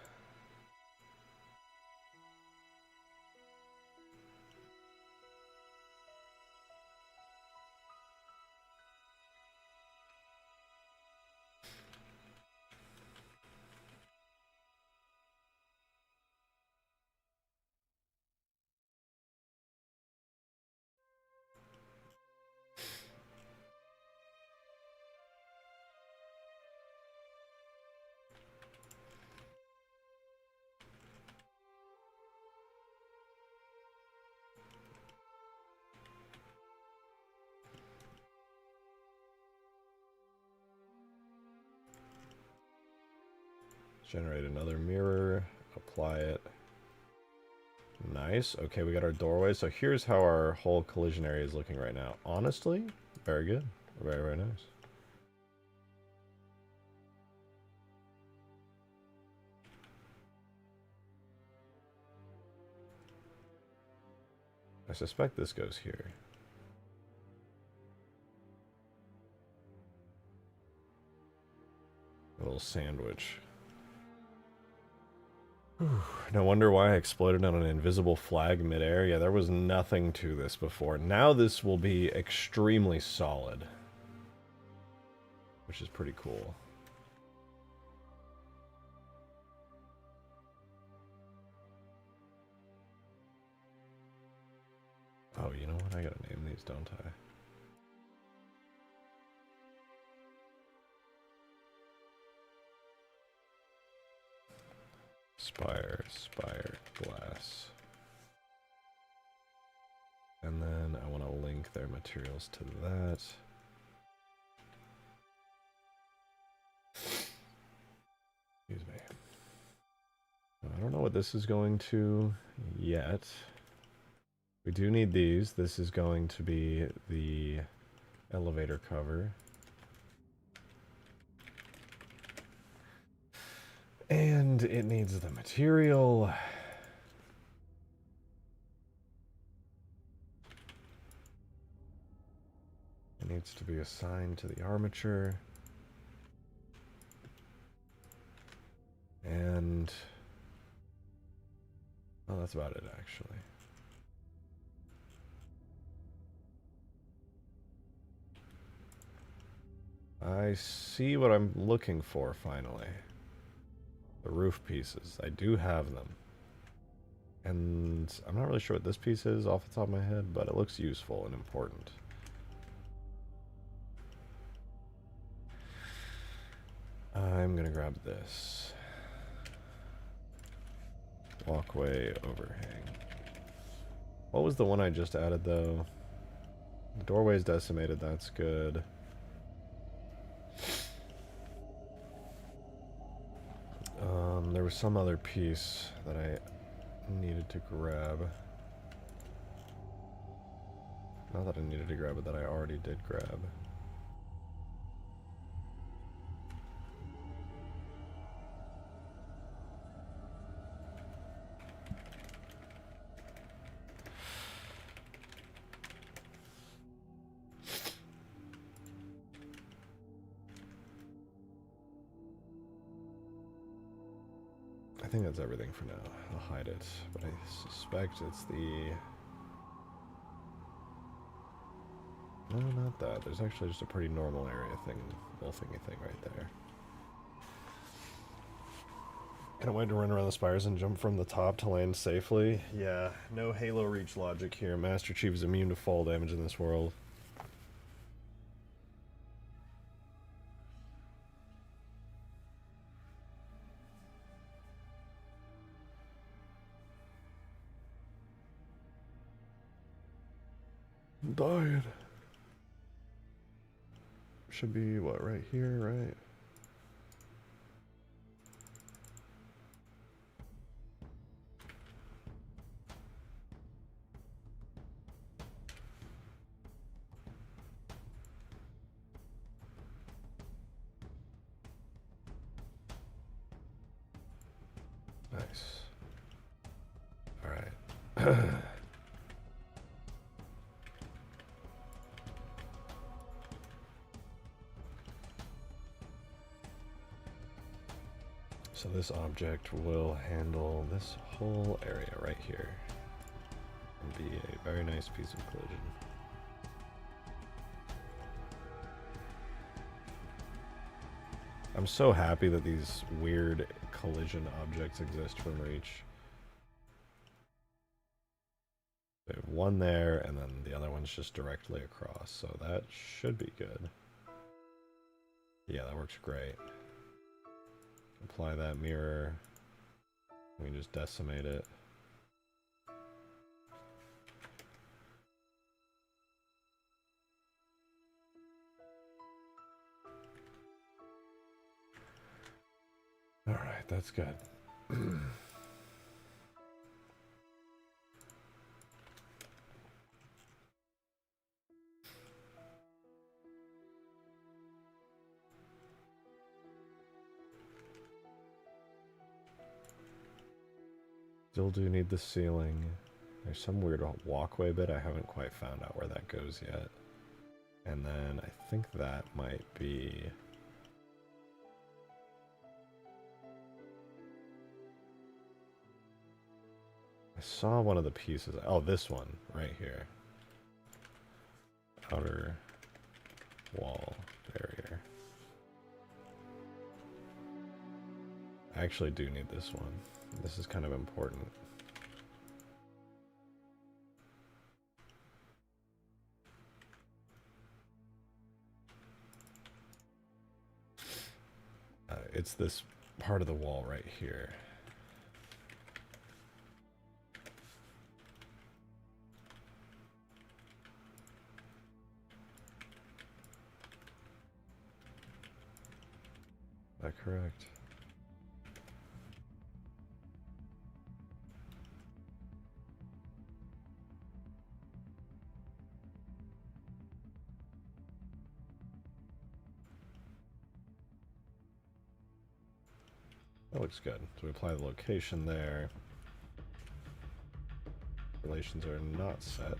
A: Generate another mirror, apply it. Nice. Okay, we got our doorway. So here's how our whole collision area is looking right now. Honestly, very good. Very, very nice. I suspect this goes here. A little sandwich. Whew. No wonder why I exploded on an invisible flag midair. Yeah, there was nothing to this before. Now this will be extremely solid, which is pretty cool. Oh, you know what? I gotta name these, don't I? Spire, Spire, glass. And then I want to link their materials to that. Excuse me. I don't know what this is going to yet. We do need these. This is going to be the elevator cover. And it needs the material. It needs to be assigned to the armature. And... well, that's about it, actually. I see what I'm looking for, finally. The roof pieces. I do have them. And I'm not really sure what this piece is off the top of my head, but it looks useful and important. I'm gonna grab this. Walkway overhang. What was the one I just added, though? The doorway's decimated, that's good. There was some other piece that I needed to grab. Not that I needed to grab it, that I already did grab. I think that's everything for now. I'll hide it, but I suspect it's the... no, not that. There's actually just a pretty normal area thing, little thingy thing right there. Can't wait to run around the spires and jump from the top to land safely. Yeah, no Halo Reach logic here. Master Chief is immune to fall damage in this world. I'm dying. Should be, what, right here, right? Nice. All right. So this object will handle this whole area right here and be a very nice piece of collision. I'm so happy that these weird collision objects exist from Reach. They have one there, and then the other one's just directly across, so that should be good. Yeah, that works great. Apply that mirror. We can just decimate it. Alright, that's good. Still do need the ceiling There's some weird walkway bit. I haven't quite found out where that goes yet. And then I think that might be... I saw one of the pieces. Oh, this one right here. Outer wall barrier. I actually do need this one. This is kind of important. It's this part of the wall right here. Is that correct? That looks good. So we apply the location there. Relations are not set.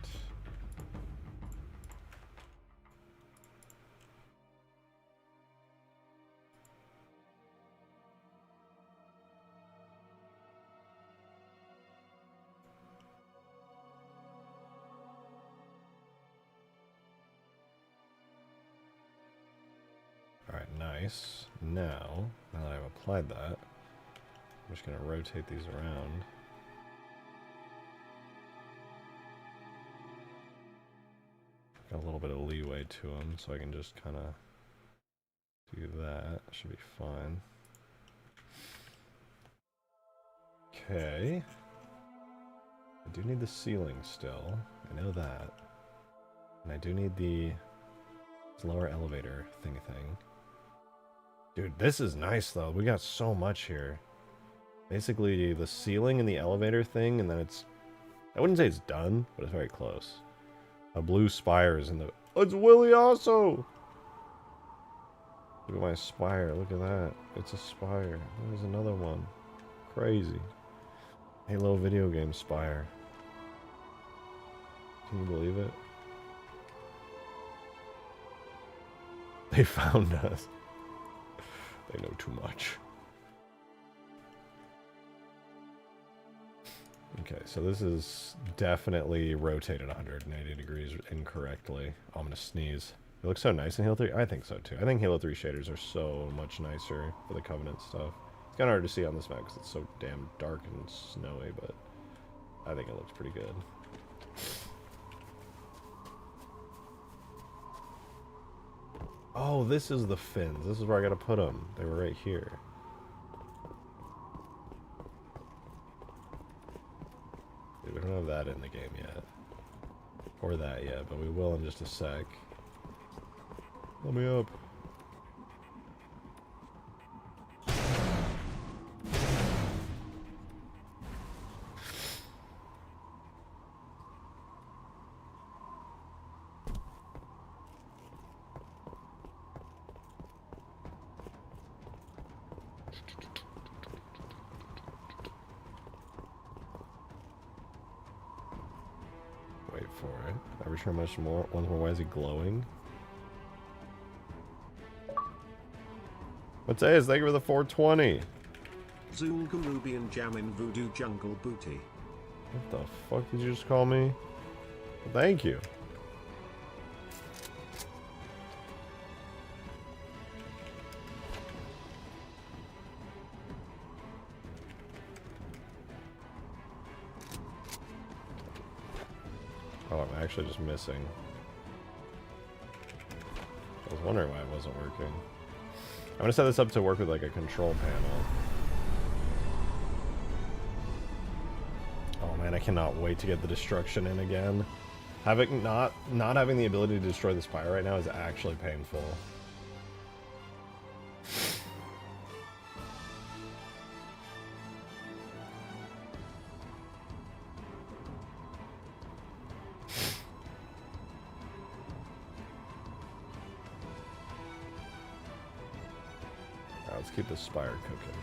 A: Alright, nice. Now that I've applied that, I'm just going to rotate these around. Got a little bit of leeway to them, so I can just kind of do that. Should be fine. Okay. I do need the ceiling still. I know that. And I do need the lower elevator thing. Dude, this is nice though. We got so much here. Basically, the ceiling and the elevator thing, and then it's... I wouldn't say it's done, but it's very close. A blue spire is in the... Oh, it's Willy also! Look at my spire. Look at that. It's a spire. There's another one. Crazy. Halo video game spire. Can you believe it? They found us. They know too much. Okay, so this is definitely rotated 180 degrees incorrectly. Oh, I'm gonna sneeze. It looks so nice in Halo 3. I think so too. I think Halo 3 shaders are so much nicer for the Covenant stuff. It's kind of hard to see on this map because it's so damn dark and snowy, but I think it looks pretty good. Oh, this is the fins. This is where I gotta put them. They were right here. We don't have that in the game yet. Or that yet, but we will in just a sec. Let me up. Wait for it. Every sure much more. Once more, why is he glowing? What's this? Thank you for the 420.
B: Zoom Garubian Jamin Voodoo Jungle Booty.
A: What the fuck did you just call me? Well, thank you. Oh, I'm actually just missing. I was wondering why it wasn't working. I'm gonna set this up to work with like a control panel. Oh man, I cannot wait to get the destruction in again. Having not having the ability to destroy the Spire right now is actually painful. Let's keep the Spire cooking.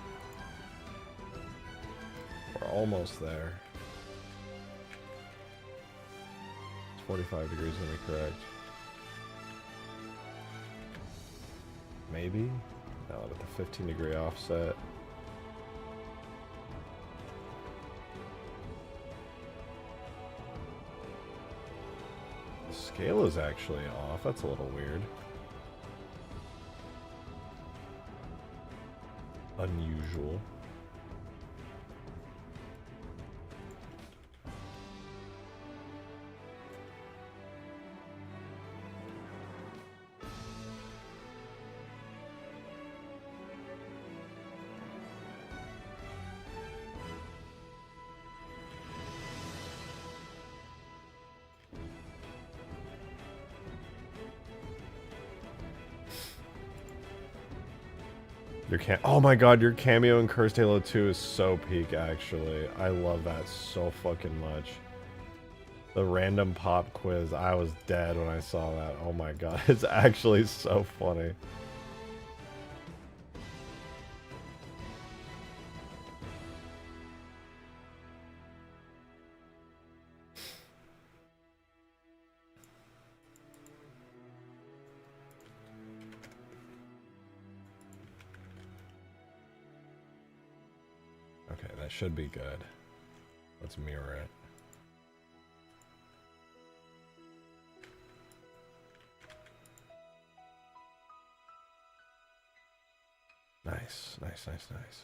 A: We're almost there. 45 degrees is going to be correct. Maybe? No, with the 15-degree offset. The scale is actually off. That's a little weird. Unusual. Oh my god, your cameo in Cursed Halo 2 is so peak, actually. I love that so fucking much. The random pop quiz, I was dead when I saw that. Oh my god, it's actually so funny. Okay, that should be good. Let's mirror it. Nice, nice, nice, nice.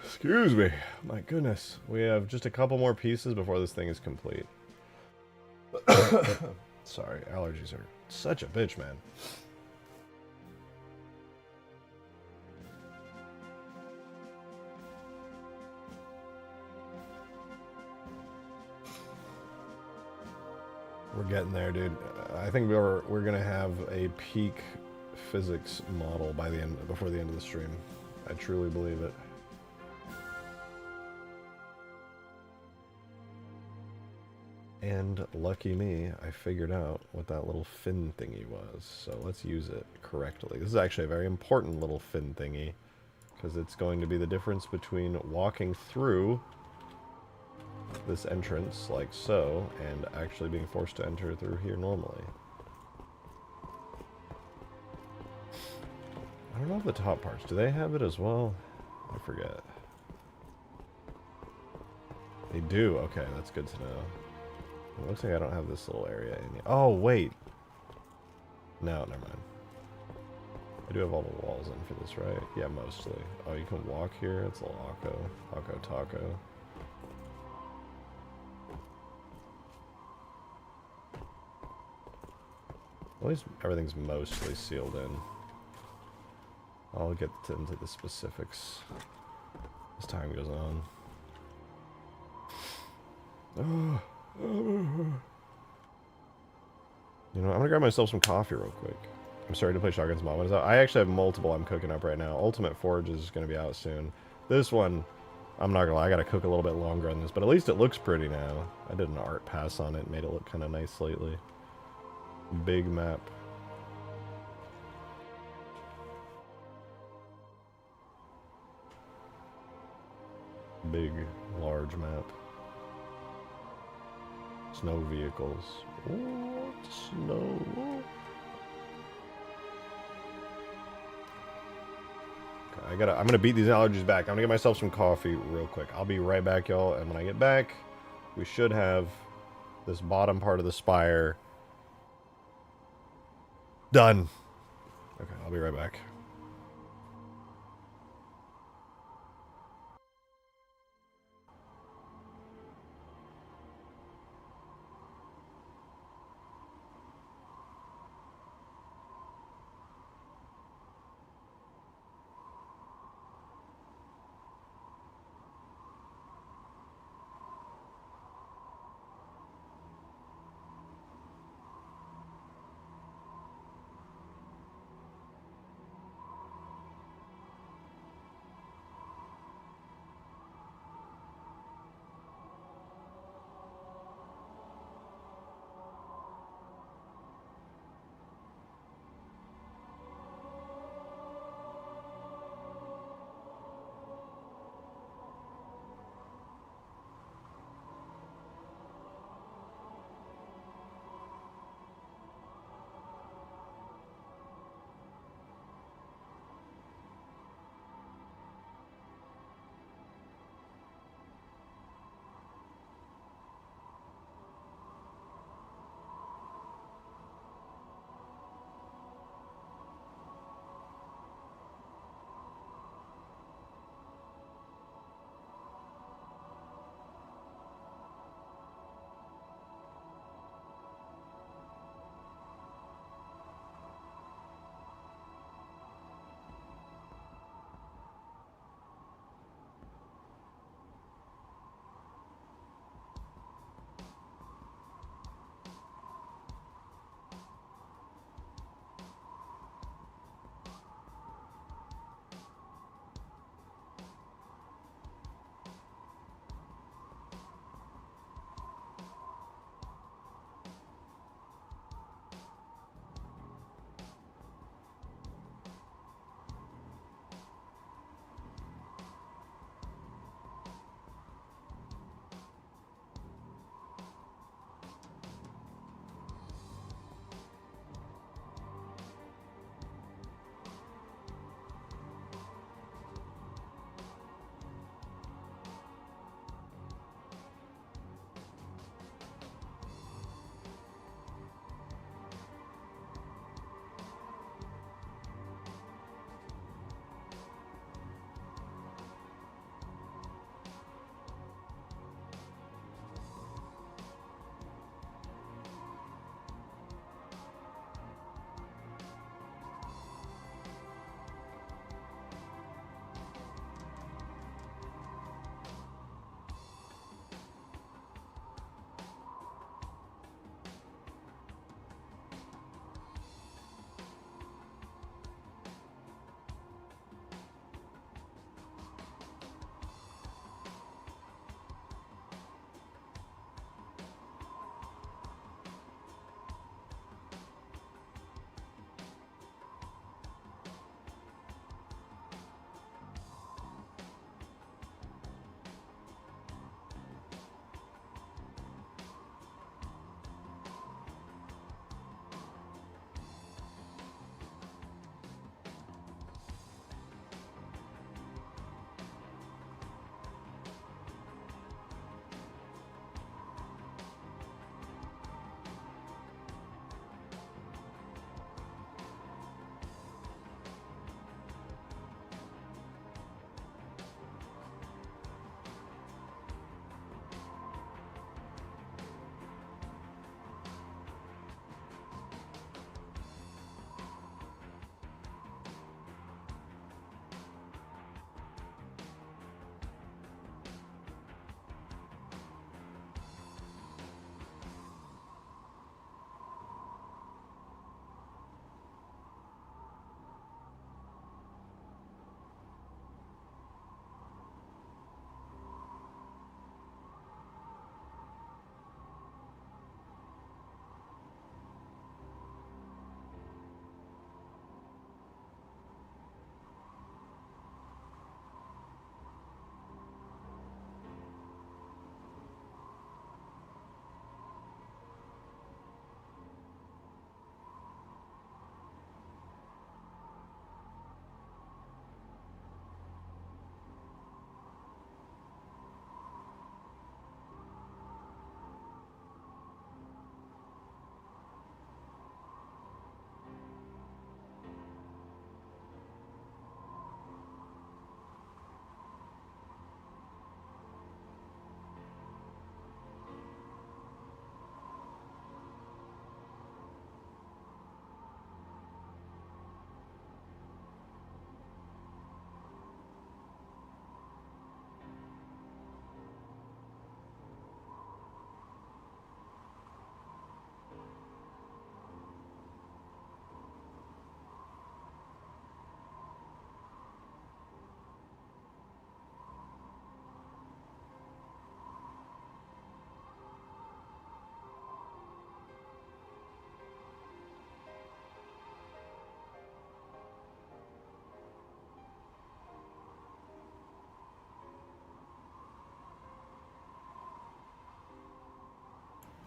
A: Excuse me. My goodness. We have just a couple more pieces before this thing is complete. Sorry, allergies are such a bitch, man. We're getting there, dude. I think we're gonna have a peak physics model by the end, before the end of the stream. I truly believe it. And lucky me, I figured out what that little fin thingy was. So let's use it correctly. This is actually a very important little fin thingy, because it's going to be the difference between walking through this entrance like so and actually being forced to enter through here normally. I don't know if the top parts, do they have it as well? I forget. They do? Okay, that's good to know. It looks like I don't have this little area in here. Oh, wait. No, never mind. I do have all the walls in for this, right? Yeah, mostly. Oh, you can walk here? It's a little Akko Taco. At least everything's mostly sealed in. I'll get into the specifics as time goes on. You know, I'm gonna grab myself some coffee real quick. I'm sorry to play Shotgun's Mom. What is that? I actually have multiple I'm cooking up right now. Ultimate Forge is gonna be out soon. This one, I'm not gonna lie, I gotta cook a little bit longer on this, but at least it looks pretty now. I did an art pass on it, made it look kind of nice lately. Big map. Big, large map. Snow vehicles. What? Snow. Okay, I'm gonna beat these allergies back. I'm gonna get myself some coffee real quick. I'll be right back, y'all. And when I get back, we should have this bottom part of the spire done. Okay, I'll be right back.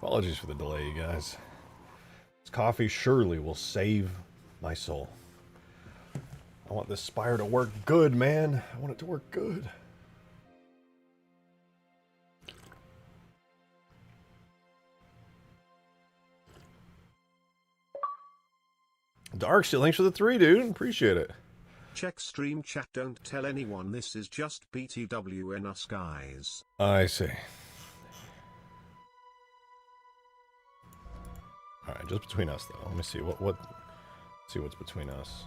A: Apologies for the delay, you guys. This coffee surely will save my soul. I want this Spire to work good, man. I want it to work good. Darksteel, thanks for the 3, dude. Appreciate it.
B: Check stream chat, don't tell anyone this is just BTW in us guys.
A: I see. Alright, just between us though. Let me see see what's between us.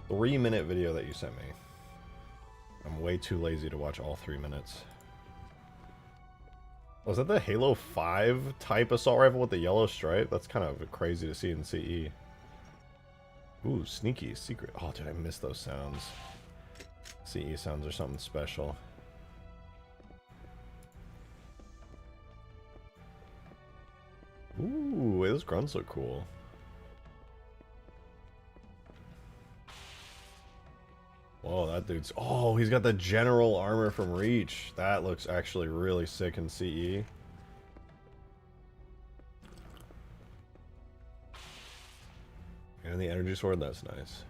A: 3-minute video that you sent me. I'm way too lazy to watch all 3 minutes. Was that the Halo 5 type assault rifle with the yellow stripe? That's kind of crazy to see in CE. Ooh, sneaky, secret. Oh, dude, I miss those sounds. CE sounds are something special. Ooh, wait, those grunts look cool. Whoa, that dude's... Oh, he's got the general armor from Reach. That looks actually really sick in CE. And the energy sword, that's nice.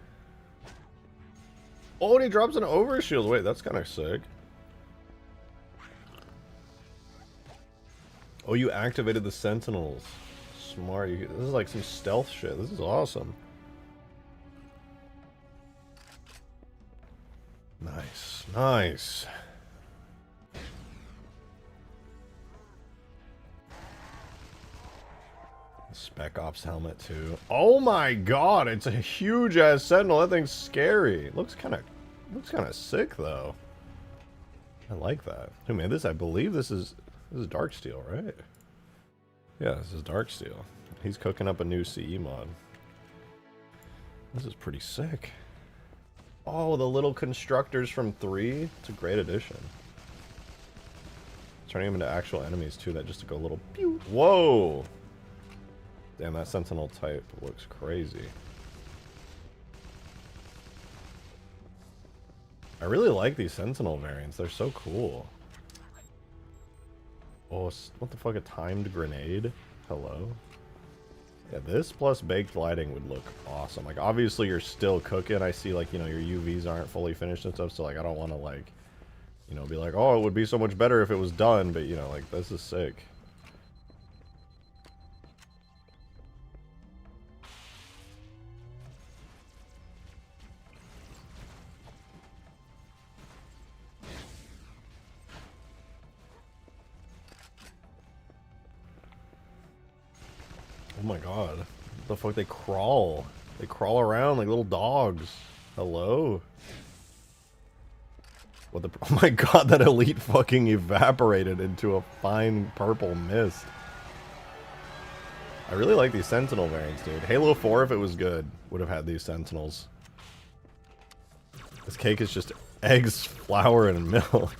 A: Oh, and he drops an overshield. Wait, that's kind of sick. Oh, you activated the sentinels. Smart. This is like some stealth shit. This is awesome. Nice. Nice. Spec Ops helmet too. Oh my god, it's a huge ass sentinel. That thing's scary. It looks kind of sick though. I like that. Who made this? I believe this is Darksteel, right? Yeah, this is Darksteel. He's cooking up a new CE mod. This is pretty sick. Oh, the little constructors from 3. It's a great addition. Turning them into actual enemies too. That just go a little pew. Whoa. Damn, that sentinel type looks crazy. I really like these sentinel variants. They're so cool. Oh, what the fuck, a timed grenade? Hello? Yeah, this plus baked lighting would look awesome. Like, obviously you're still cooking. I see, like, you know, your UVs aren't fully finished and stuff, so, like, I don't want to, like, you know, be like, oh, it would be so much better if it was done, but, you know, like, this is sick. Oh my god. What the fuck? They crawl. They crawl around like little dogs. Hello? What the... Oh my god, that elite fucking evaporated into a fine purple mist. I really like these sentinel variants, dude. Halo 4, if it was good, would have had these sentinels. This cake is just eggs, flour, and milk.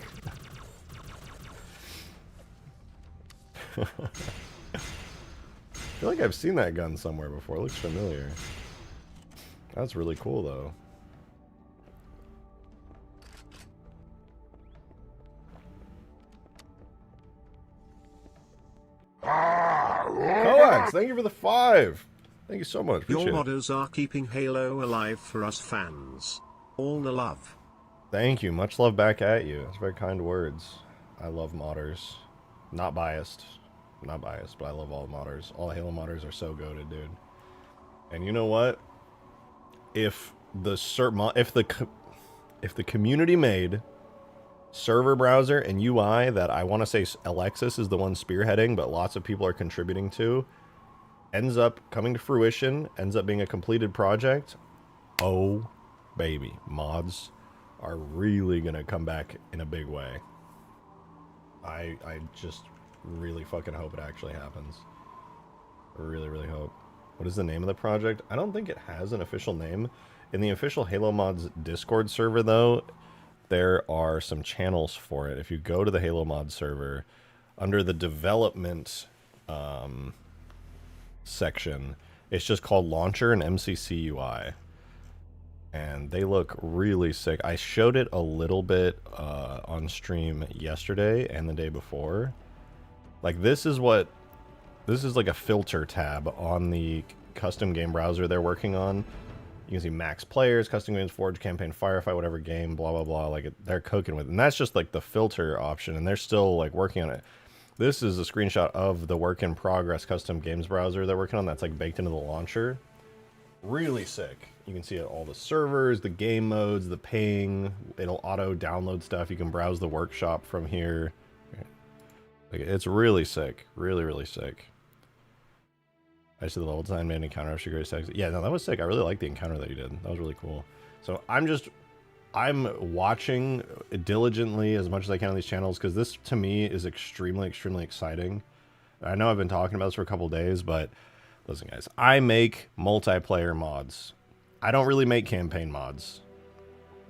A: I feel like I've seen that gun somewhere before. It looks familiar. That's really cool, though. Coax, thank you for the 5. Thank you so much. Appreciate
B: Your
A: it.
B: modders are keeping Halo alive for us fans. All the love.
A: Thank you. Much love back at you. That's very kind words. I love modders. Not biased. Not biased, but I love all modders. All Halo modders are so goated, dude. And you know what? If the community made server browser and UI that I want to say Alexis is the one spearheading, but lots of people are contributing to, ends up coming to fruition, ends up being a completed project, oh baby, mods are really gonna come back in a big way. I just really fucking hope it actually happens. I really, really hope. What is the name of the project? I don't think it has an official name. In the official Halo Mods Discord server, though, there are some channels for it. If you go to the Halo Mod server, under the development section, it's just called Launcher and MCC UI. And they look really sick. I showed it a little bit on stream yesterday and the day before. Like, this is what This is like a filter tab on the custom game browser they're working on. You can see max players, custom games, forge, campaign, firefight, whatever game, blah, blah, blah. Like, they're cooking with it. And that's just like the filter option, and they're still like working on it. This is a screenshot of the work in progress custom games browser they're working on that's like baked into the launcher. Really sick. You can see all the servers, the game modes, the ping. It'll auto download stuff. You can browse the workshop from here. Like, it's really sick. Really, really sick. I see the level design made an encounter of great sex. Yeah, no, that was sick. I really like the encounter that you did. That was really cool. So I'm watching diligently as much as I can on these channels because this to me is extremely, extremely exciting. I know I've been talking about this for a couple days, but listen, guys, I make multiplayer mods. I don't really make campaign mods.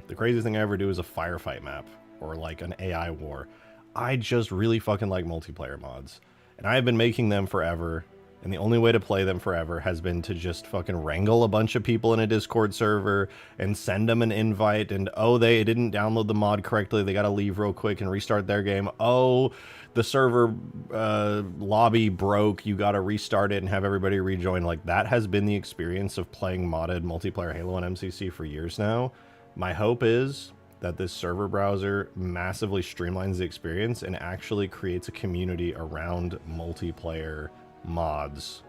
A: The craziest thing I ever do is a firefight map or like an AI war. I just really fucking like multiplayer mods, and I have been making them forever. And the only way to play them forever has been to just fucking wrangle a bunch of people in a Discord server and send them an invite. And, oh, they didn't download the mod correctly. They got to leave real quick and restart their game. Oh, the server lobby broke. You got to restart it and have everybody rejoin. Like, that has been the experience of playing modded multiplayer Halo on MCC for years now. My hope is that this server browser massively streamlines the experience and actually creates a community around multiplayer mods.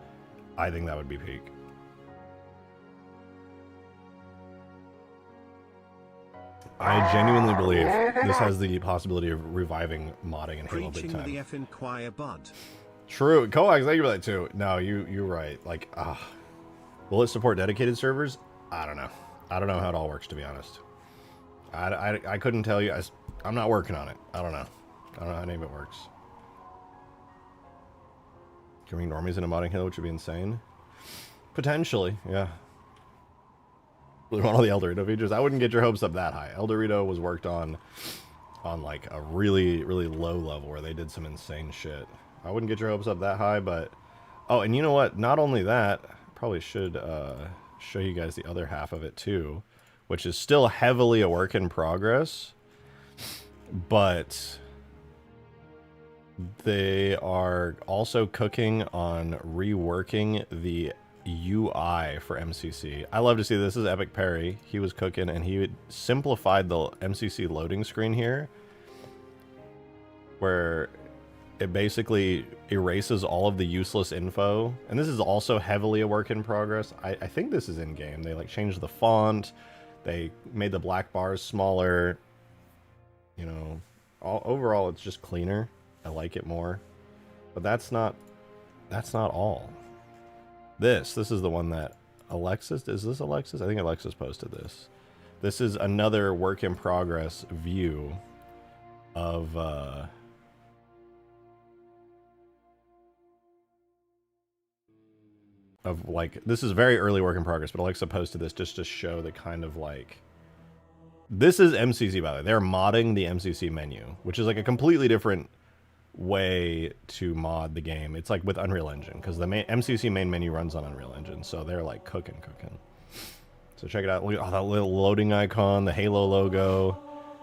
A: I think that would be peak. I genuinely believe this has the possibility of reviving modding in Halo big time.
B: The effing choir bud.
A: True. Coax, thank you for that too. No, you're right. Like, will it support dedicated servers? I don't know. I don't know how it all works, to be honest. I couldn't tell you. I'm not working on it. I don't know. I don't know how any of it works. Can we normies in a modding Halo, which would be insane? Potentially, yeah. We want all the El Dorito features. I wouldn't get your hopes up that high. El Dorito was worked on like a really, really low level where they did some insane shit. I wouldn't get your hopes up that high, but... Oh, and you know what? Not only that, I probably should show you guys the other half of it too, which is still heavily a work in progress, but... They are also cooking on reworking the UI for MCC. I love to see this. This is Epic Perry. He was cooking and he simplified the MCC loading screen here, where it basically erases all of the useless info. And this is also heavily a work in progress. I think this is in game. They like changed the font. They made the black bars smaller. You know, overall it's just cleaner. I like it more, but that's not all. This is the one that Alexis, is this Alexis? I think Alexis posted this. This is another work in progress view of like, this is very early work in progress, but Alexa posted this just to show the kind of like, this is MCC, by the way. They're modding the MCC menu, which is like a completely different way to mod the game. It's like with Unreal Engine, because the MCC main menu runs on Unreal Engine, so they're like cooking. So check it out. Look at that little loading icon, the Halo logo,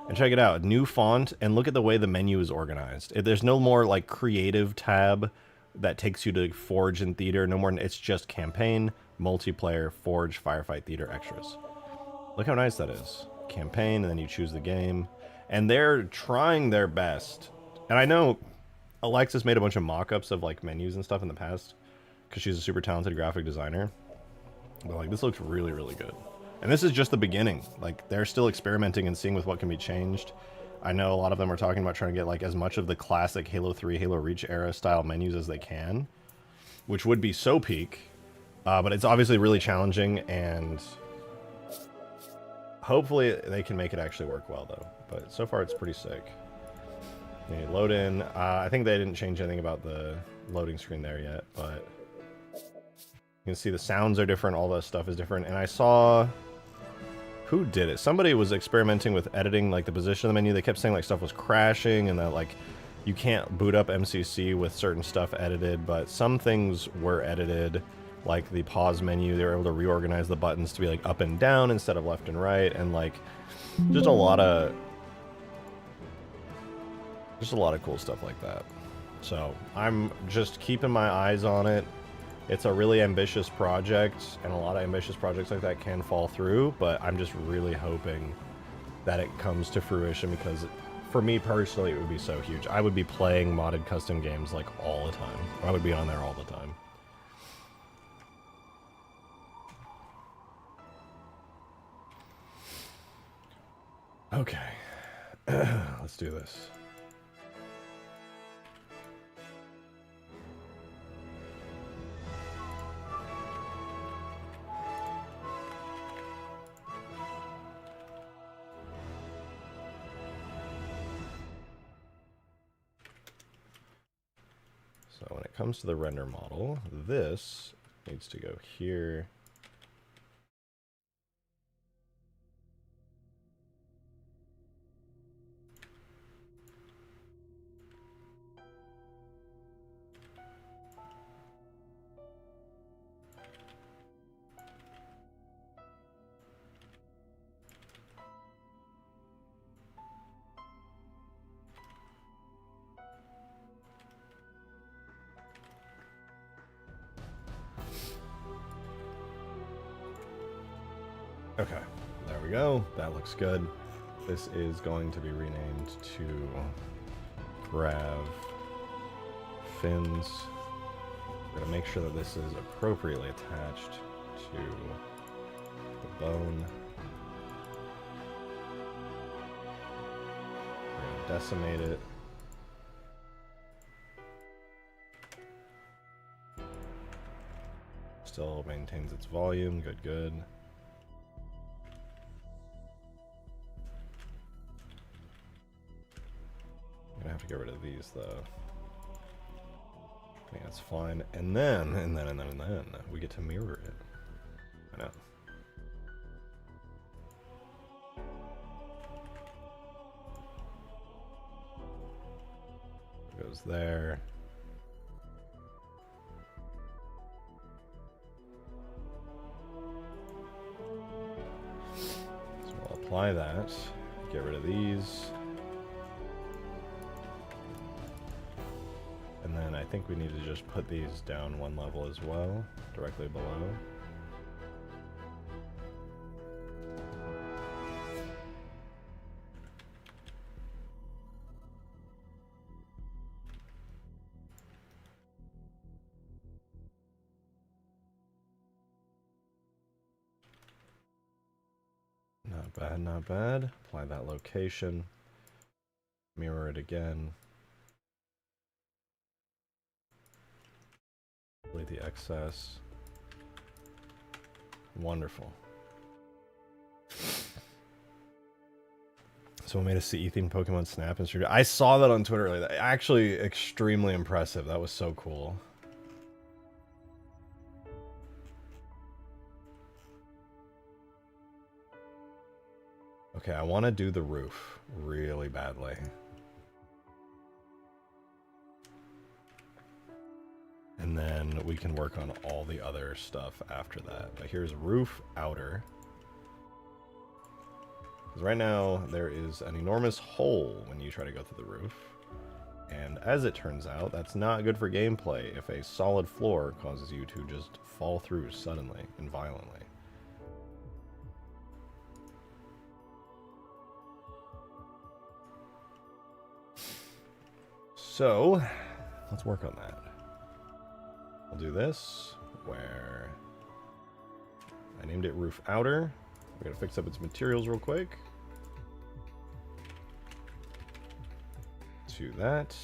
A: and check it out. New font, and look at the way the menu is organized. There's no more like creative tab that takes you to Forge and Theater. No more. It's just campaign, multiplayer, Forge, Firefight, Theater, extras. Look how nice that is. Campaign, and then you choose the game, and they're trying their best. And I know Alexis made a bunch of mock-ups of like menus and stuff in the past because she's a super talented graphic designer. But like, this looks really, really good. And this is just the beginning. Like, they're still experimenting and seeing with what can be changed. I know a lot of them are talking about trying to get like as much of the classic Halo 3, Halo Reach era style menus as they can, which would be so peak. But it's obviously really challenging, and hopefully they can make it actually work well though. But so far it's pretty sick. Okay, load in. I think they didn't change anything about the loading screen there yet, but you can see the sounds are different, all that stuff is different. And I saw, who did it? Somebody was experimenting with editing like the position of the menu. They kept saying like stuff was crashing and that like you can't boot up MCC with certain stuff edited, but some things were edited, like the pause menu. They were able to reorganize the buttons to be like up and down instead of left and right, and like just a lot of cool stuff like that. So I'm just keeping my eyes on it. It's a really ambitious project, and a lot of ambitious projects like that can fall through, but I'm just really hoping that it comes to fruition, because for me personally, it would be so huge. I would be playing modded custom games like all the time. I would be on there all the time. Okay. Let's do this. So when it comes to the render model, this needs to go here. Okay, there we go. That looks good. This is going to be renamed to Grav Fins. We're going to make sure that this is appropriately attached to the bone. We're going to decimate it. Still maintains its volume. Good, good. I'm gonna have to get rid of these though. I think that's fine. And then we get to mirror it. I know. It goes there. So we'll apply that. Get rid of these. And then I think we need to just put these down one level as well, directly below. Not bad, not bad. Apply that location. Mirror it again. Delete the excess. Wonderful. Someone made a CE-themed Pokemon Snap and Street. I saw that on Twitter earlier. Actually, extremely impressive. That was so cool. Okay, I want to do the roof really badly. And then we can work on all the other stuff after that. But here's roof outer. Because right now, there is an enormous hole when you try to go through the roof. And as it turns out, that's not good for gameplay if a solid floor causes you to just fall through suddenly and violently. So, let's work on that. I'll do this, where I named it Roof Outer. We're going to fix up its materials real quick. To that.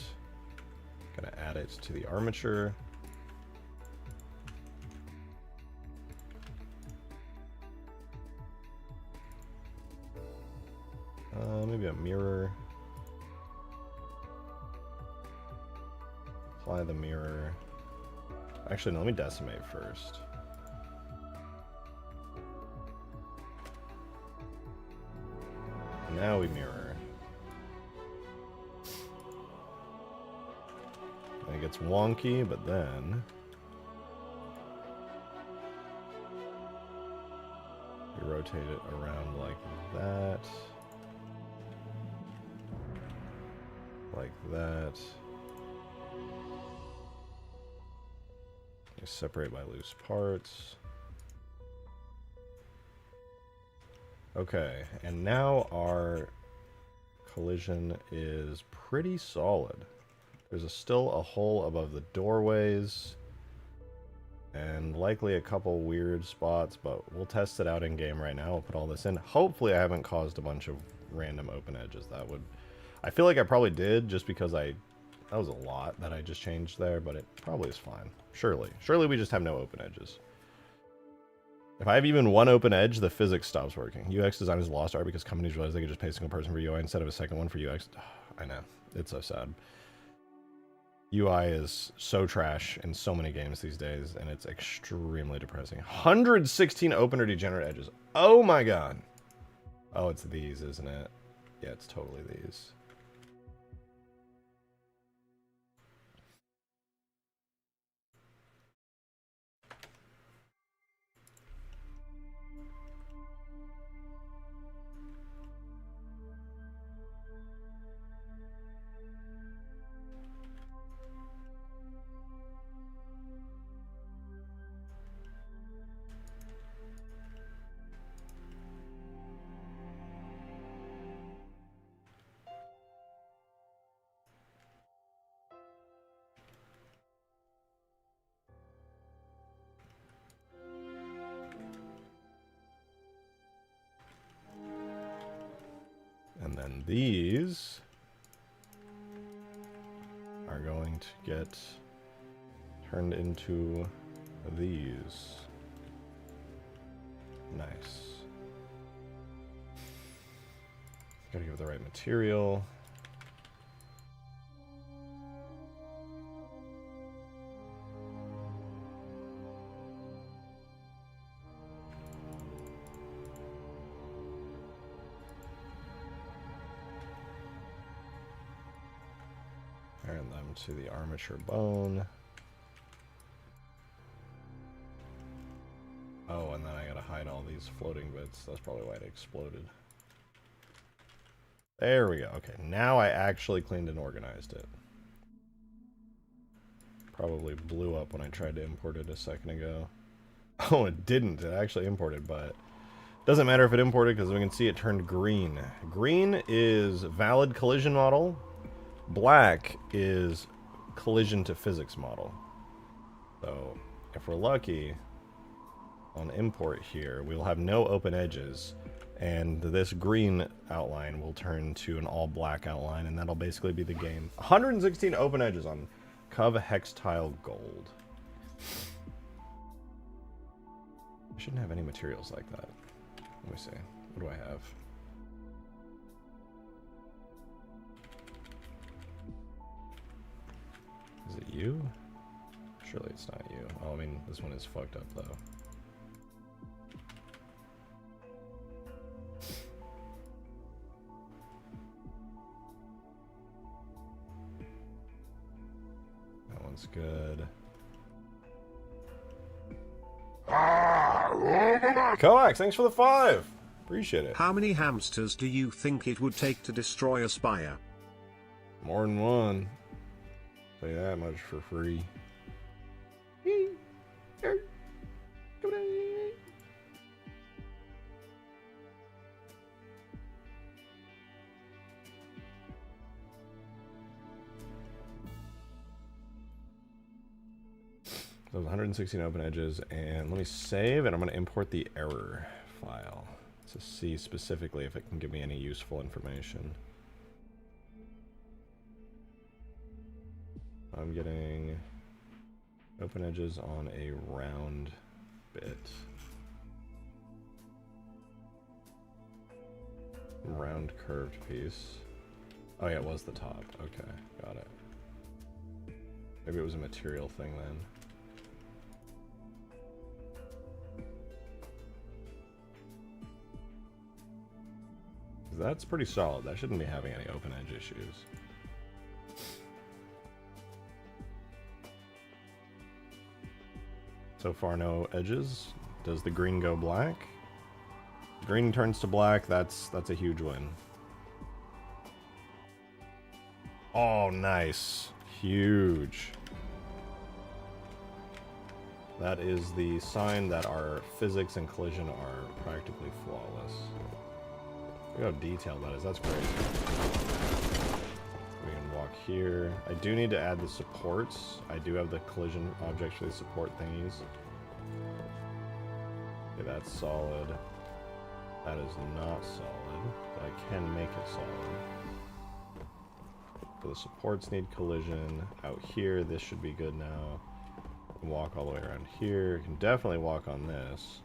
A: Going to add it to the armature. Maybe a mirror. Apply the mirror. Actually, no, let me decimate first. Now we mirror. And it gets wonky, but then we rotate it around like that. Like that. Separate by loose parts. Okay, and now our collision is pretty solid. There's still a hole above the doorways, and likely a couple weird spots, but we'll test it out in game right now. We'll put all this in. Hopefully I haven't caused a bunch of random open edges. That would... I feel like I probably did, just because that was a lot that I just changed there, but it probably is fine. Surely. Surely we just have no open edges. If I have even one open edge, the physics stops working. UX design is lost art because companies realize they could just pay a single person for UI instead of a second one for UX. I know. It's so sad. UI is so trash in so many games these days, and it's extremely depressing. 116 open or degenerate edges. Oh my god. Oh, it's these, isn't it? Yeah, it's totally these. And then these are going to get turned into these. Nice. Gotta give it the right material. Iron them to the armature bone. Oh, and then I gotta hide all these floating bits. That's probably why it exploded. There we go. Okay, now I actually cleaned and organized it. Probably blew up when I tried to import it a second ago. Oh, it didn't. It actually imported, but doesn't matter if it imported because we can see it turned green. Green is valid collision model. Black is collision to physics model. So if we're lucky, on import here, we'll have no open edges, and this green outline will turn to an all black outline, and that'll basically be the game. 116 open edges on Cov Hextile Gold. I shouldn't have any materials like that. Let me see. What do I have? Is it you? Surely it's not you. Oh, I mean, this one is fucked up, though. That one's good. Coax, thanks for the 5! Appreciate it.
B: How many hamsters do you think it would take to destroy a spire?
A: More than one. Say that much for free. Those 116 open edges, and let me save, and I'm going to import the error file to see specifically if it can give me any useful information. I'm getting open edges on a round bit. Round curved piece. Oh yeah, it was the top. Okay, got it. Maybe it was a material thing then. That's pretty solid. That shouldn't be having any open edge issues. So far, no edges. Does the green go black? Green turns to black. That's a huge win. Oh, nice. Huge. That is the sign that our physics and collision are practically flawless. Look how detailed that is. That's great. We can walk here. I do need to add the supports. I do have the collision objects for the support thingies. Okay, that's solid. That is not solid, but I can make it solid. So the supports need collision. Out here, this should be good now. Can walk all the way around here. Can definitely walk on this.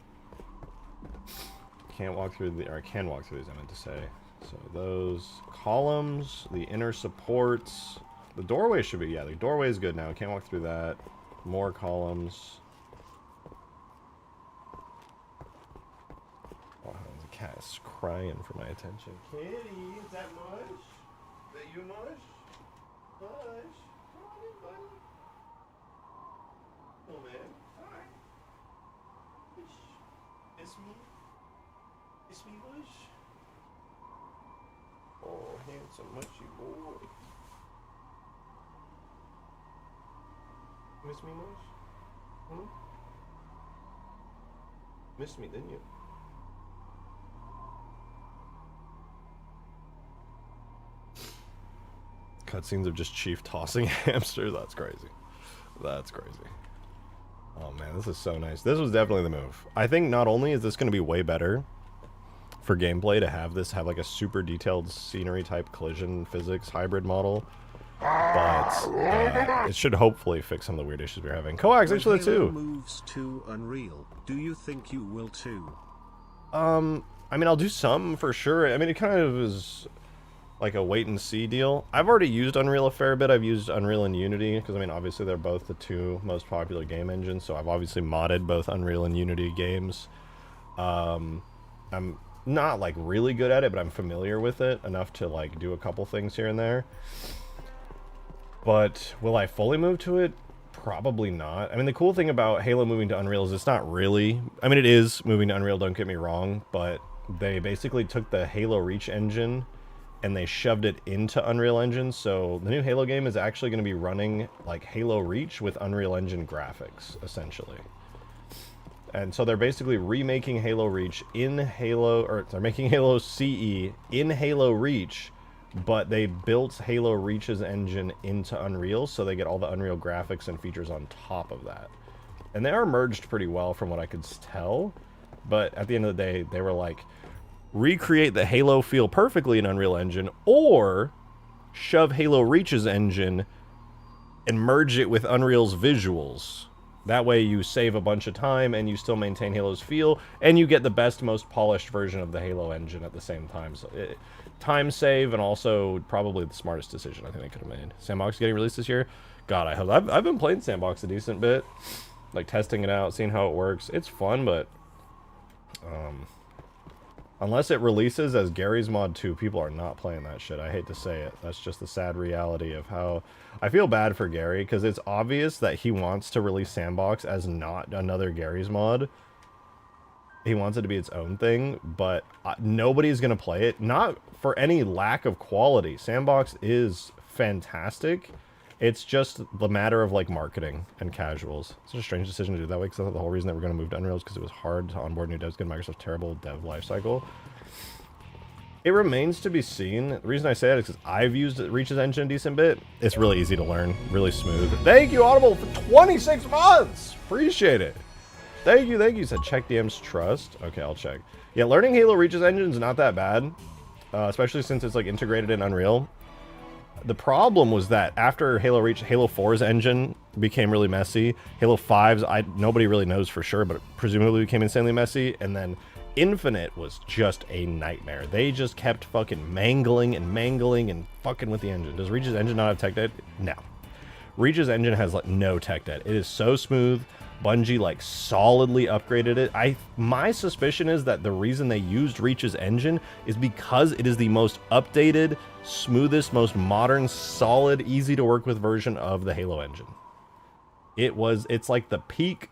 A: Can't walk through the, or I can walk through these, I meant to say. So those columns, the inner supports, the doorway should be, yeah, the doorway is good now. Can't walk through that. More columns. Oh, the cat is crying for my attention. Kitty, is that Mush? Is that you, Mush? Mush? Come on in, buddy. Oh man. Alright. Miss me? Miss me, Mush? Oh, handsome mushy boy. Miss me, Mush? Hmm? Missed me, didn't you? Cutscenes of just Chief tossing hamsters. That's crazy. That's crazy. Oh man, this is so nice. This was definitely the move. I think not only is this going to be way better for gameplay to have this have like a super detailed scenery type collision physics hybrid model, but it should hopefully fix some of the weird issues we're having. Coax, thanks for that too.
B: Moves to Unreal. Do you think you will too?
A: I mean, I'll do some for sure. I mean, it kind of is like a wait and see deal. I've already used Unreal a fair bit. I've used Unreal and Unity because, I mean, obviously they're both the two most popular game engines, so I've obviously modded both Unreal and Unity games. I'm not like really good at it, but I'm familiar with it enough to like do a couple things here and there. But will I fully move to it? Probably not. I mean, the cool thing about Halo moving to Unreal is it's not really, I mean, it is moving to Unreal, don't get me wrong, but they basically took the Halo Reach engine and they shoved it into Unreal Engine, so the new Halo game is actually going to be running like Halo Reach with Unreal Engine graphics, essentially. And so they're basically remaking Halo Reach in Halo, or they're making Halo CE in Halo Reach, but they built Halo Reach's engine into Unreal, so they get all the Unreal graphics and features on top of that. And they are merged pretty well from what I could tell, but at the end of the day, they were like, recreate the Halo feel perfectly in Unreal Engine, or shove Halo Reach's engine and merge it with Unreal's visuals. That way you save a bunch of time and you still maintain Halo's feel, and you get the best, most polished version of the Halo engine at the same time. So time save, and also probably the smartest decision I think they could have made. Sandbox getting released this year? God, I hope. I've been playing Sandbox a decent bit, like testing it out, seeing how it works. It's fun, but unless it releases as Gary's Mod 2, people are not playing that shit. I hate to say it. That's just the sad reality of how... I feel bad for Gary, because it's obvious that he wants to release Sandbox as not another Gary's Mod. He wants it to be its own thing, but nobody's going to play it. Not for any lack of quality. Sandbox is fantastic. It's just the matter of, like, marketing and casuals. It's a strange decision to do that way, because I thought the whole reason that we're going to move to Unreal is because it was hard to onboard new devs, given Microsoft's terrible dev lifecycle. It remains to be seen. The reason I say that is because I've used Reach's engine a decent bit. It's really easy to learn, really smooth. Thank you, Audible, for 26 months! Appreciate it. Thank you, thank you. Said check DM's trust. Okay, I'll check. Yeah, learning Halo Reach's engine is not that bad, especially since it's like integrated in Unreal. The problem was that after Halo Reach, Halo 4's engine became really messy. Halo 5's, nobody really knows for sure, but presumably became insanely messy. And then Infinite was just a nightmare. They just kept fucking mangling and fucking with the engine. Does Reach's engine not have tech debt? No. Reach's engine has like no tech debt. It is so smooth. Bungie like solidly upgraded it. My suspicion is that the reason they used Reach's engine is because it is the most updated, smoothest, most modern, solid, easy to work with version of the Halo engine. It's like the peak,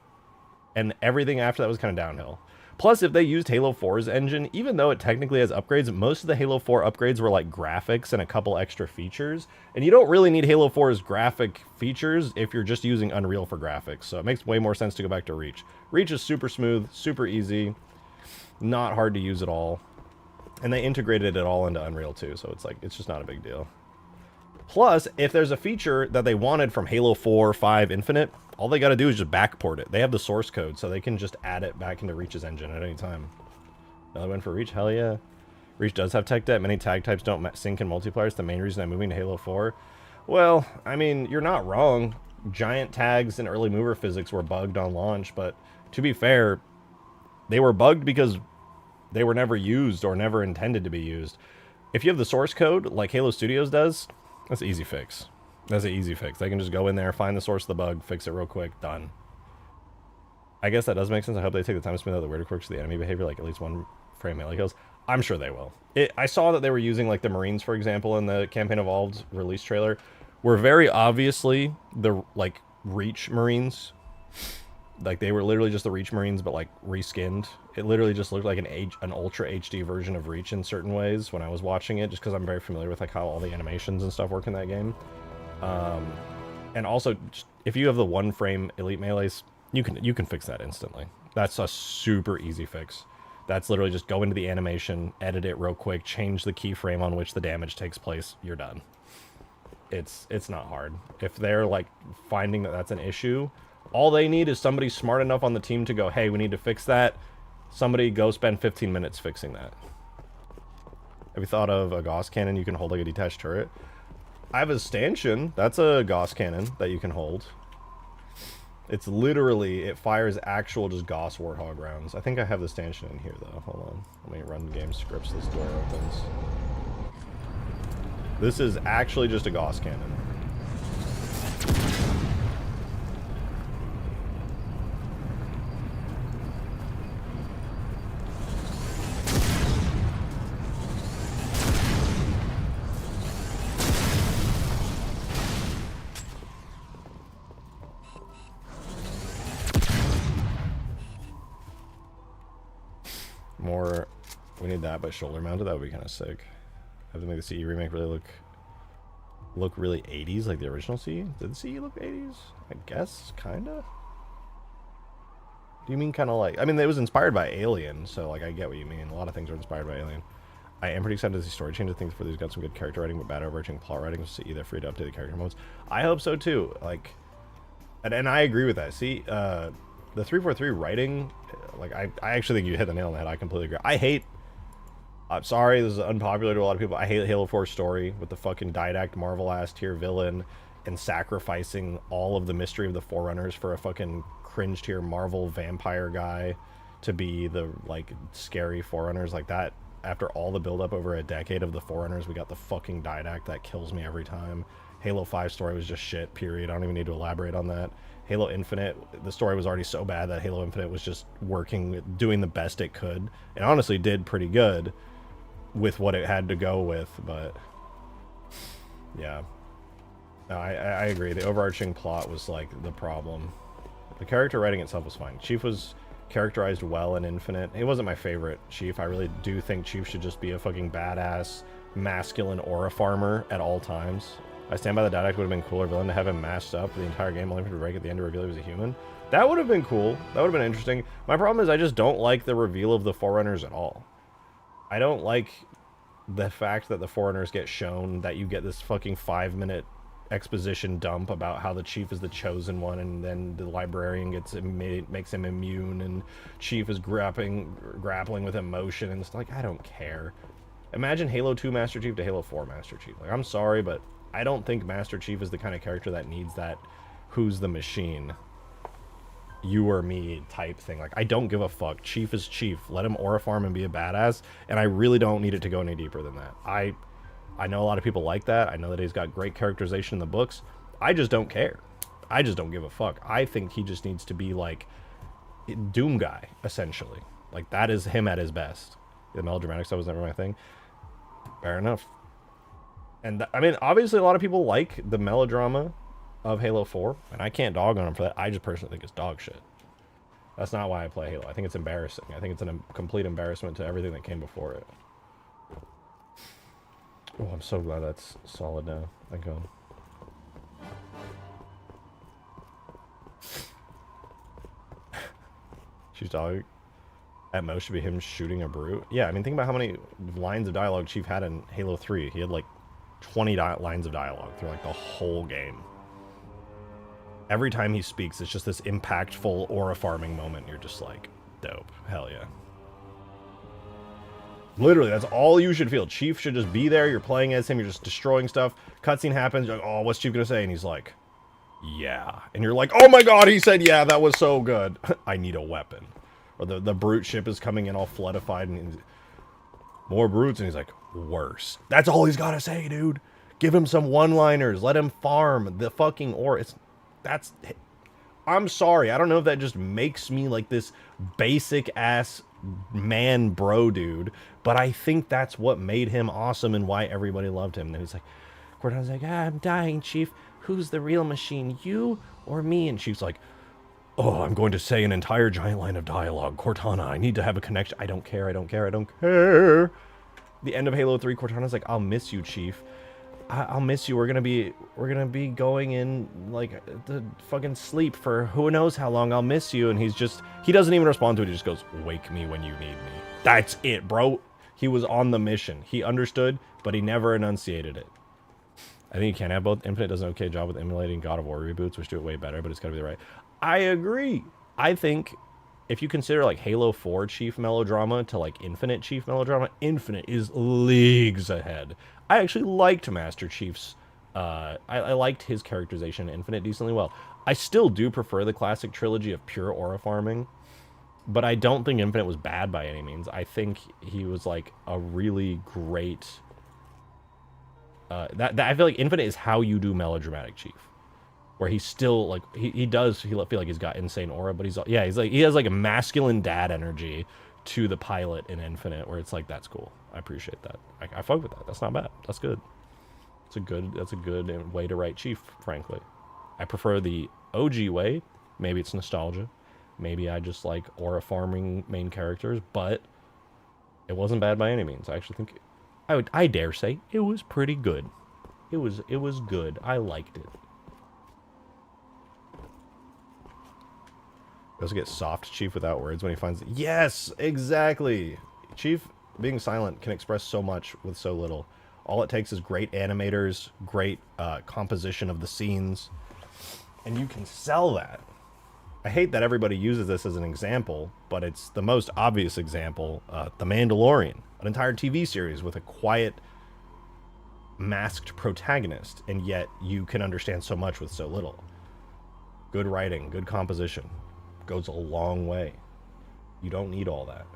A: and everything after that was kind of downhill. Plus, if they used Halo 4's engine, even though it technically has upgrades, most of the Halo 4 upgrades were like graphics and a couple extra features. And you don't really need Halo 4's graphic features if you're just using Unreal for graphics. So it makes way more sense to go back to Reach. Reach is super smooth, super easy, not hard to use at all. And they integrated it all into Unreal too, so it's like, it's just not a big deal. Plus, if there's a feature that they wanted from Halo 4, 5, Infinite, all they got to do is just backport it. They have the source code, so they can just add it back into Reach's engine at any time. Another win for Reach? Hell yeah. Reach does have tech debt. Many tag types don't sync in multiplayer. It's the main reason I'm moving to Halo 4. Well, I mean, you're not wrong. Giant tags and early mover physics were bugged on launch, but to be fair, they were bugged because they were never used or never intended to be used. If you have the source code, like Halo Studios does, that's an easy fix. That's an easy fix. They can just go in there, find the source of the bug, fix it real quick, done. I guess that does make sense. I hope they take the time to smooth out the weirder quirks of the enemy behavior, like at least one frame melee kills. I'm sure they will. I saw that they were using like the Marines, for example, in the Campaign Evolved release trailer, were very obviously the like Reach Marines. Like they were literally just the Reach Marines, but like reskinned. It literally just looked like an Ultra HD version of Reach in certain ways when I was watching it, just because I'm very familiar with like how all the animations and stuff work in that game. And also, if you have the one frame elite melees, you can fix that instantly. That's a super easy fix. That's literally just go into the animation, edit it real quick, change the keyframe on which the damage takes place. You're done. It's not hard. If they're like finding that that's an issue, all they need is somebody smart enough on the team to go, hey, we need to fix that. Somebody go spend 15 minutes fixing that. Have you thought of a Gauss cannon you can hold like a detached turret? I have a stanchion. That's a Gauss cannon that you can hold. It's literally, it fires actual just Gauss Warthog rounds. I think I have the stanchion in here though. Hold on. Let me run game scripts. This door opens. This is actually just a Gauss cannon. More, we need that, but shoulder mounted, that would be kind of sick. I have to make the CE remake really look really 80s, like the original CE. Did the CE look 80s? I guess, kinda. Do you mean kind of like, I mean, it was inspired by Alien, so like I get what you mean. A lot of things are inspired by Alien. I am pretty excited to see story changes. Things for these got some good character writing, but bad overarching plot writing. So CE, they're free to update the character modes. I hope so too. Like, and I agree with that. See, the 343 writing, like I actually think you hit the nail on the head. I completely agree. I'm sorry, this is unpopular to a lot of people. I hate Halo 4 story with the fucking didact Marvel ass tier villain and sacrificing all of the mystery of the Forerunners for a fucking cringe tier Marvel vampire guy to be the like scary Forerunners like that. After all the build up over a decade of the Forerunners, we got the fucking didact that kills me every time. Halo 5 story was just shit, period. I don't even need to elaborate on that. Halo Infinite, the story was already so bad that Halo Infinite was just doing the best it could. And honestly did pretty good with what it had to go with, but yeah. No, I agree. The overarching plot was like the problem. The character writing itself was fine. Chief was characterized well in Infinite. He wasn't my favorite Chief. I really do think Chief should just be a fucking badass, masculine aura farmer at all times. I stand by the didact. Would have been cooler villain to have him masked up the entire game, only for to break at the end to reveal he was a human. That would have been cool. That would have been interesting. My problem is I just don't like the reveal of the Forerunners at all. I don't like the fact that the Forerunners get shown, that you get this fucking 5-minute exposition dump about how the Chief is the chosen one, and then the librarian makes him immune, and Chief is grappling with emotion, and it's like, I don't care. Imagine Halo 2 Master Chief to Halo 4 Master Chief. Like, I'm sorry, but I don't think Master Chief is the kind of character that needs that who's the machine, you or me type thing. Like, I don't give a fuck. Chief is Chief. Let him aura farm and be a badass, and I really don't need it to go any deeper than that. I know a lot of people like that. I know that he's got great characterization in the books. I just don't care. I just don't give a fuck. I think he just needs to be like Doom guy, essentially. Like, that is him at his best. The melodramatic stuff was never my thing. Fair enough. And I mean, obviously a lot of people like the melodrama of Halo 4, and I can't dog on him for that. I just personally think it's dog shit. That's not why I play Halo. I think it's embarrassing. I think it's a complete embarrassment to everything that came before it. Oh, I'm so glad that's solid now. Thank God. Chief's dialogue at most should be him shooting a brute. Yeah, I mean, think about how many lines of dialogue Chief had in Halo 3. He had like 20 lines of dialogue through like the whole game. Every time he speaks, it's just this impactful aura farming moment. You're just like, dope. Hell yeah. Literally, that's all you should feel. Chief should just be there. You're playing as him. You're just destroying stuff. Cutscene happens. You're like, oh, what's Chief going to say? And he's like, yeah. And you're like, oh my God, he said, yeah, that was so good. I need a weapon. Or the brute ship is coming in all floodified. And more brutes. And he's like, worse. That's all he's got to say, dude. Give him some one-liners. Let him farm the fucking ore. I'm sorry. I don't know if that just makes me like this basic ass man bro dude, but I think that's what made him awesome and why everybody loved him. And then he's like, Cortana's like, I'm dying, Chief. Who's the real machine, you or me? And Chief's like, oh, I'm going to say an entire giant line of dialogue. Cortana, I need to have a connection. I don't care. I don't care. I don't care. The end of Halo 3, Cortana's like, I'll miss you, Chief. I'll miss you. We're gonna be going in like the fucking sleep for who knows how long. I'll miss you. And he doesn't even respond to it. He just goes, wake me when you need me. That's it, bro. He was on the mission. He understood, but he never enunciated it. I think you can have both. Infinite does an okay job with emulating God of War reboots, which do it way better, but it's gotta be the right. I agree. I think if you consider like Halo 4 Chief melodrama to like Infinite Chief melodrama, Infinite is leagues ahead. I actually liked Master Chief's, I liked his characterization in Infinite decently well. I still do prefer the classic trilogy of pure aura farming, but I don't think Infinite was bad by any means. I think he was like a really great, I feel like Infinite is how you do melodramatic Chief. Where he's still like, he feel like he's got insane aura, but he has like a masculine dad energy to the pilot in Infinite, where it's like, that's cool. I appreciate that. I fuck with that. That's not bad. That's good. That's a good way to write Chief, frankly. I prefer the OG way. Maybe it's nostalgia. Maybe I just like aura farming main characters, but it wasn't bad by any means. I actually think I dare say it was pretty good. It was good. I liked it. He also gets soft Chief without words when he finds it. Yes, exactly. Chief being silent can express so much with so little. All it takes is great animators, great composition of the scenes, and you can sell that. I hate that everybody uses this as an example, but it's the most obvious example. The Mandalorian, an entire TV series with a quiet, masked protagonist, and yet you can understand so much with so little. Good writing, good composition. Goes a long way. You don't need all that.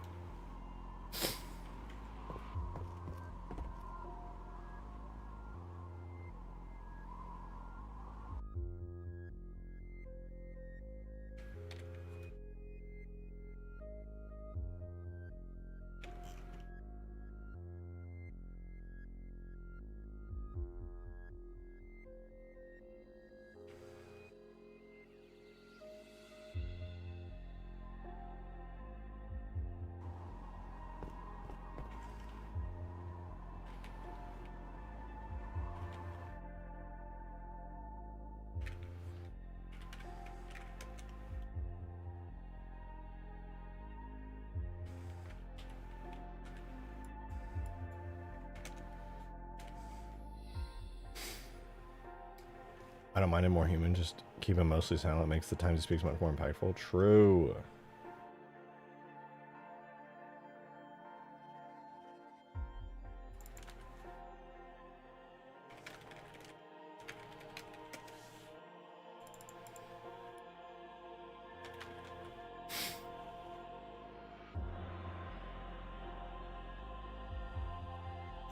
A: I don't mind him more human, just keep him mostly silent. It makes the times he speaks much more impactful. True.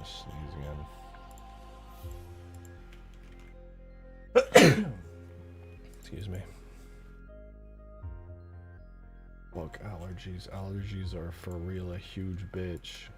A: Sneeze again. Excuse me. Look, allergies. Allergies are for real a huge bitch.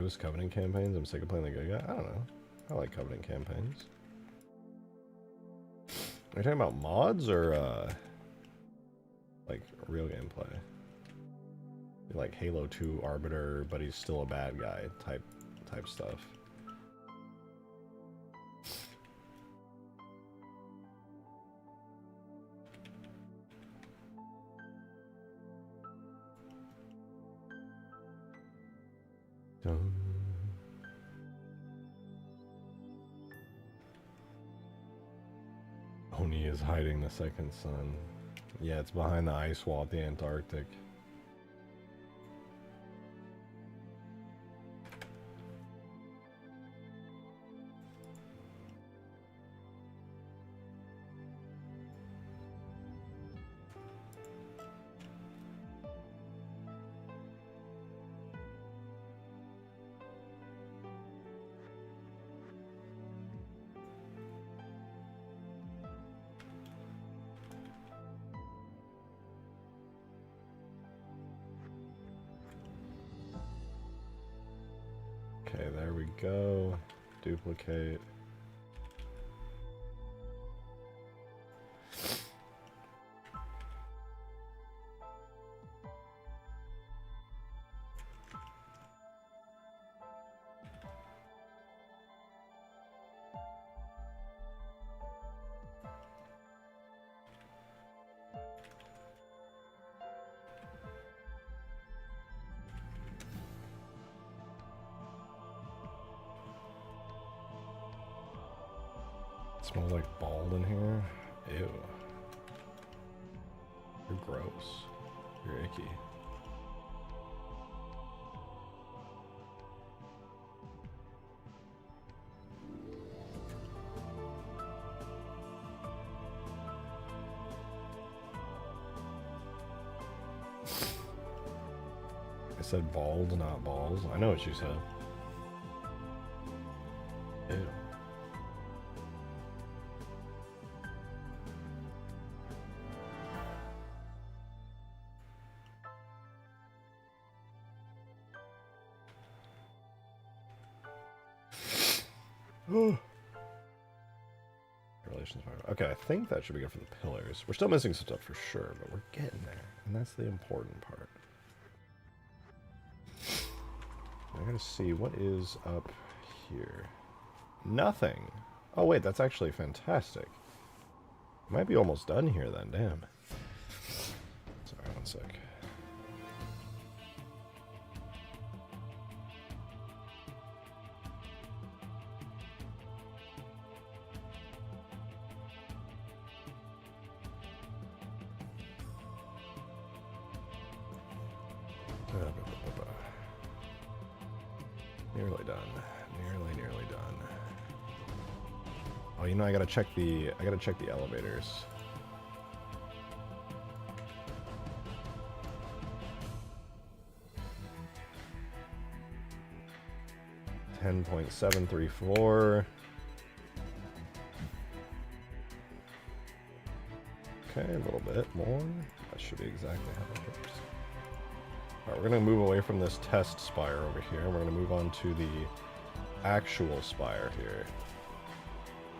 A: Ghost Covenant campaigns. I'm sick of playing the good guy. I don't know. I like Covenant campaigns. Are you talking about mods or like real gameplay? Like Halo 2 Arbiter, but he's still a bad guy type stuff. Oni is hiding the second sun. Yeah, it's behind the ice wall at the Antarctic. Okay, there we go. Duplicate. Smells like bald in here. Ew. You're gross. You're icky. I said bald, not balls. I know what you said. Ew. Relations. Okay, I think that should be good for the pillars. We're still missing some stuff for sure, but we're getting there, and that's the important part. I gotta see what is up here. Nothing. Oh wait, that's actually fantastic. Might be almost done here then. Damn. Sorry, one sec. Nearly done. Nearly done. Oh, you know, I gotta check the elevators. $10.734. Okay, a little bit more. That should be exactly how it works. Alright, we're going to move away from this test spire over here. We're going to move on to the actual spire here.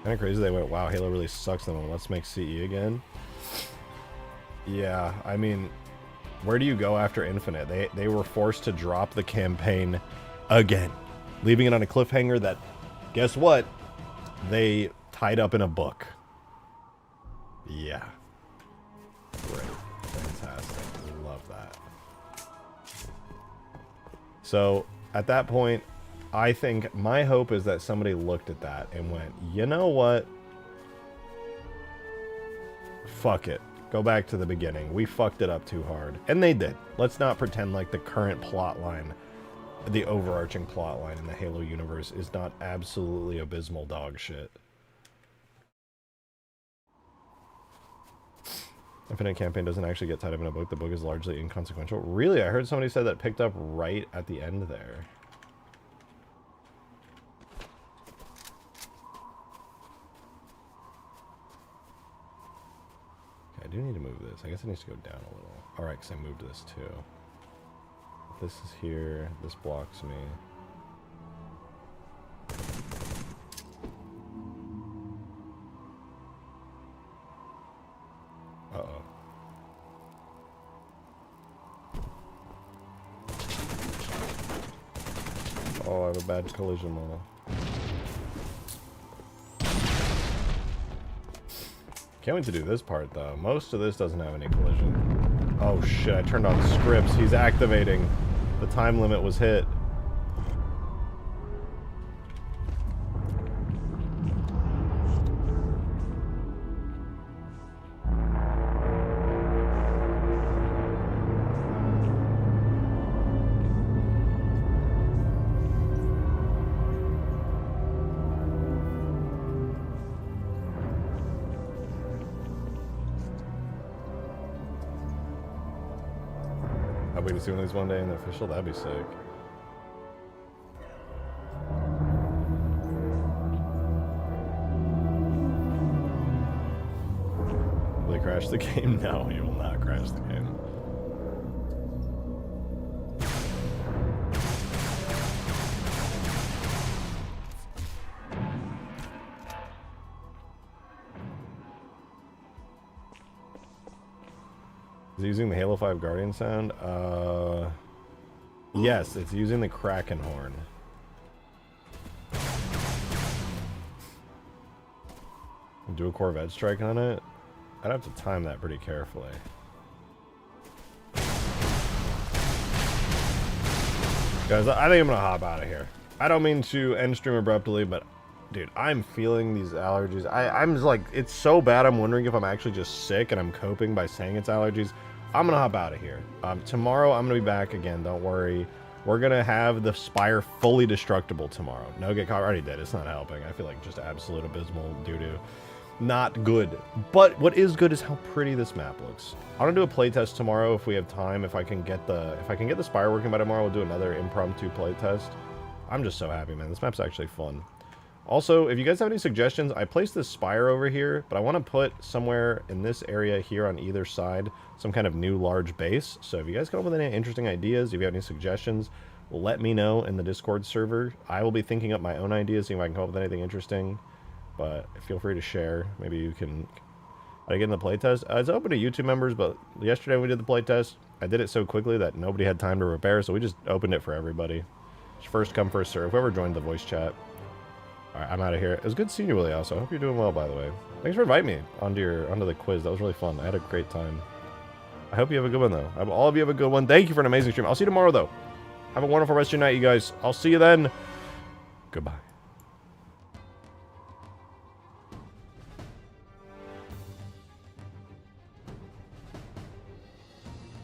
A: Kind of crazy they went, wow, Halo really sucks, then let's make CE again. Yeah, I mean, where do you go after Infinite? They were forced to drop the campaign again, leaving it on a cliffhanger that, guess what? They tied up in a book. Yeah. Great. Fantastic. Love that. So, at that point, I think my hope is that somebody looked at that and went, you know what? Fuck it. Go back to the beginning. We fucked it up too hard. And they did. Let's not pretend like the current plot line, the overarching plot line in the Halo universe is not absolutely abysmal dog shit. Infinite campaign doesn't actually get tied up in a book. The book is largely inconsequential. Really? I heard somebody said that picked up right at the end there. Okay, I do need to move this. I guess it needs to go down a little. Alright, because I moved this too. This is here. This blocks me. Uh-oh. Oh, I have a bad collision level. Can't wait to do this part, though. Most of this doesn't have any collision. Oh, shit. I turned on scripts. He's activating. The time limit was hit. We can see one of these one day in the official. That'd be sick. Will they crash the game? No, you will not crash the game. Is it using the Halo 5 Guardian sound? Yes, it's using the Kraken horn. Do a Corvette strike on it? I'd have to time that pretty carefully. Guys, I think I'm gonna hop out of here. I don't mean to end stream abruptly, but dude, I'm feeling these allergies. I'm just like, it's so bad I'm wondering if I'm actually just sick and I'm coping by saying it's allergies. I'm gonna hop out of here. Tomorrow I'm gonna be back again, don't worry. We're gonna have the Spire fully destructible tomorrow. No get caught, already did, it's not helping. I feel like just absolute abysmal doo-doo. Not good. But what is good is how pretty this map looks. I'm gonna do a playtest tomorrow if we have time. If I can get the Spire working by tomorrow, we'll do another impromptu playtest. I'm just so happy, man. This map's actually fun. Also, if you guys have any suggestions, I placed this Spire over here, but I want to put somewhere in this area here on either side some kind of new large base. So if you guys come up with any interesting ideas, if you have any suggestions, let me know in the Discord server. I will be thinking up my own ideas, seeing if I can come up with anything interesting. But feel free to share. Maybe you can... I get in the playtest. It's open to YouTube members, but yesterday we did the playtest. I did it so quickly that nobody had time to repair, so we just opened it for everybody. It's first come, first serve. Whoever joined the voice chat. Alright, I'm out of here. It was good seeing you, Willie, also. I hope you're doing well, by the way. Thanks for inviting me onto the quiz. That was really fun. I had a great time. I hope you have a good one, though. I hope all of you have a good one. Thank you for an amazing stream. I'll see you tomorrow, though. Have a wonderful rest of your night, you guys. I'll see you then. Goodbye.